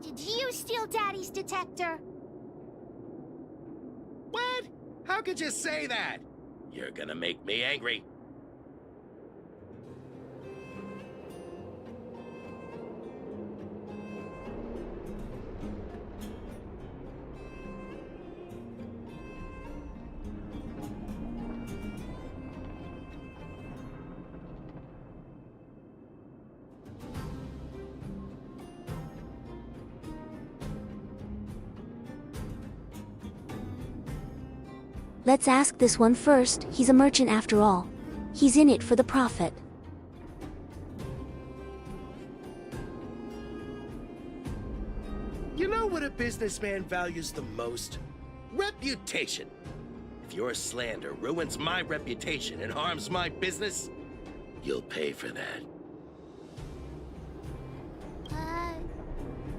Did you steal Daddy's detector? What? How could you say that? You're gonna make me angry. Let's ask this one first. He's a merchant after all. He's in it for the profit. You know what a businessman values the most? Reputation. If your slander ruins my reputation and harms my business, you'll pay for that.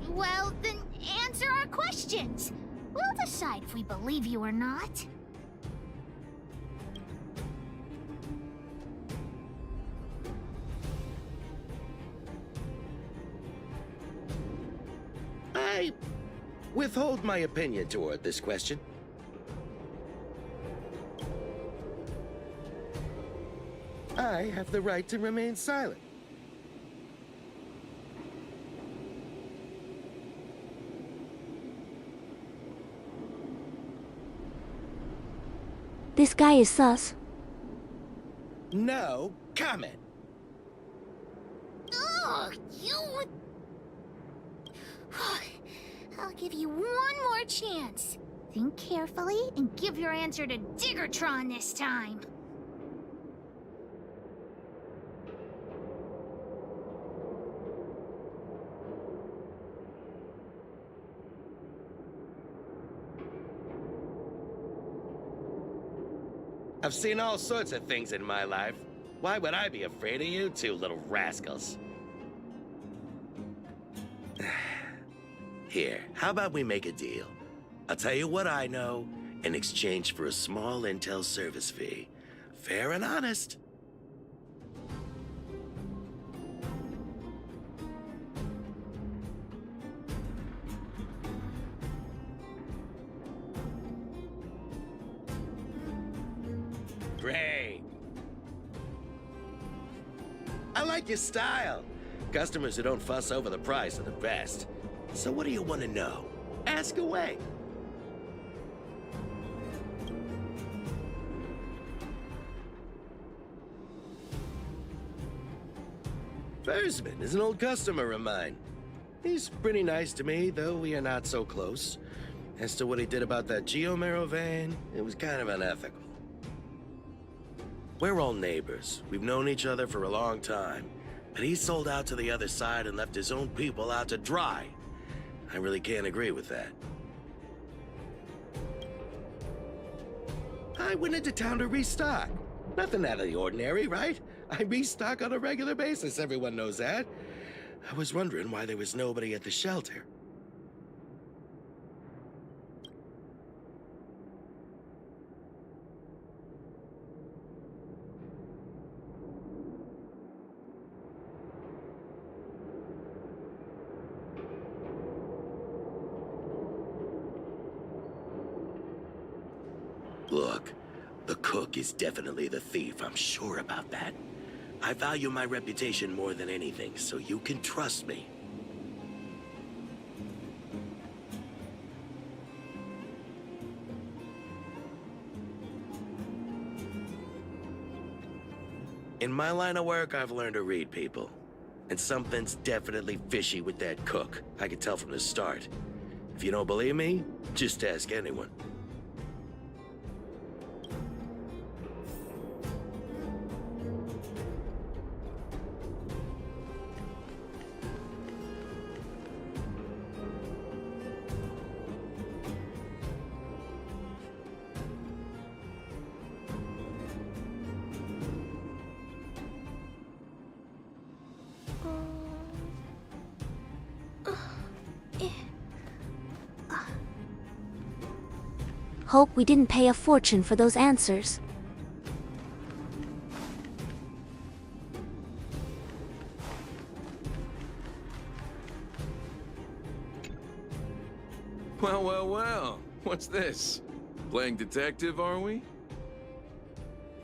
Well, then answer our questions. We'll decide if we believe you or not. I withhold my opinion toward this question. I have the right to remain silent. This guy is sus. No comment. Ugh, you... I'll give you one more chance. Think carefully and give your answer to Diggertron this time. I've seen all sorts of things in my life. Why would I be afraid of you two little rascals? Here, how about we make a deal? I'll tell you what I know in exchange for a small intel service fee. Fair and honest. Great. I like your style. Customers who don't fuss over the price are the best. So what do you want to know? Ask away. Versman is an old customer of mine. He's pretty nice to me, though we are not so close. As to what he did about that Geomarrow van, it was kind of unethical. We're all neighbors. We've known each other for a long time. But he sold out to the other side and left his own people out to dry. I really can't agree with that. I went into town to restock. Nothing out of the ordinary, right? I restock on a regular basis, everyone knows that. I was wondering why there was nobody at the shelter. Look, the cook is definitely the thief, I'm sure about that. I value my reputation more than anything, so you can trust me. In my line of work, I've learned to read people. And something's definitely fishy with that cook. I could tell from the start. If you don't believe me, just ask anyone. Hope we didn't pay a fortune for those answers. Well, well, well. What's this? Playing detective, are we?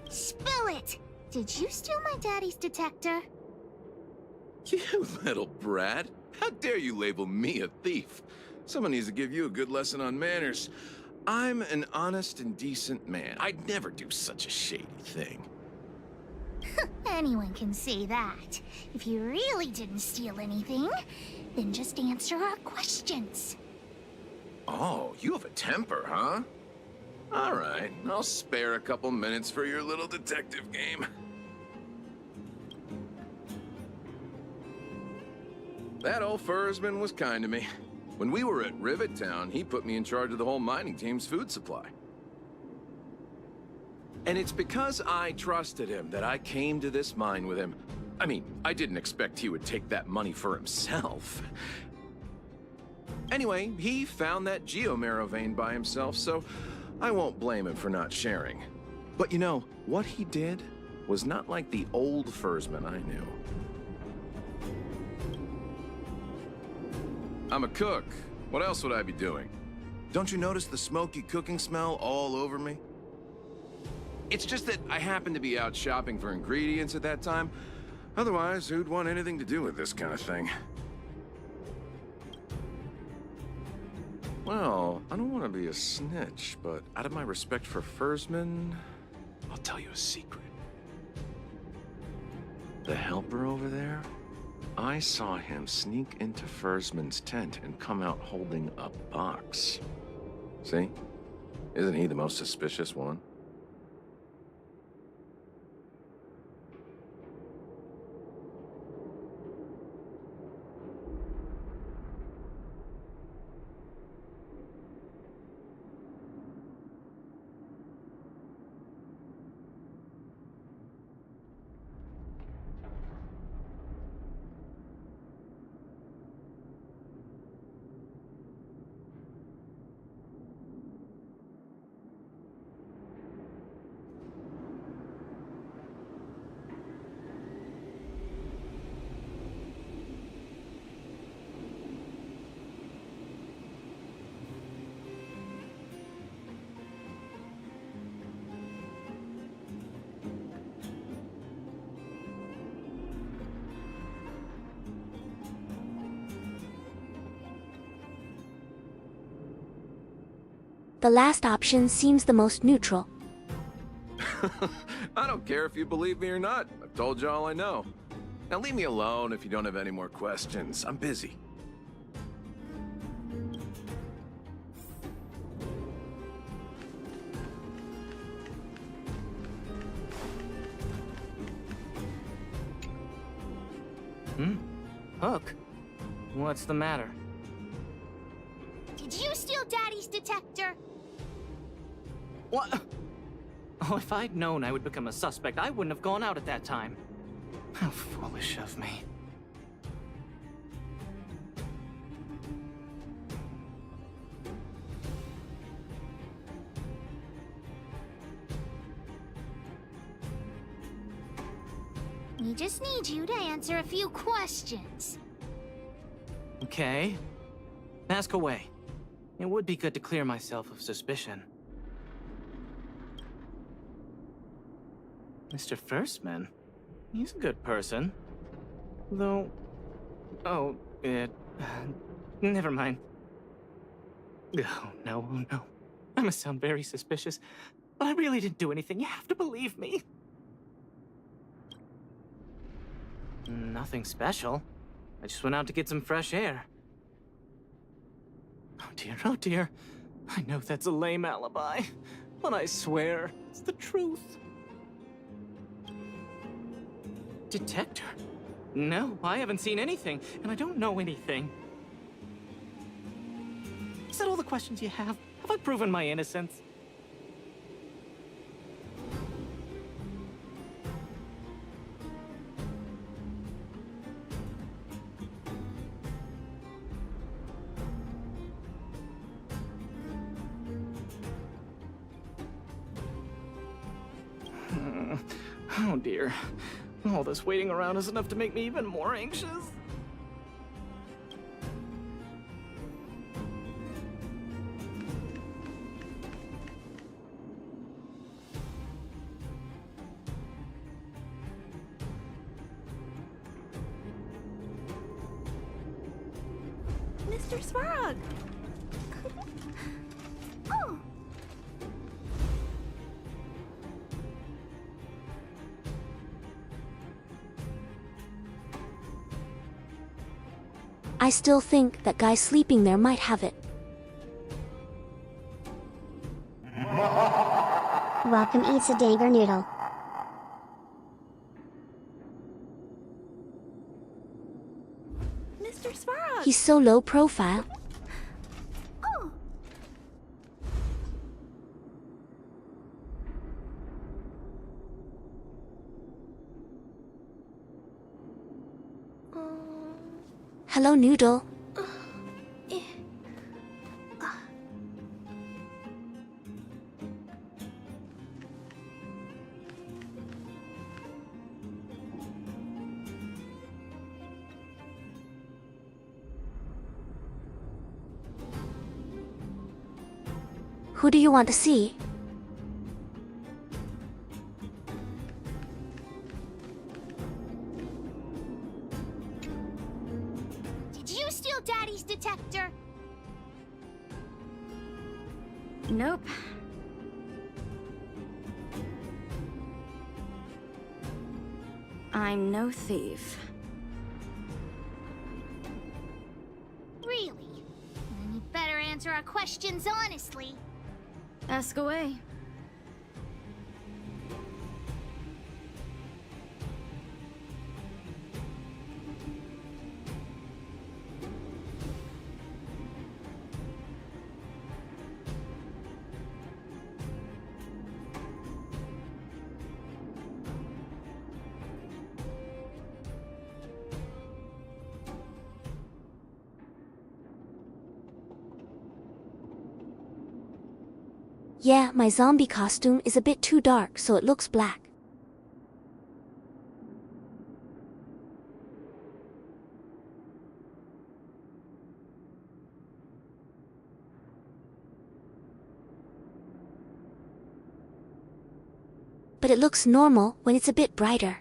Spill it! Did you steal my daddy's detector? You little brat. How dare you label me a thief? Someone needs to give you a good lesson on manners. I'm an honest and decent man. I'd never do such a shady thing. Anyone can say that. If you really didn't steal anything, then just answer our questions. Oh, you have a temper, huh? All right, I'll spare a couple minutes for your little detective game. That old Fursman was kind to me. When we were at Rivet Town, he put me in charge of the whole mining team's food supply. And it's because I trusted him that I came to this mine with him. I mean, I didn't expect he would take that money for himself. Anyway, he found that Geomarrow vein by himself, so I won't blame him for not sharing. But you know, what he did was not like the old Fursman I knew. I'm a cook. What else would I be doing? Don't you notice the smoky cooking smell all over me? It's just that I happened to be out shopping for ingredients at that time. Otherwise, who'd want anything to do with this kind of thing? Well, I don't want to be a snitch, but out of my respect for Fursman, I'll tell you a secret. The helper over there? I saw him sneak into Fursman's tent and come out holding a box. See? Isn't he the most suspicious one? The last option seems the most neutral. I don't care if you believe me or not. I've told you all I know. Now leave me alone if you don't have any more questions. I'm busy. Hook? What's the matter? Did you steal Daddy's detector? What? Oh, if I'd known I would become a suspect, I wouldn't have gone out at that time. How foolish of me. We just need you to answer a few questions. Okay. Ask away. It would be good to clear myself of suspicion. Mr. Firstman? He's a good person. Though... Oh, never mind. Oh, no, oh, no. I must sound very suspicious, but I really didn't do anything. You have to believe me. Nothing special. I just went out to get some fresh air. Oh dear, oh dear. I know that's a lame alibi, but I swear it's the truth. Detector? No, I haven't seen anything, and I don't know anything. Is that all the questions you have? Have I proven my innocence? Oh dear. All this waiting around is enough to make me even more anxious. Mr. Svarog! Oh! I still think that guy sleeping there might have it. Welcome, eats a danger noodle. Mr. Svarog! He's so low profile. Oh! Hello, Noodle. Who do you want to see? Did you steal Daddy's detector? Nope. I'm no thief. Really? Then you better answer our questions honestly. Ask away. Yeah, my zombie costume is a bit too dark, so it looks black. But it looks normal when it's a bit brighter.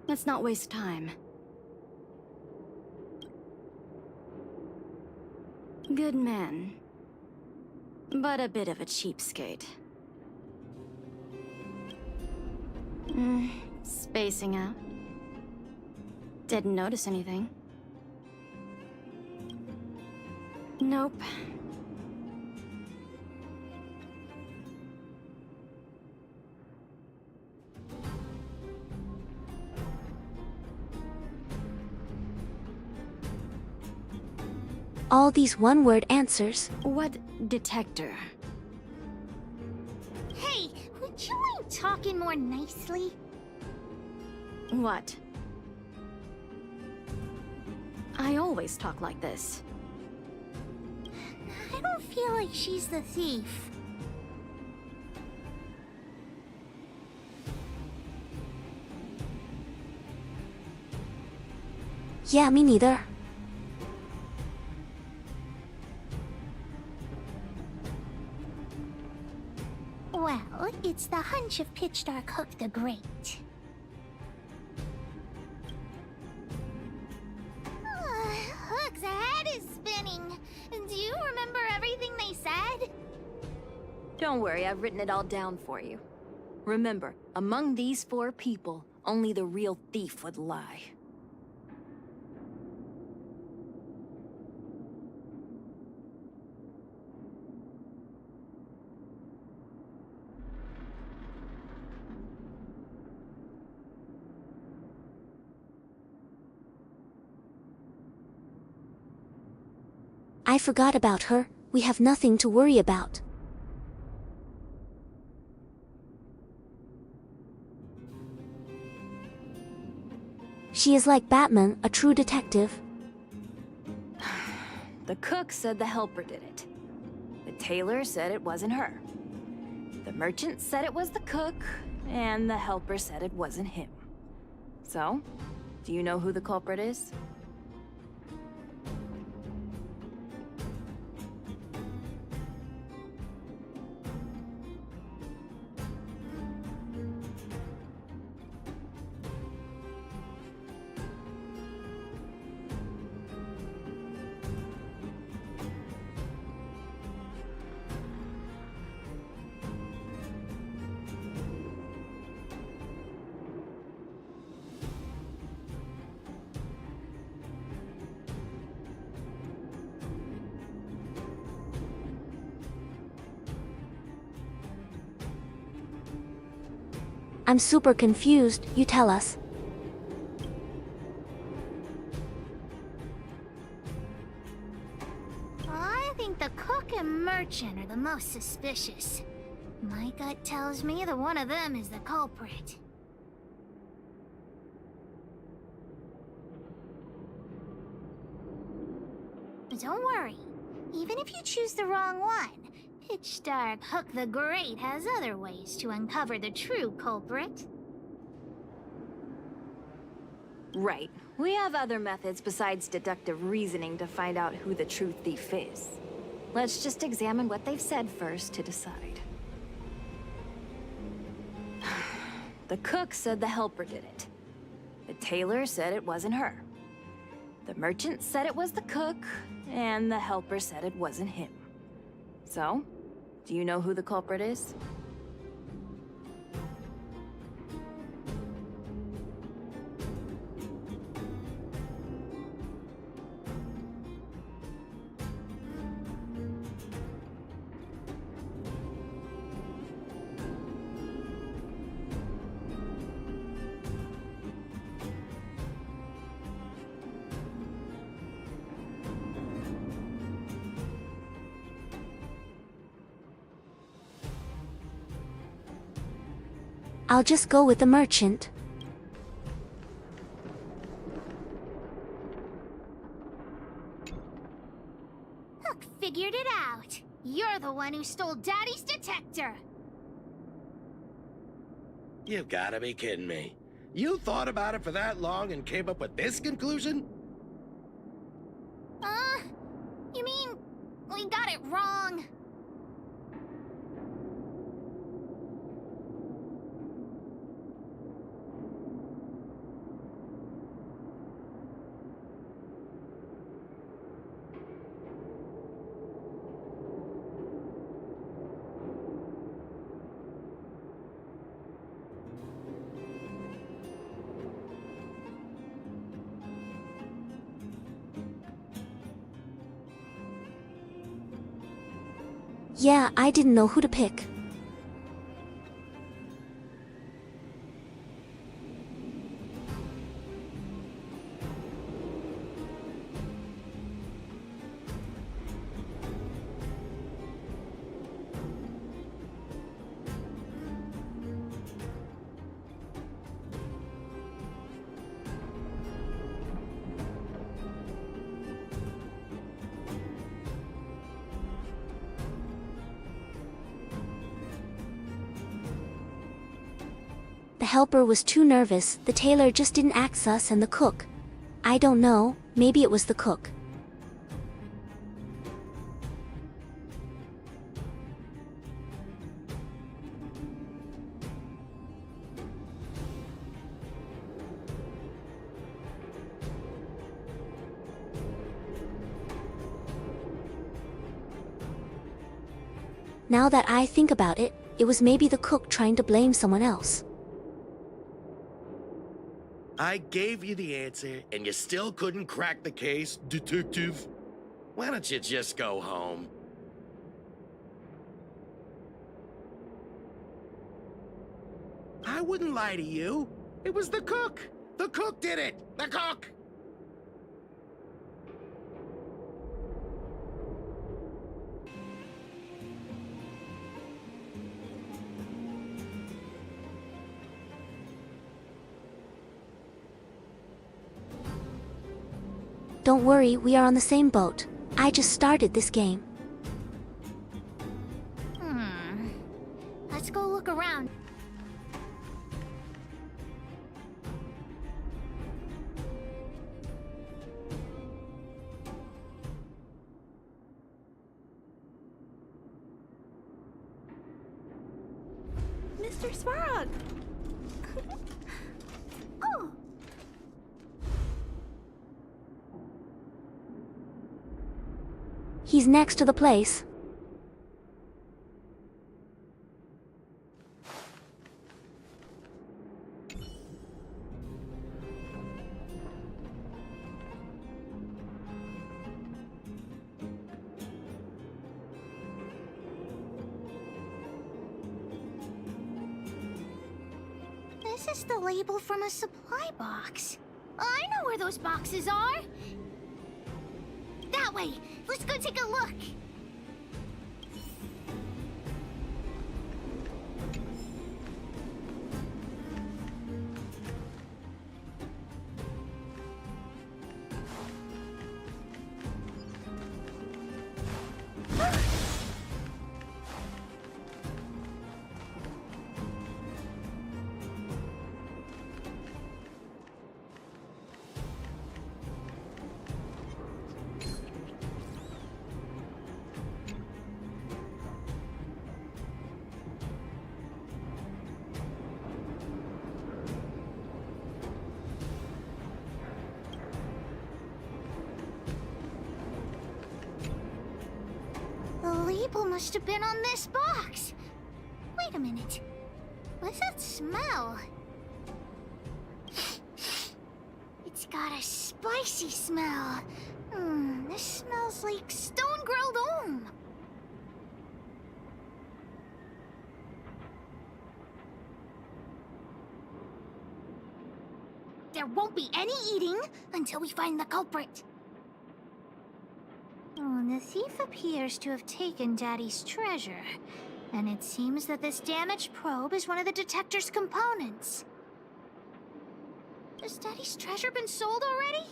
Let's not waste time. Good man. But a bit of a cheapskate. Spacing out. Didn't notice anything. Nope. All these one-word answers. What detector? Hey, would you mind talking more nicely? What? I always talk like this. I don't feel like she's the thief. Yeah, me neither. Well, it's the hunch of Pitch Dark Hook the Great. Hook's head is spinning. Do you remember everything they said? Don't worry, I've written it all down for you. Remember, among these 4 people, only the real thief would lie. I forgot about her. We have nothing to worry about. She is like Batman, a true detective. The cook said the helper did it. The tailor said it wasn't her. The merchant said it was the cook, and the helper said it wasn't him. So, do you know who the culprit is? I'm super confused, you tell us. I think the cook and merchant are the most suspicious. My gut tells me that one of them is the culprit. But don't worry. Even if you choose the wrong one, Pitch Dark Hook the Great has other ways to uncover the true culprit. Right. We have other methods besides deductive reasoning to find out who the true thief is. Let's just examine what they've said first to decide. The cook said the helper did it. The tailor said it wasn't her. The merchant said it was the cook, and the helper said it wasn't him. So, do you know who the culprit is? I'll just go with the merchant. Hook figured it out. You're the one who stole Daddy's detector. You've gotta be kidding me. You thought about it for that long and came up with this conclusion? You mean we got it wrong? Yeah, I didn't know who to pick. The helper was too nervous, the tailor just didn't act sus, and the cook. I don't know, maybe it was the cook. Now that I think about it, it was maybe the cook trying to blame someone else. I gave you the answer, and you still couldn't crack the case, detective. Why don't you just go home? I wouldn't lie to you. It was the cook. The cook did it. The cook! Don't worry, we are on the same boat. I just started this game. Let's go look around. Mr. Svarog! Oh! He's next to the place. This is the label from a supply box. I know where those boxes are. That way. Let's go take a look. The label must have been on this box. Wait a minute. What's that smell? It's got a spicy smell. This smells like stone-grilled ohm. There won't be any eating until we find the culprit. The thief appears to have taken Daddy's treasure, and it seems that this damaged probe is one of the detector's components. Has Daddy's treasure been sold already?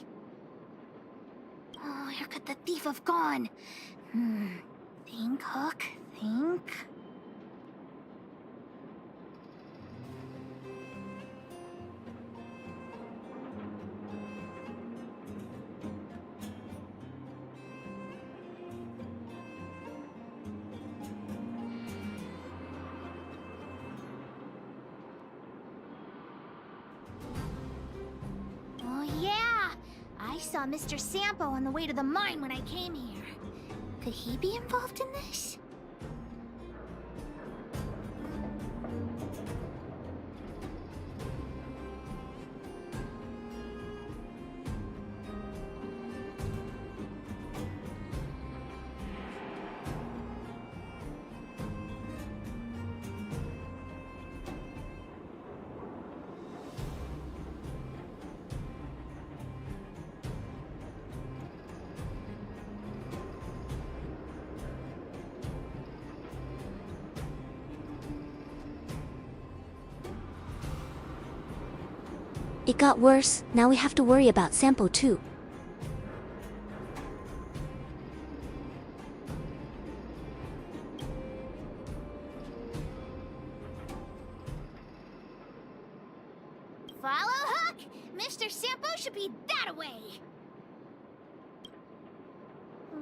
Oh, where could the thief have gone? Think, Hook, think. I saw Mr. Sampo on the way to the mine when I came here. Could he be involved in this? It got worse, now we have to worry about Sampo too. Follow Hook? Mr. Sampo should be that way.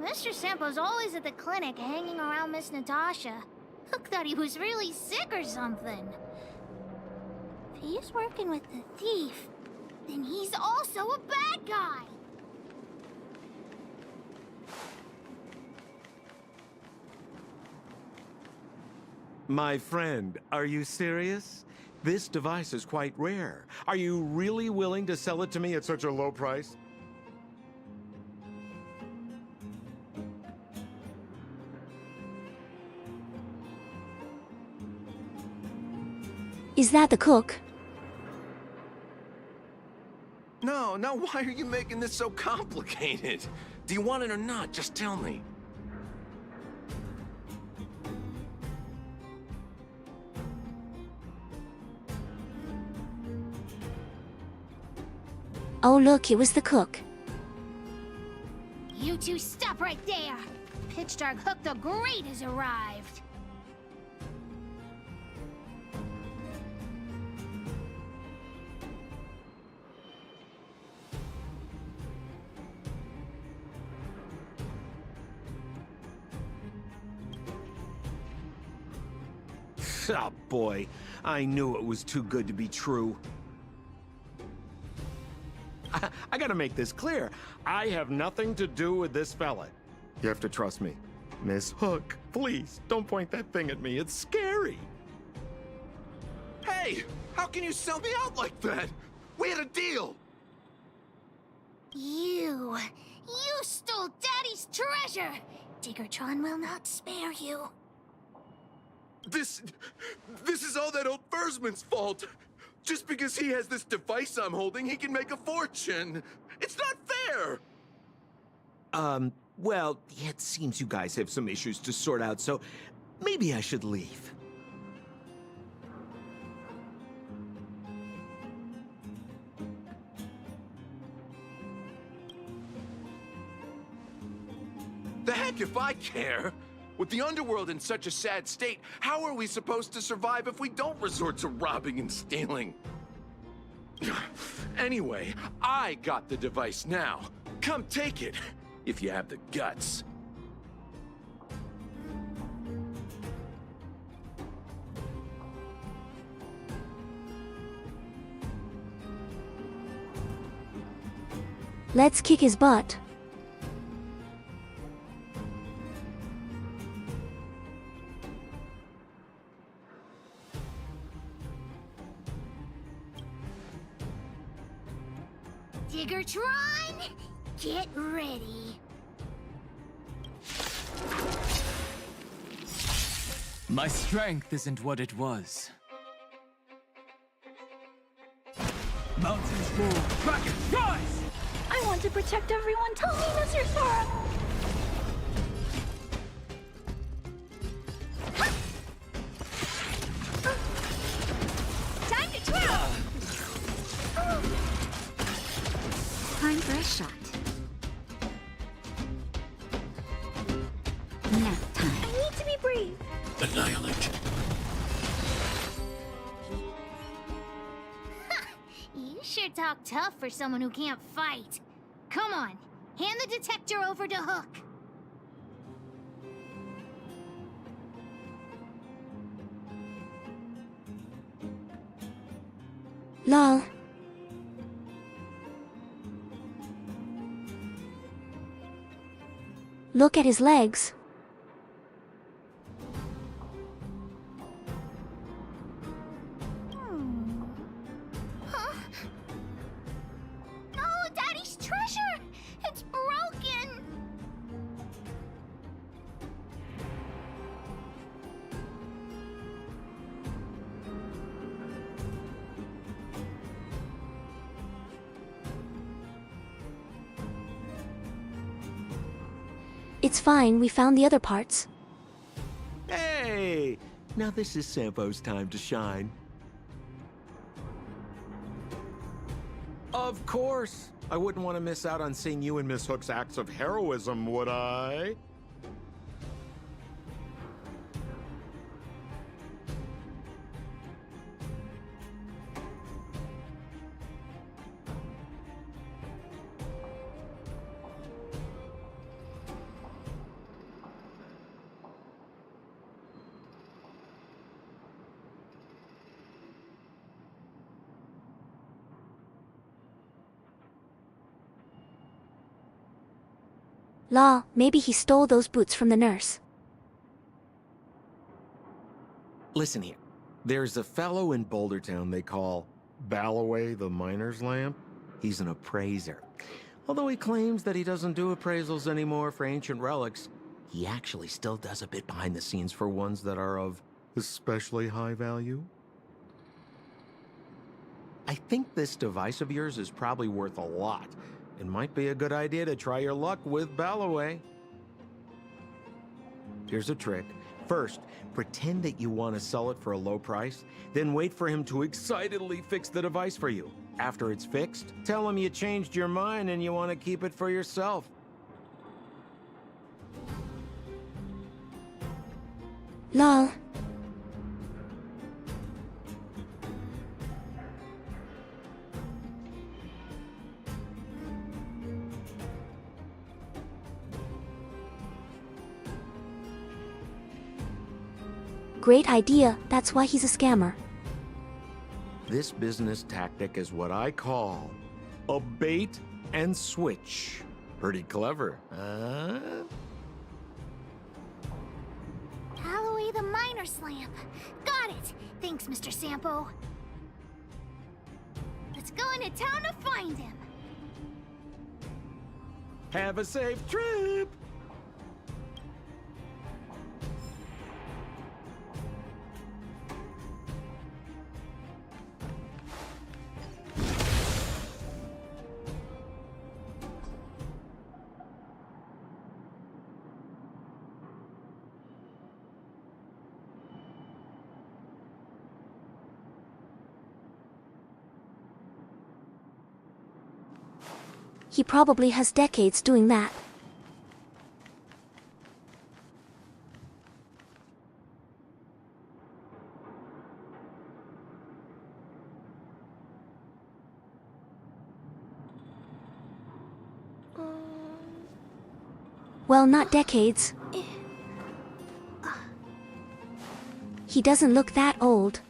Mr. Sampo's always at the clinic hanging around Miss Natasha. Hook thought he was really sick or something. If he's working with the thief, then he's also a bad guy. My friend, are you serious? This device is quite rare. Are you really willing to sell it to me at such a low price? Is that the cook? No, why are you making this so complicated? Do you want it or not? Just tell me. Oh look, it was the cook. You two stop right there! Pitch Dark Hook the Great has arrived! Oh boy, I knew it was too good to be true. I gotta make this clear. I have nothing to do with this fella. You have to trust me. Miss Hook, please, don't point that thing at me. It's scary. Hey! How can you sell me out like that? We had a deal! You stole Daddy's treasure! Diggertron will not spare you. This is all that old Fursman's fault. Just because he has this device I'm holding, he can make a fortune. It's not fair! Well, it seems you guys have some issues to sort out, so maybe I should leave. The heck if I care! With the underworld in such a sad state, how are we supposed to survive if we don't resort to robbing and stealing? Anyway, I got the device now. Come take it, if you have the guts. Let's kick his butt. Diggertron, get ready. My strength isn't what it was. Mountains move, dragon rise! I want to protect everyone. Tell me, Mr. Sparrow. Time to twirl! Time for a shot. Nap time. I need to be brave. Annihilate. You sure talk tough for someone who can't fight. Come on, hand the detector over to Hook. Lol. Look at his legs. Huh? No, Daddy's treasure! It's broken! It's fine, we found the other parts. Hey! Now this is Sampo's time to shine. Of course. I wouldn't want to miss out on seeing you and Miss Hook's acts of heroism, would I? Law, maybe he stole those boots from the nurse. Listen here. There's a fellow in Bouldertown they call Balloway the Miner's Lamp. He's an appraiser. Although he claims that he doesn't do appraisals anymore for ancient relics, he actually still does a bit behind the scenes for ones that are of especially high value. I think this device of yours is probably worth a lot. It might be a good idea to try your luck with Balloway. Here's a trick. First, pretend that you want to sell it for a low price, then wait for him to excitedly fix the device for you. After it's fixed, tell him you changed your mind and you want to keep it for yourself. Lol. Great idea, that's why he's a scammer. This business tactic is what I call a bait and switch. Pretty clever, huh? Balloway the Miner's Lamp. Got it. Thanks, Mr. Sampo. Let's go into town to find him. Have a safe trip! He probably has decades doing that. Well, not decades. He doesn't look that old.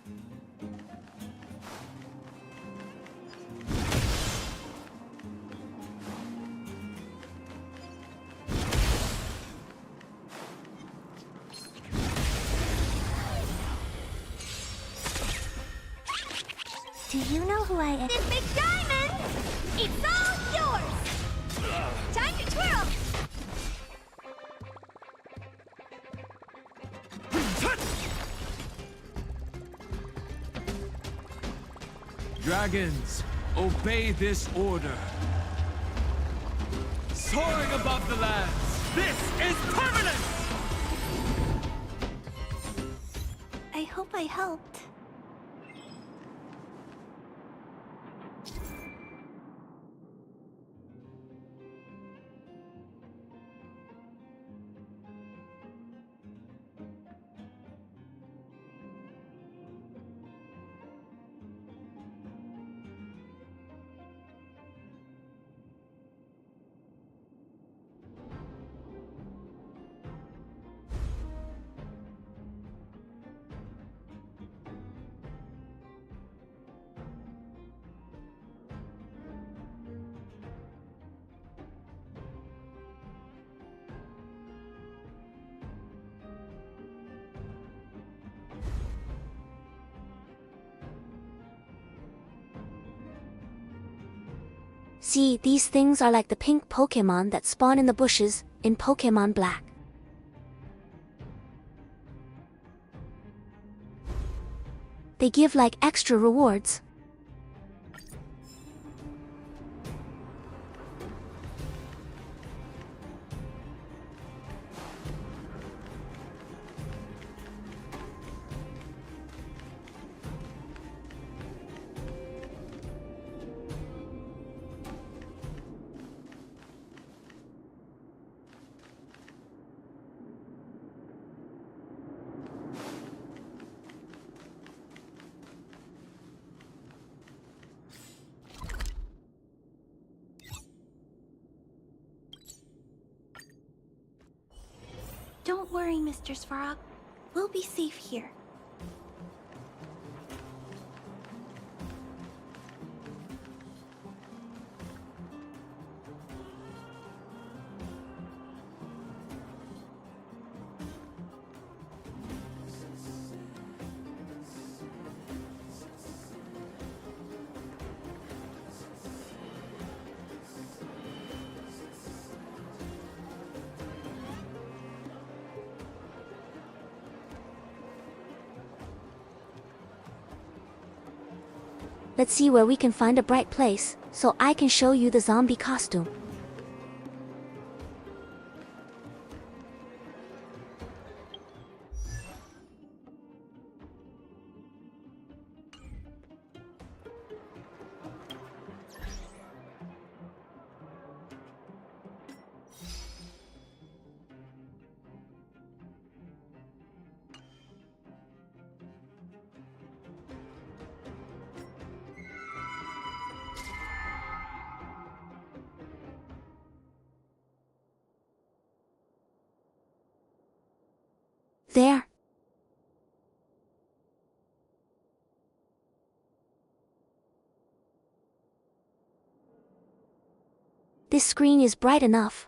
Do you know who I am? This big diamond! It's all yours! Time to twirl! Dragons, obey this order. Soaring above the lands, this is permanence! I hope I helped. See, these things are like the pink Pokémon that spawn in the bushes in Pokémon Black. They give like extra rewards. Don't worry, Mr. Svarog. We'll be safe here. Let's see where we can find a bright place, so I can show you the zombie costume. There. This screen is bright enough.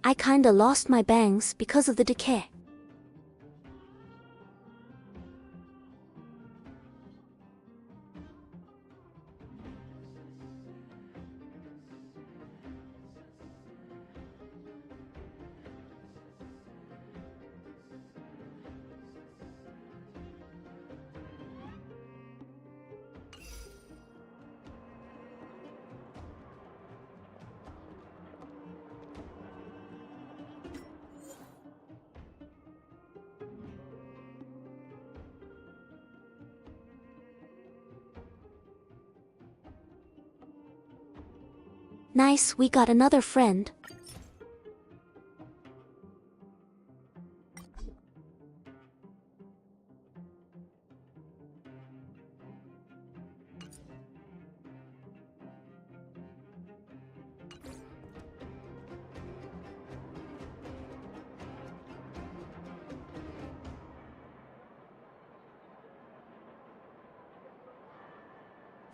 I kinda lost my bangs because of the decay. Nice, we got another friend.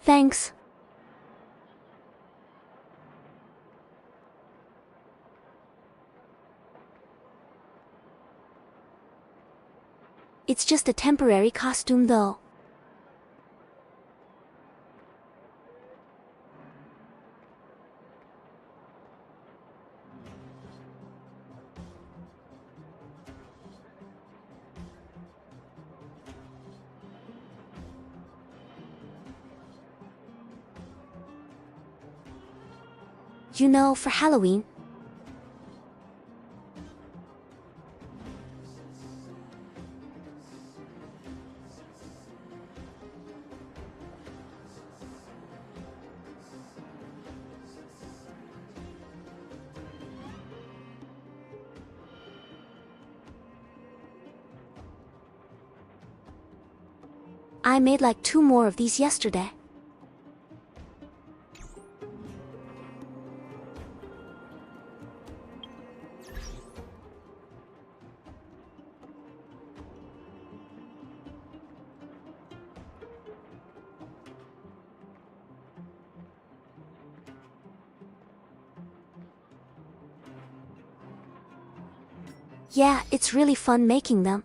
Thanks. It's just a temporary costume though. You know, for Halloween, I made like 2 more of these yesterday. Yeah, it's really fun making them.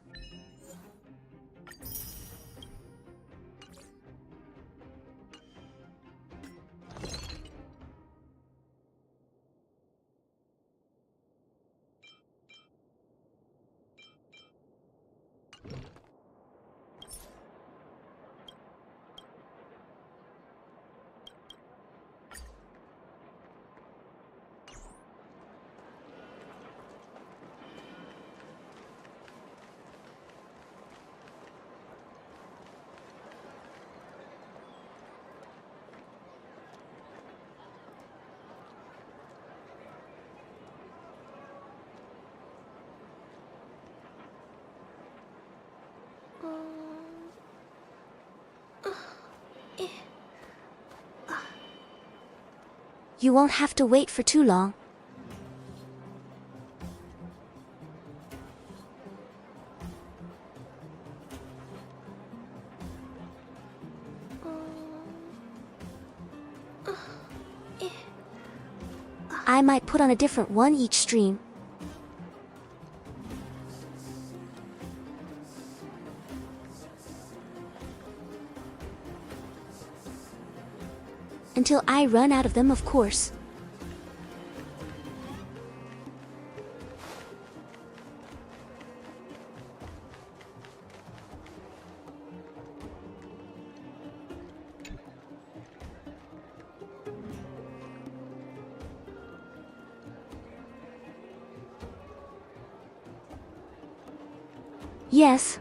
You won't have to wait for too long. I might put on a different one each stream. Until I run out of them, of course. Yes.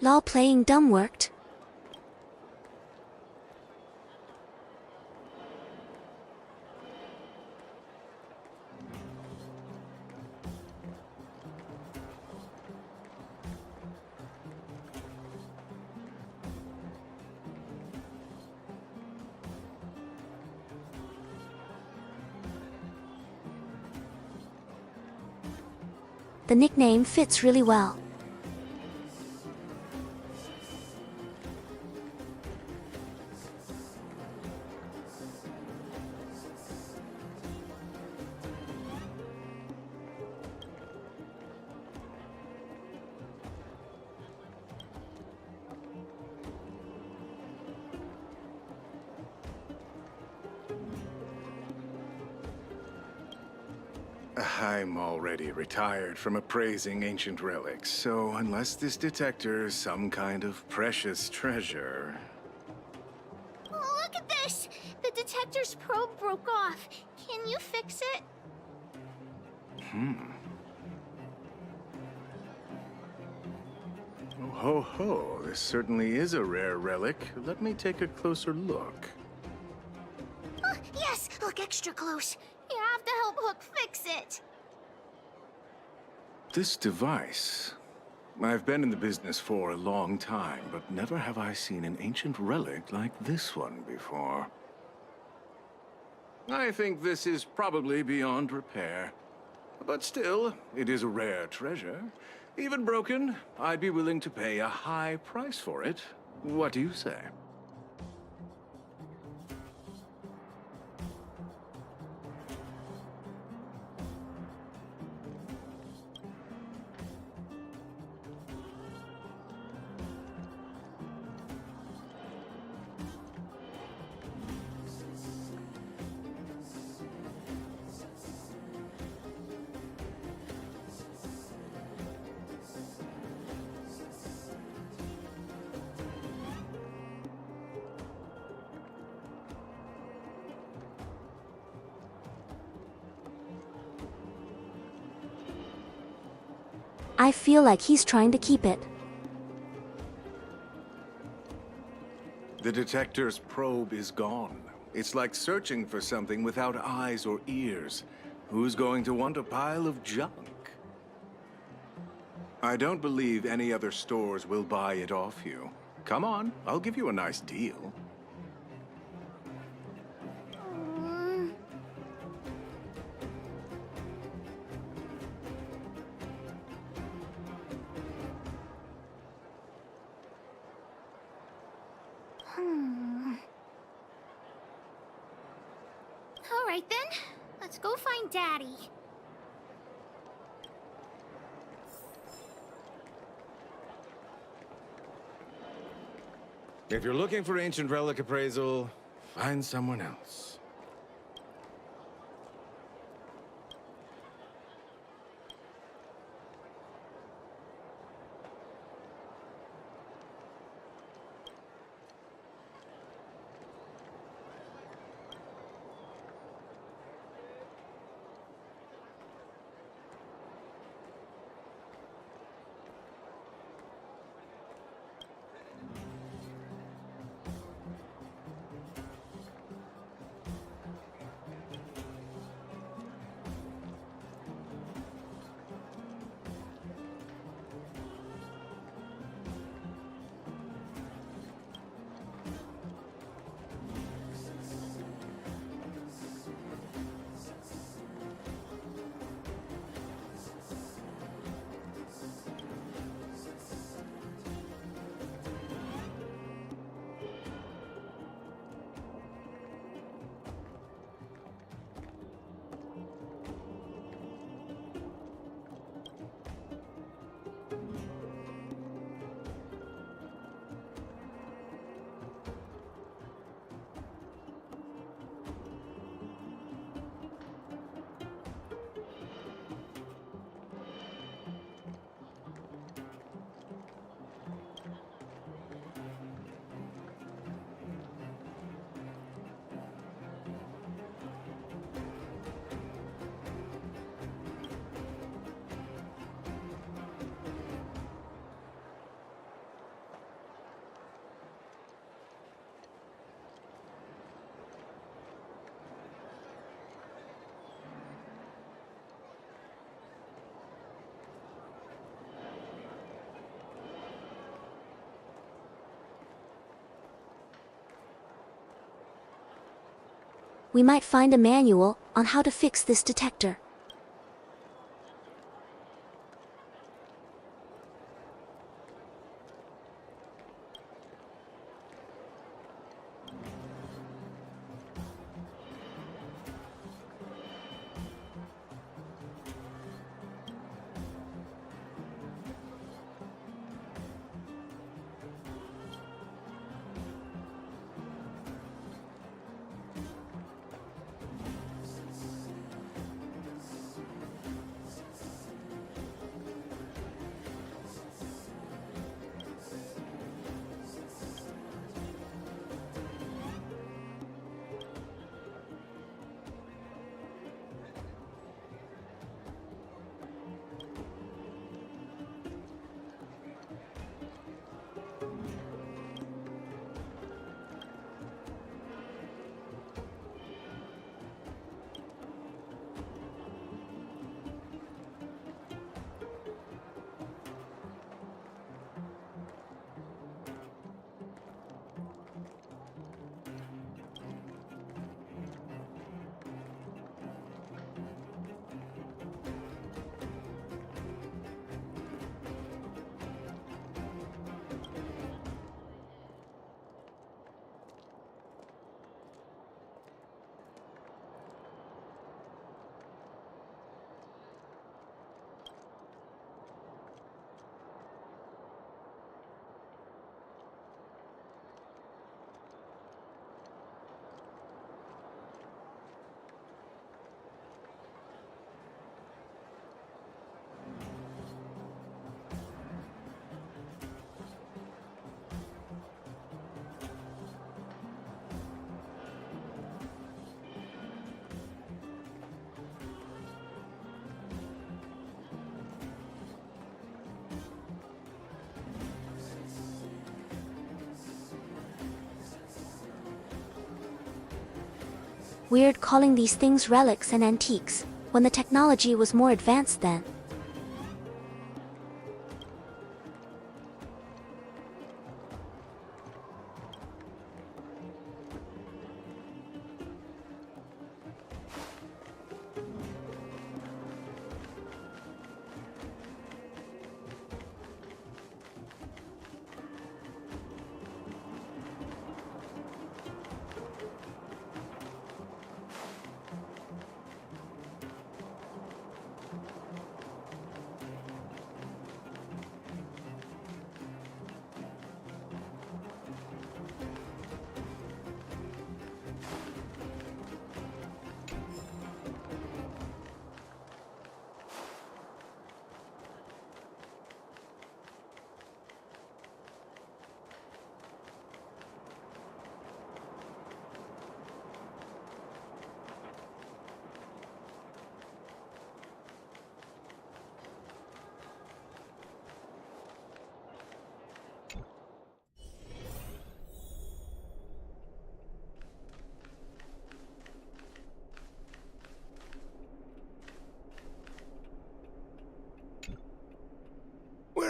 Lol, playing dumb worked. The nickname fits really well. I'm already retired from appraising ancient relics, so unless this detector is some kind of precious treasure... Oh, look at this! The detector's probe broke off. Can you fix it? Oh, ho, ho. This certainly is a rare relic. Let me take a closer look. Oh, yes! Look extra close. You have to help Hook fix it. This device... I've been in the business for a long time, but never have I seen an ancient relic like this one before. I think this is probably beyond repair. But still, it is a rare treasure. Even broken, I'd be willing to pay a high price for it. What do you say? I feel like he's trying to keep it. The detector's probe is gone. It's like searching for something without eyes or ears. Who's going to want a pile of junk? I don't believe any other stores will buy it off you. Come on, I'll give you a nice deal. All right then, let's go find Daddy. If you're looking for ancient relic appraisal, Find someone else. We might find a manual on how to fix this detector. Weird calling these things relics and antiques, when the technology was more advanced then.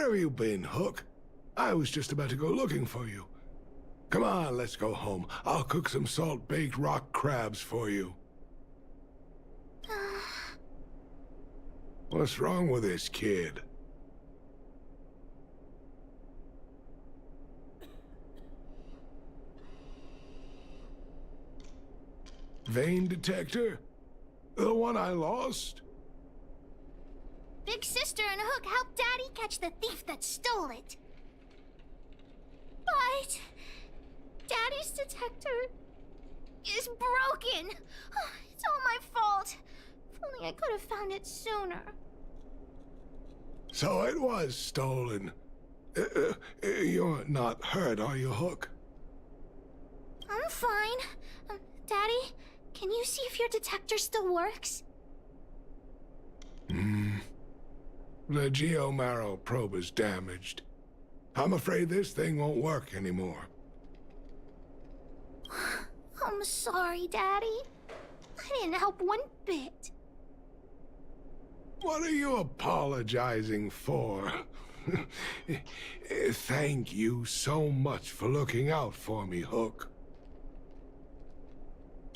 Where have you been, Hook? I was just about to go looking for you. Come on, let's go home. I'll cook some salt-baked rock crabs for you. What's wrong with this kid? Vein detector? The one I lost? Big Sister and Hook helped Daddy catch the thief that stole it. But Daddy's detector is broken. It's all my fault. If only I could have found it sooner. So it was stolen. You're not hurt, are you, Hook? I'm fine. Daddy, can you see if your detector still works? The Geomarrow probe is damaged. I'm afraid this thing won't work anymore. I'm sorry, Daddy. I didn't help one bit. What are you apologizing for? Thank you so much for looking out for me, Hook.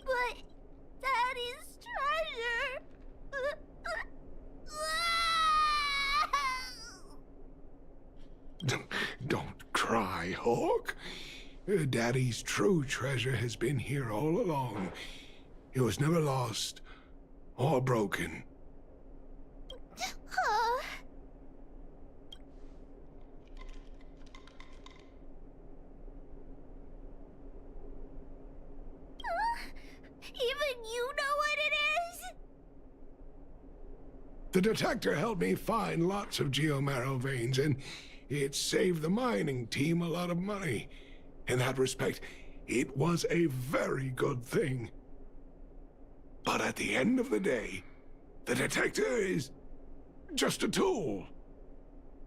But Daddy's treasure... Don't cry, Hook. Daddy's true treasure has been here all along. It was never lost or broken. Even you know what it is? The detector helped me find lots of Geomarrow veins, and it saved the mining team a lot of money. In that respect, it was a very good thing. But at the end of the day, the detector is just a tool.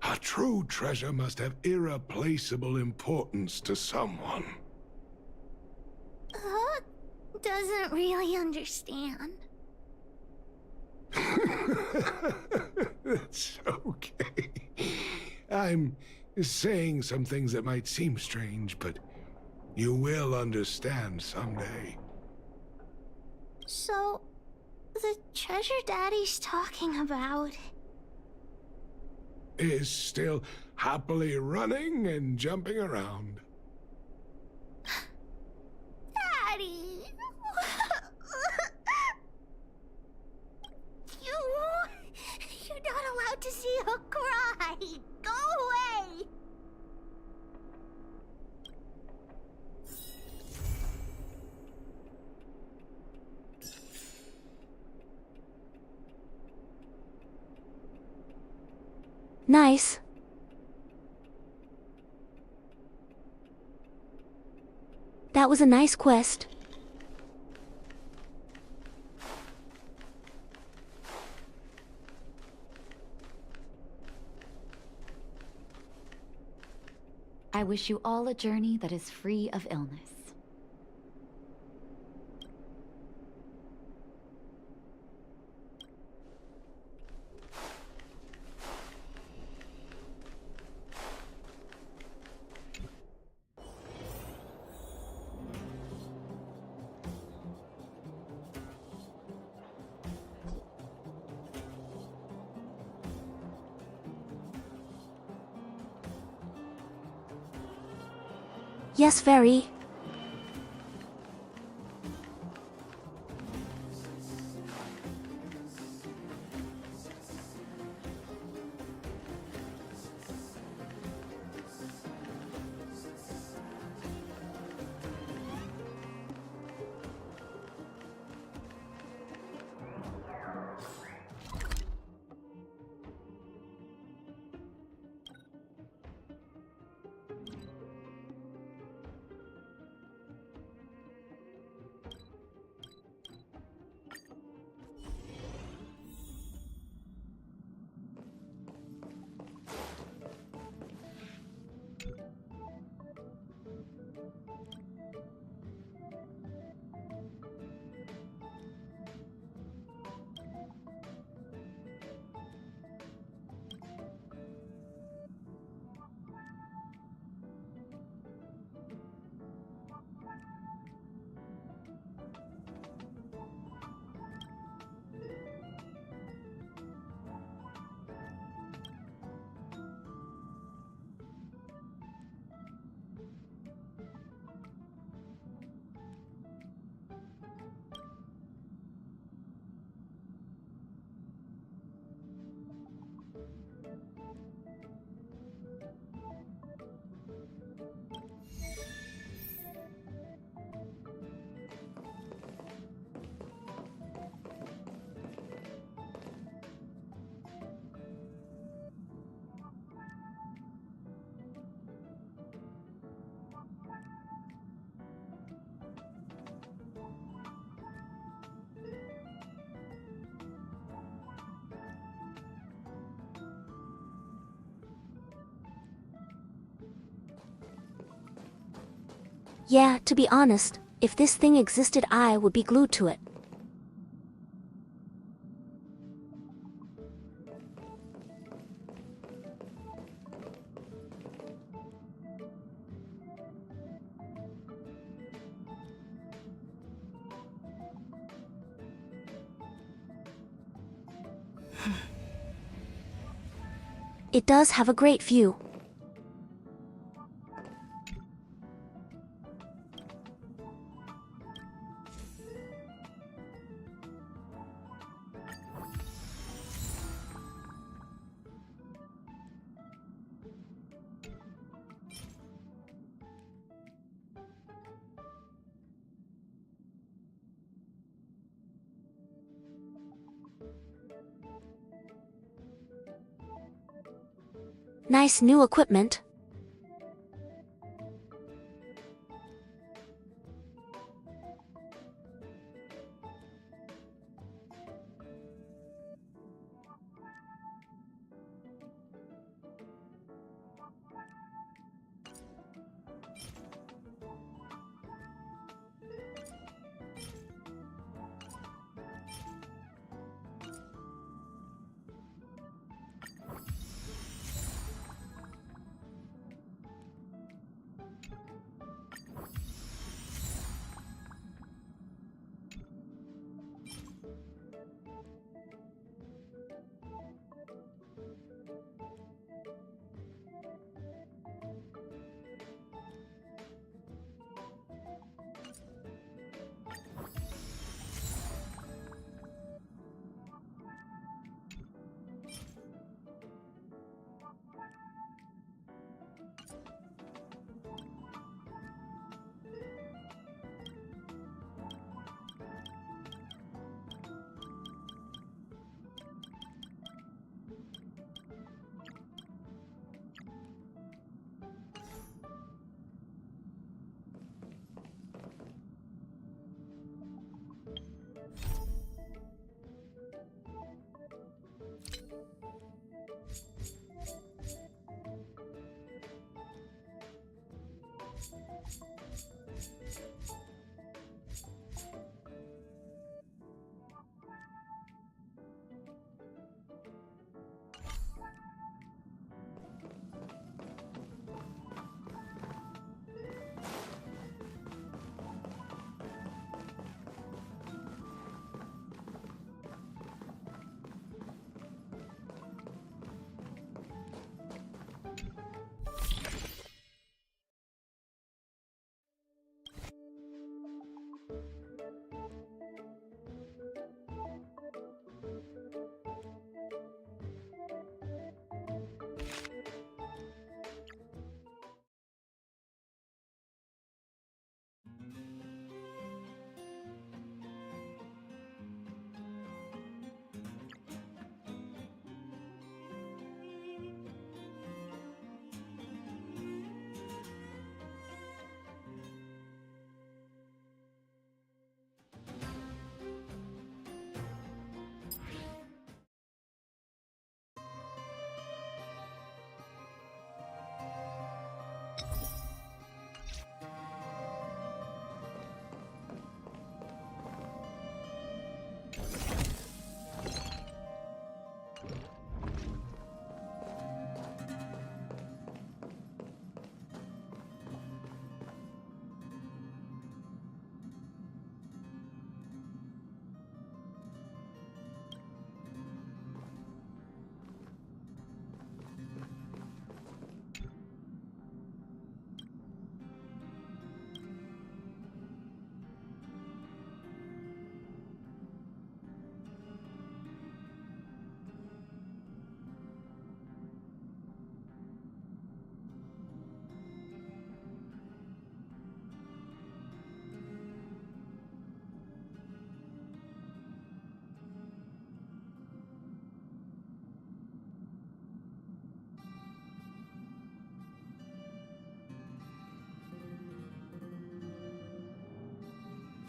A true treasure must have irreplaceable importance to someone. Hook doesn't really understand. It's okay. I'm saying some things that might seem strange, but you will understand someday. So, the treasure Daddy's talking about is still happily running and jumping around. Daddy! You're not allowed to see her cry! Go away! Nice. That was a nice quest. I wish you all a journey that is free of illness. Yes, very. Yeah, to be honest, if this thing existed, I would be glued to it. It does have a great view. Nice new equipment.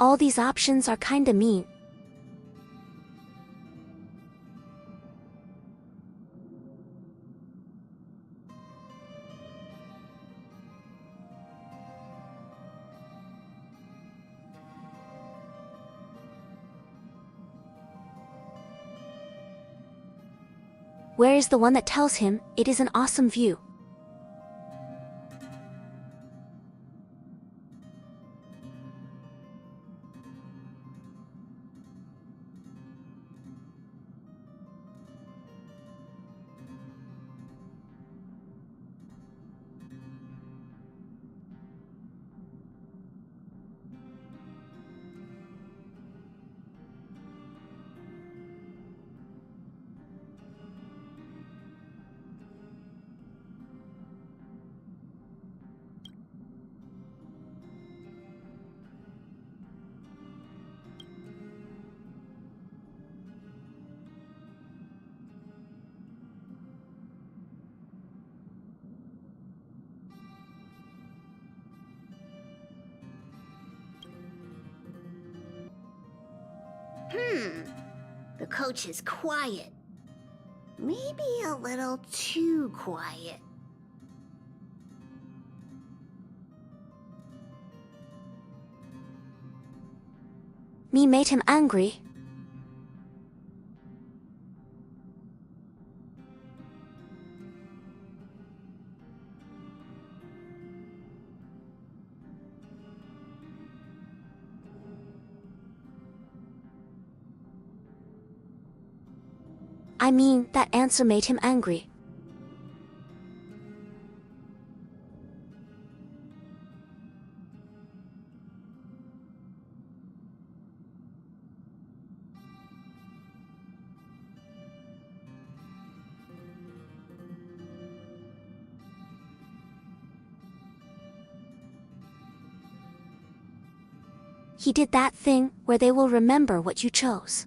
All these options are kinda mean. Where is the one that tells him it is an awesome view? The coach is quiet. Maybe a little too quiet. Me made him angry. I mean, that answer made him angry. He did that thing where they will remember what you chose.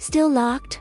Still locked?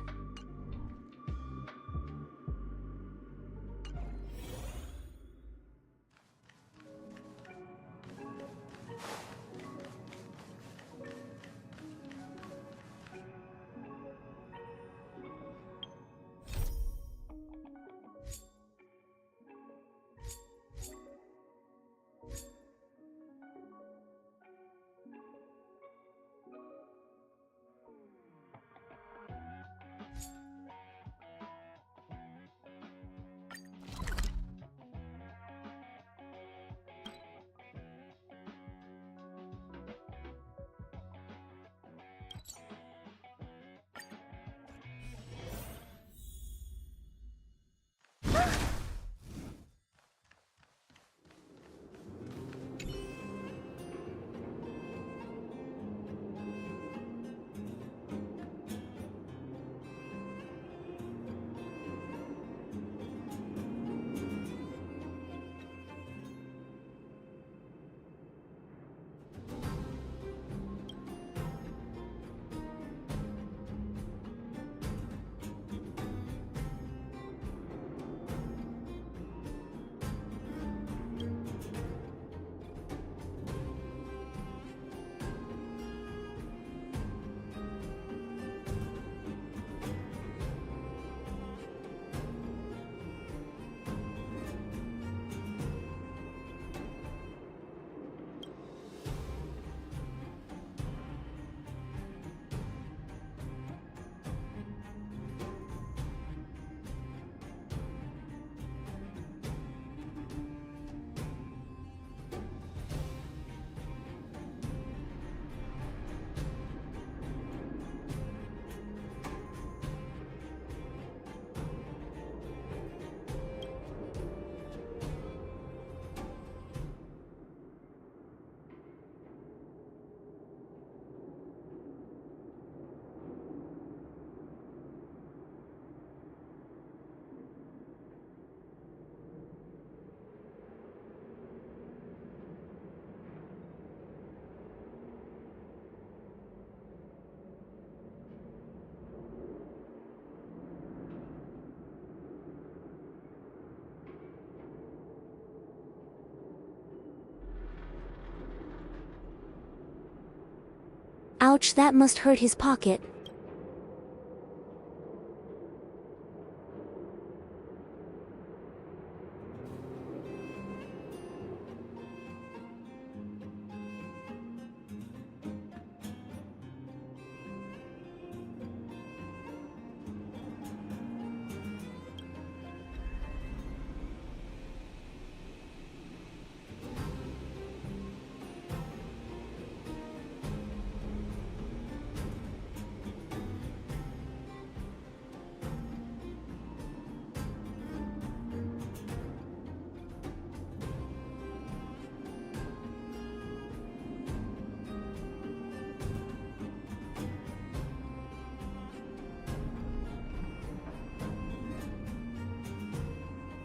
Ouch, that must hurt his pocket.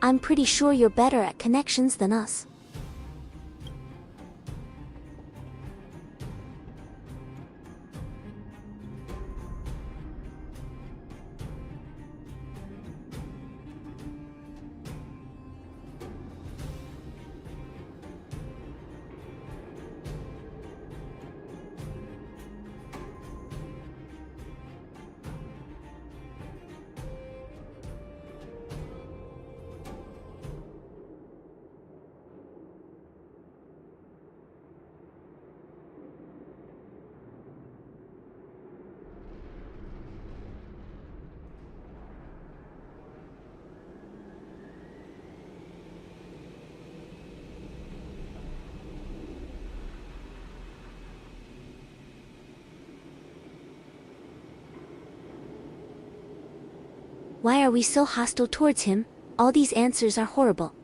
I'm pretty sure you're better at connections than us. Why are we so hostile towards him? All these answers are horrible.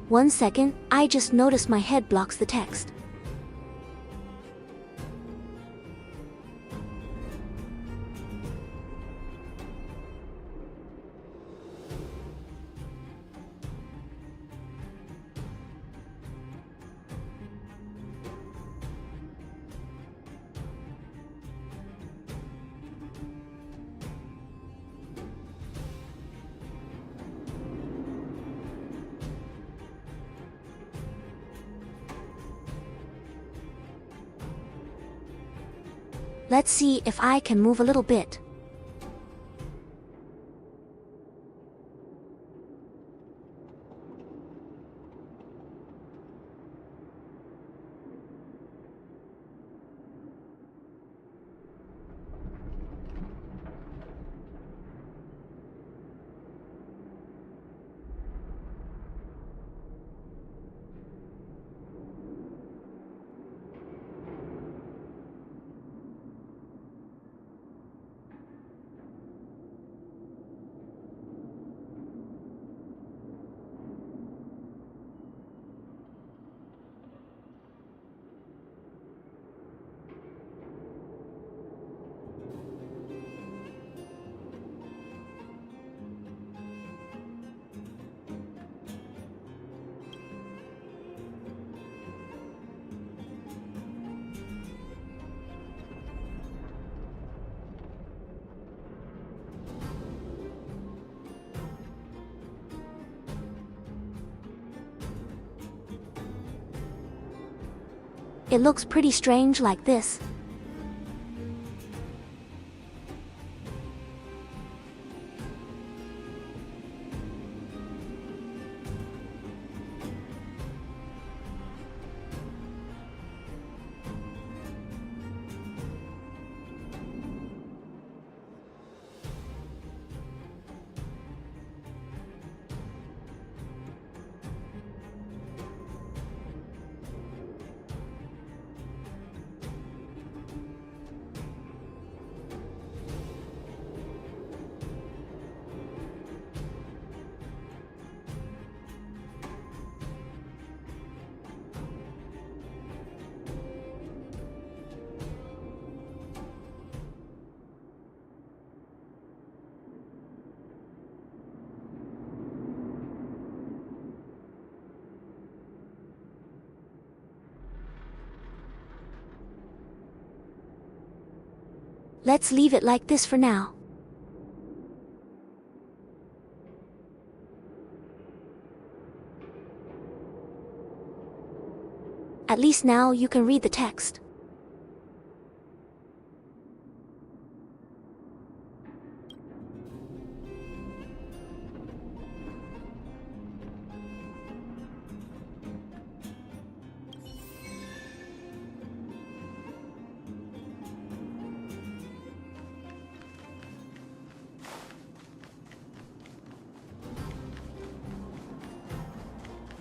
One second, I just noticed my head blocks the text. Let's see if I can move a little bit. It looks pretty strange like this. Let's leave it like this for now. At least now you can read the text.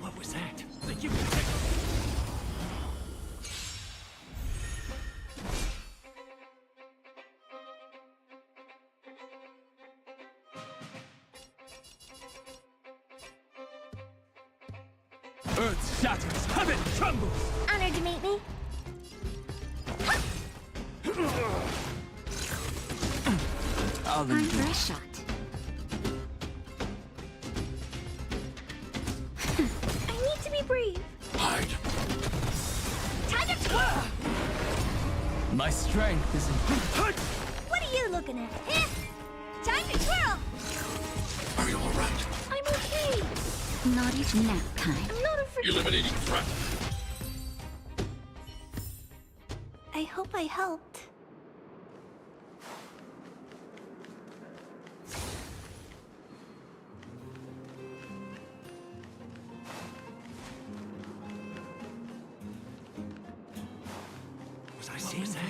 What was that? Earth shatters, heaven trembles! Honored to meet me. I'll Time for a shot. I need to be brave. Hide. Time to twirl! My strength is in... What are you looking at? Eh? Time to twirl! Are you alright? I'm okay. Not even nap time. I'm not afraid. Eliminating threat. I hope I helped. Was I seeing that?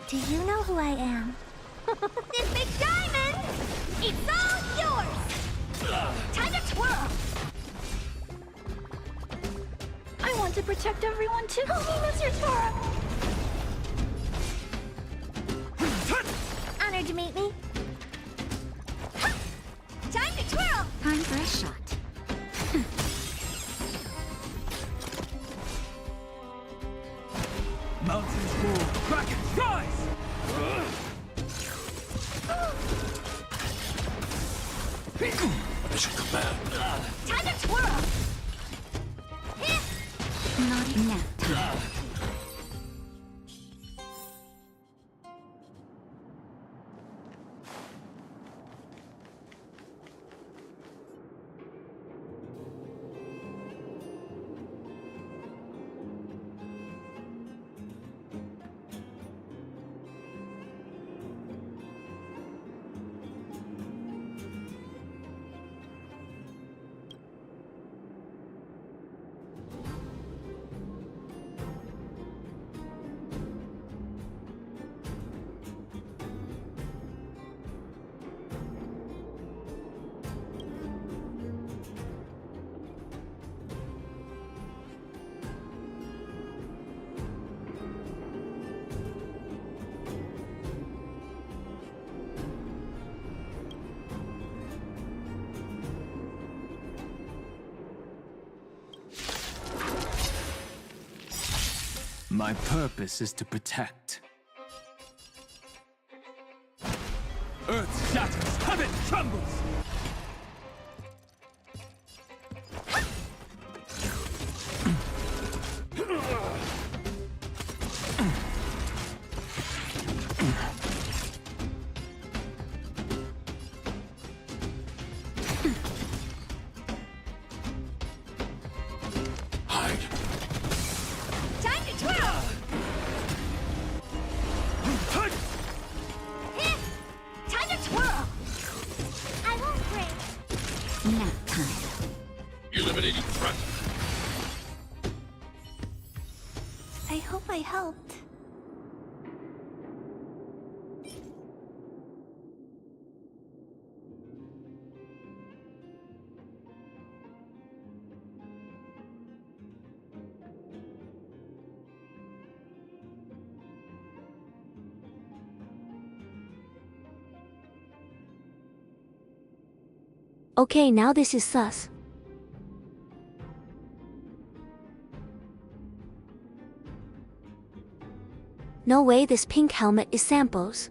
Do you know who I am? This big diamond! It's all yours! Time to twirl! I want to protect everyone too. Help me, Mr. Tara! Honored to meet me. Time to twirl! Time for a shot. Mountains fall, dragons rise! Mission command. Time to twirl! Not even nap time. My purpose is to protect. Earth shatters, heaven trembles! that time. Eliminating threat. I hope I helped. Okay, now this is sus. No way this pink helmet is Sampo's.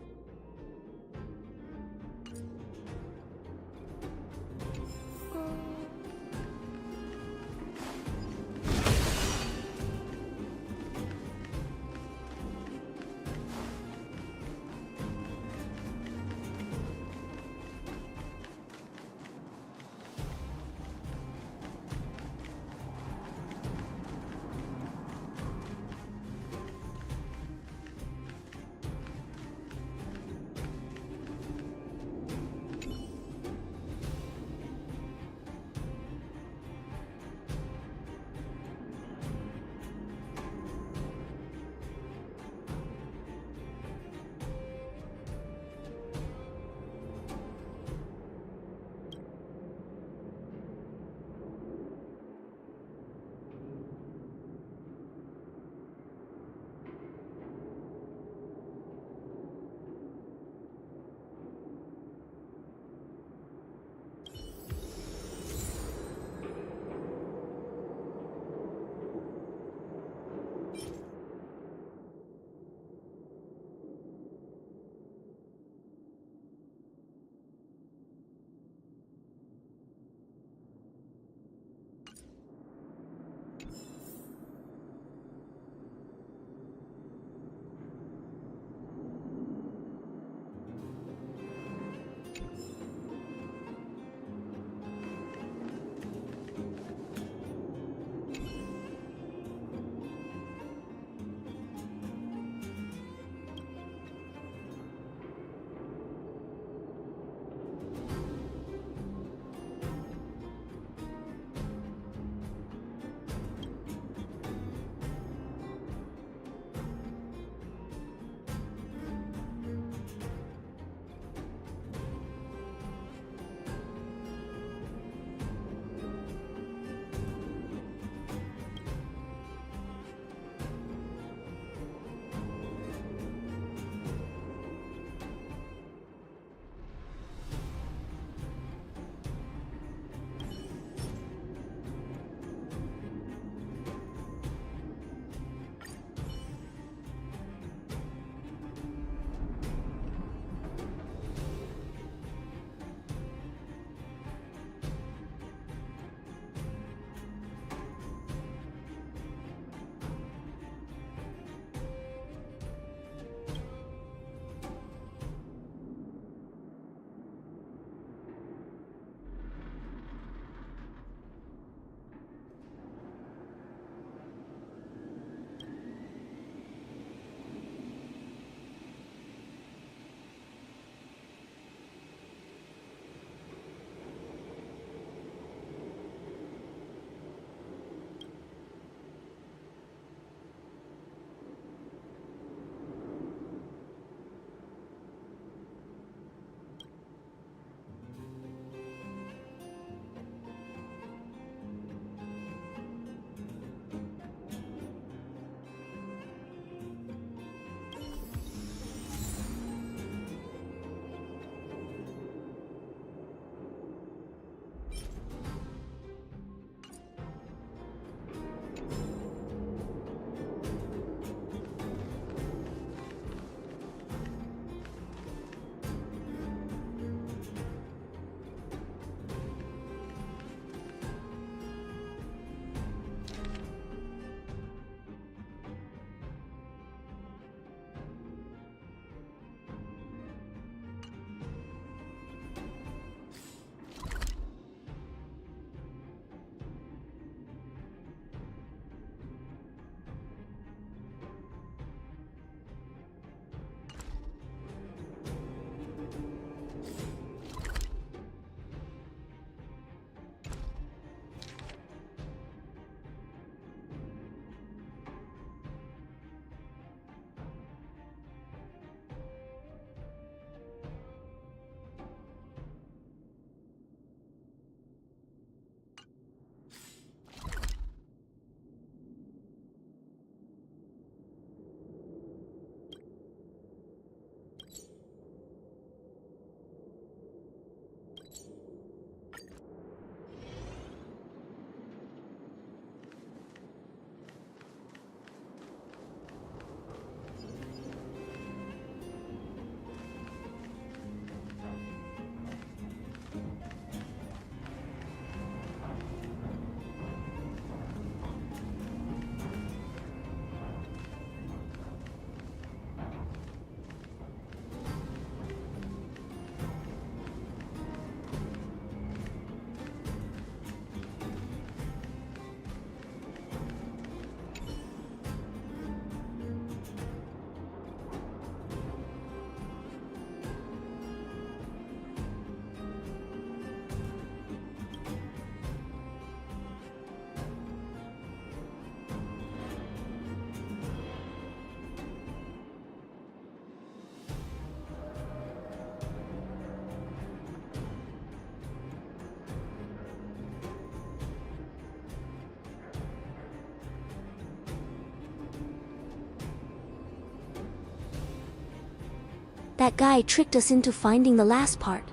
That guy tricked us into finding the last part.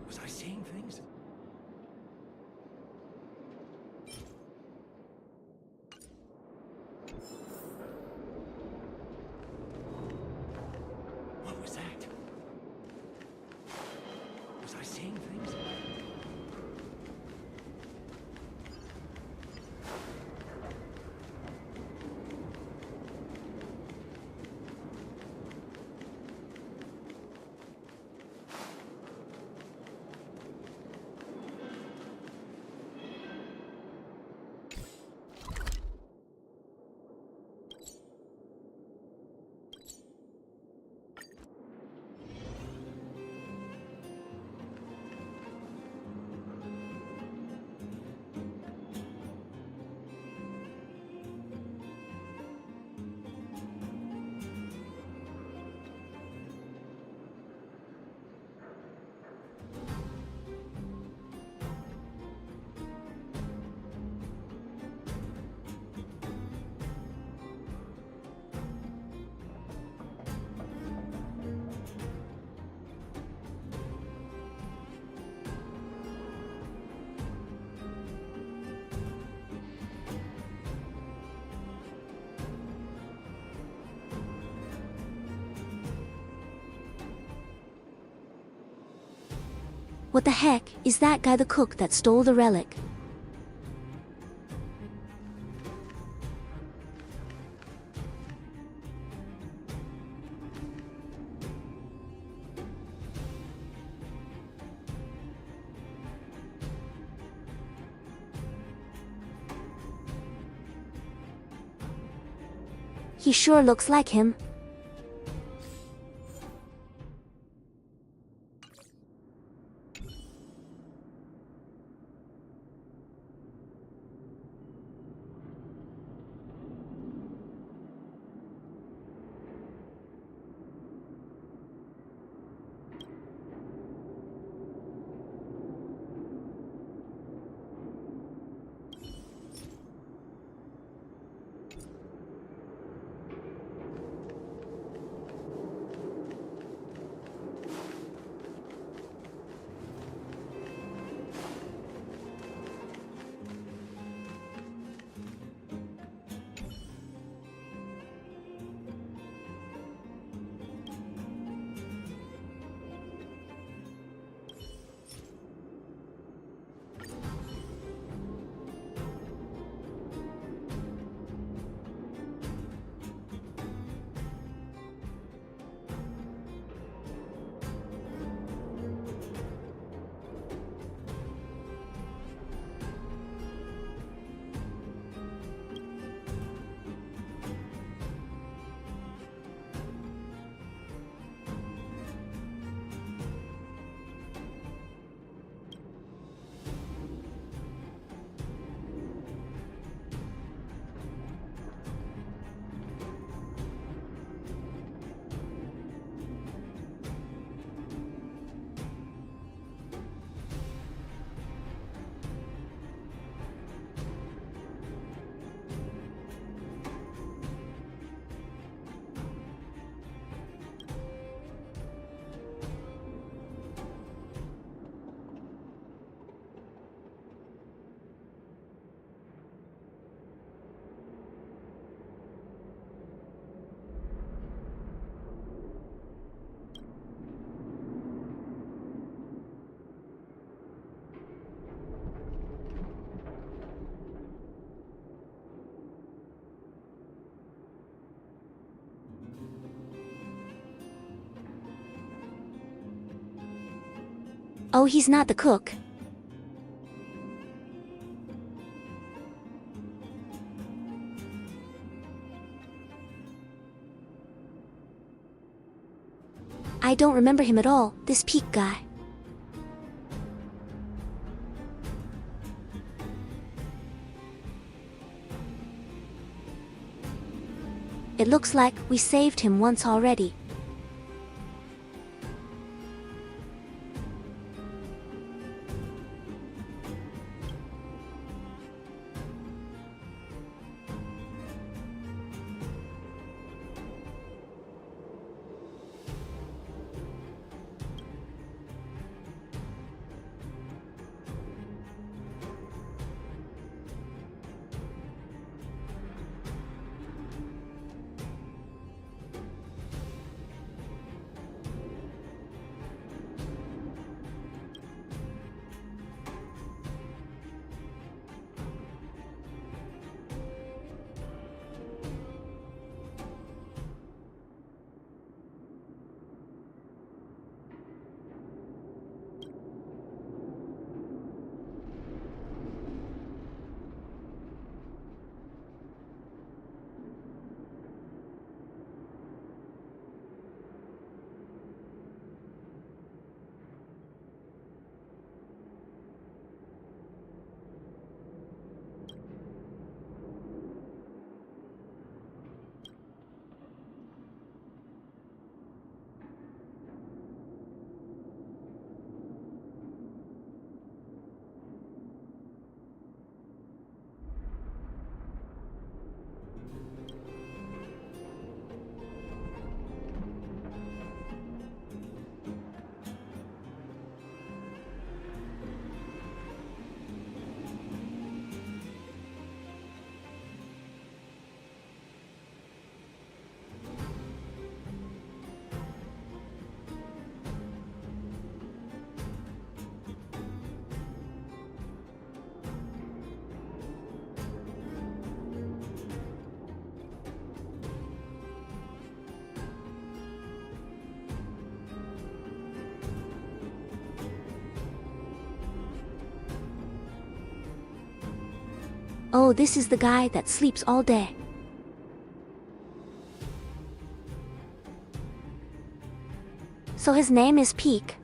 Was I seeing things? What was that? Was I seeing things? What the heck is that guy the cook that stole the relic? He sure looks like him. Oh, he's not the cook. I don't remember him at all, this Peak guy. It looks like we saved him once already. Oh, this is the guy that sleeps all day. So his name is Peak.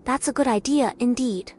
That's a good idea, indeed.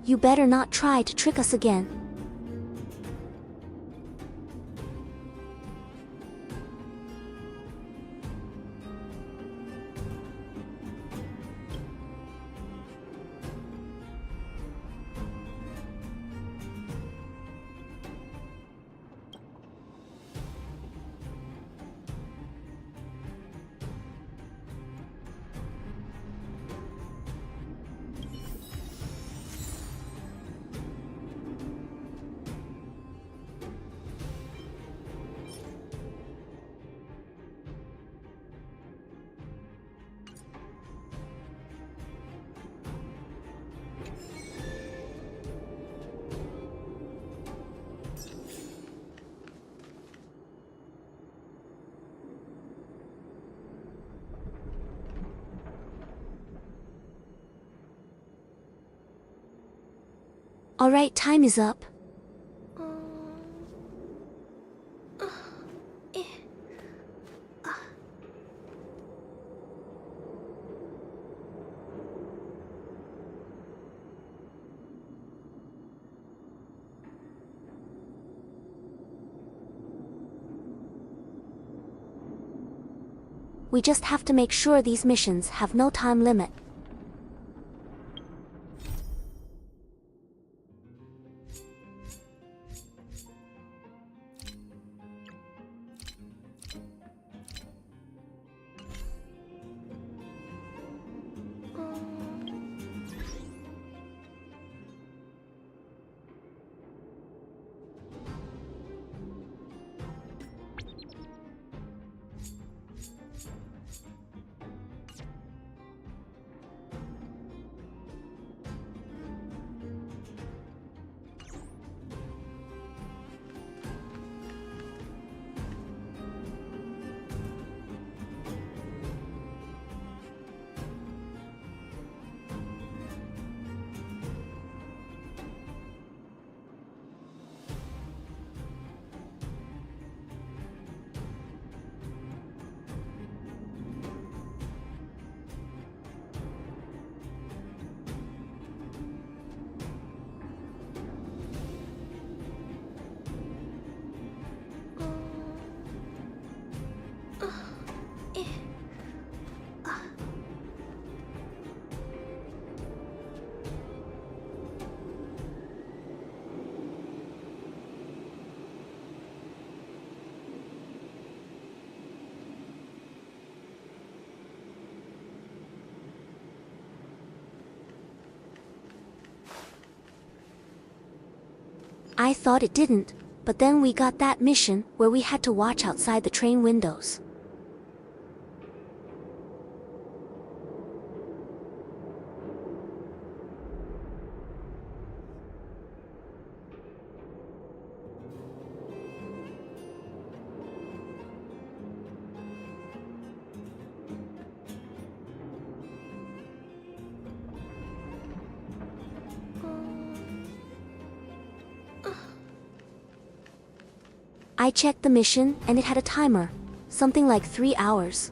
You better not try to trick us again. Alright, time is up. We just have to make sure these missions have no time limit. I thought it didn't, but then we got that mission where we had to watch outside the train windows. I checked the mission and it had a timer, something like 3 hours.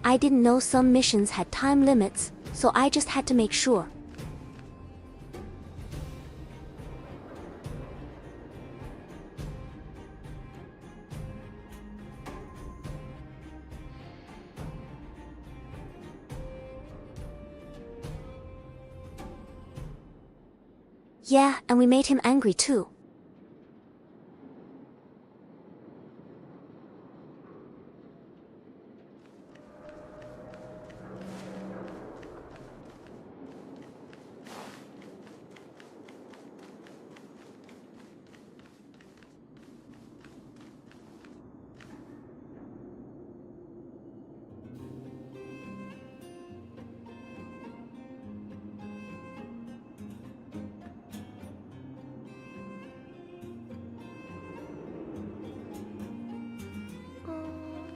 I didn't know some missions had time limits, so I just had to make sure. Yeah, and we made him angry too.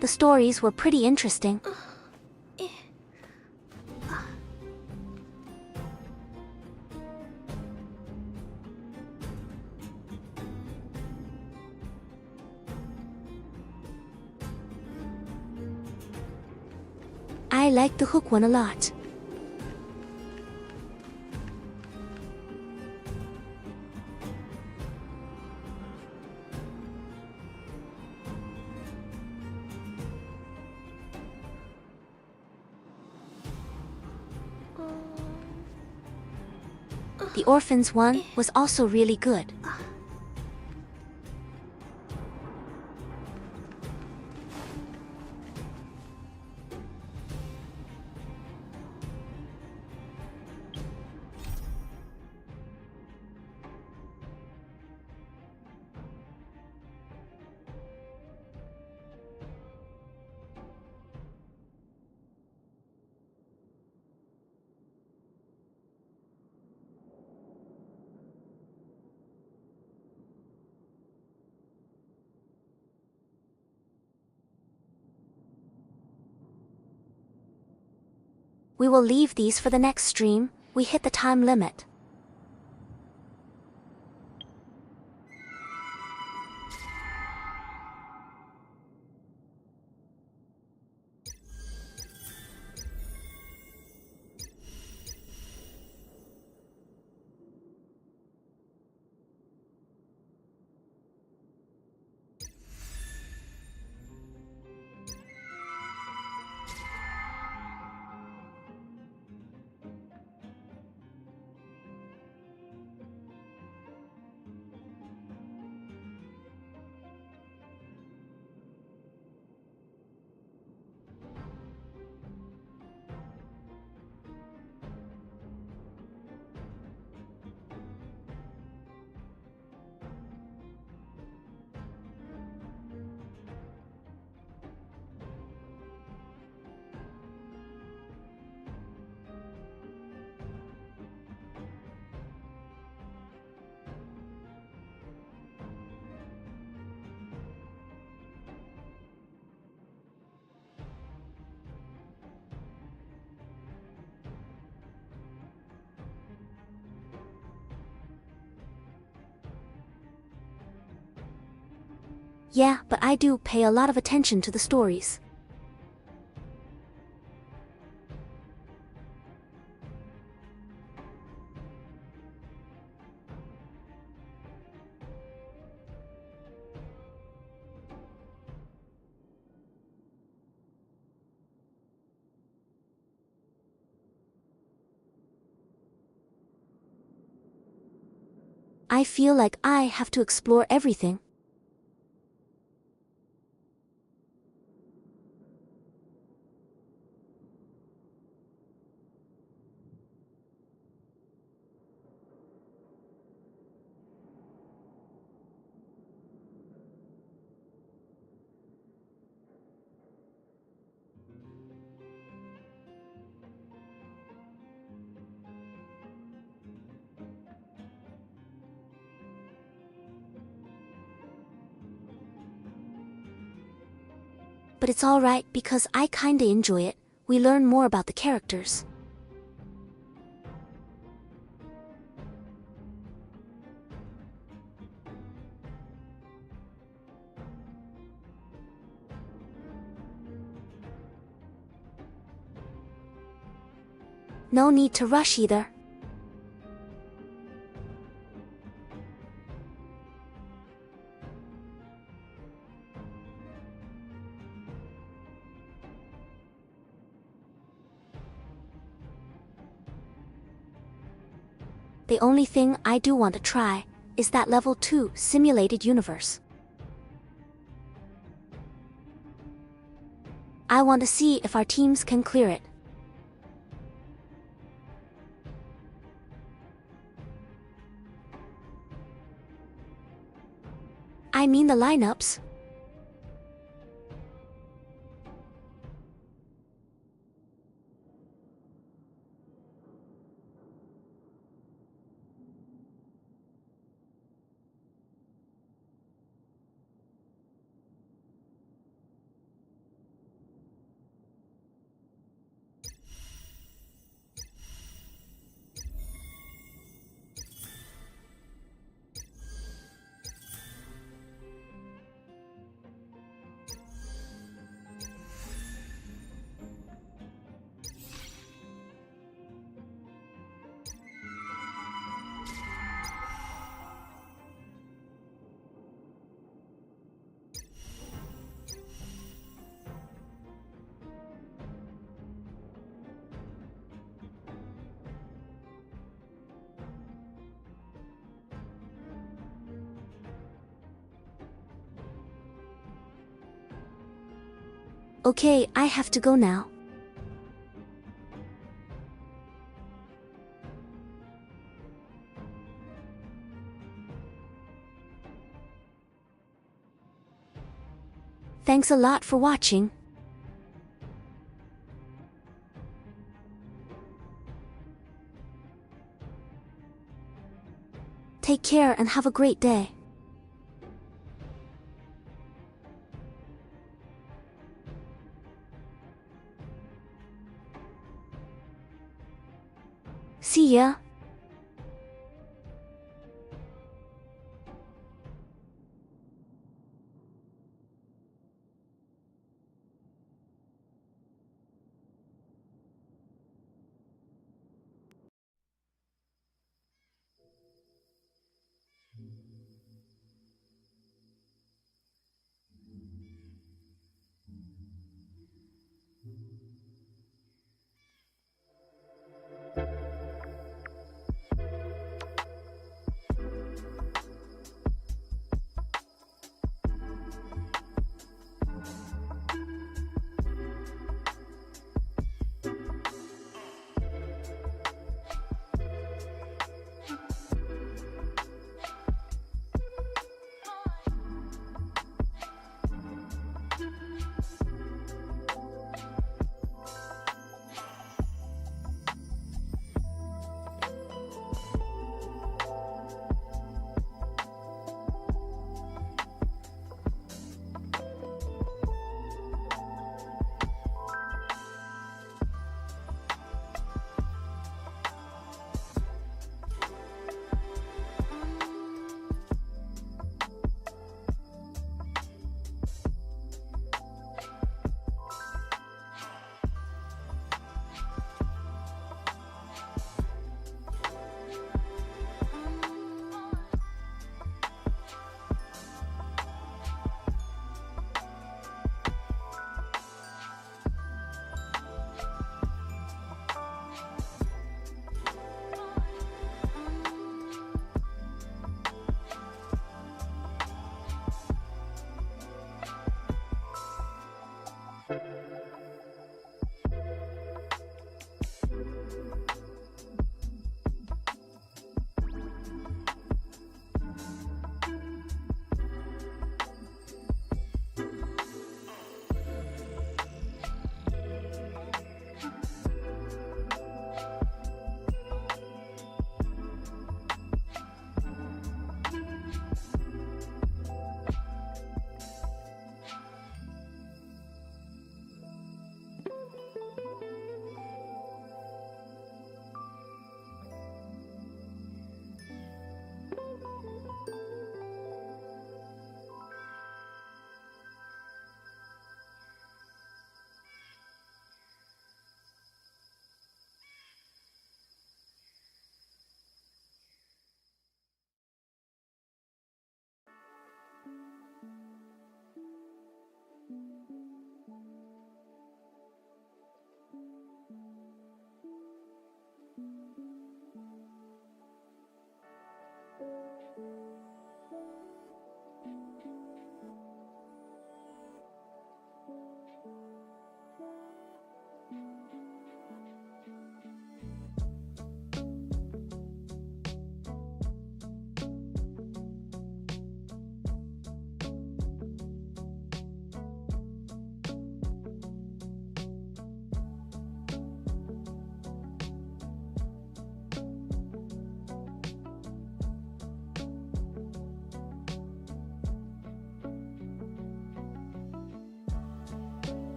The stories were pretty interesting. I liked the hook one a lot. The orphans one was also really good. We will leave these for the next stream. We hit the time limit. Yeah, but I do pay a lot of attention to the stories. I feel like I have to explore everything. But it's alright because I kinda enjoy it. We learn more about the characters. No need to rush either. The only thing I do want to try is that level 2 simulated universe. I want to see if our teams can clear it. I mean the lineups. Okay, I have to go now. Thanks a lot for watching. Take care and have a great day. See ya.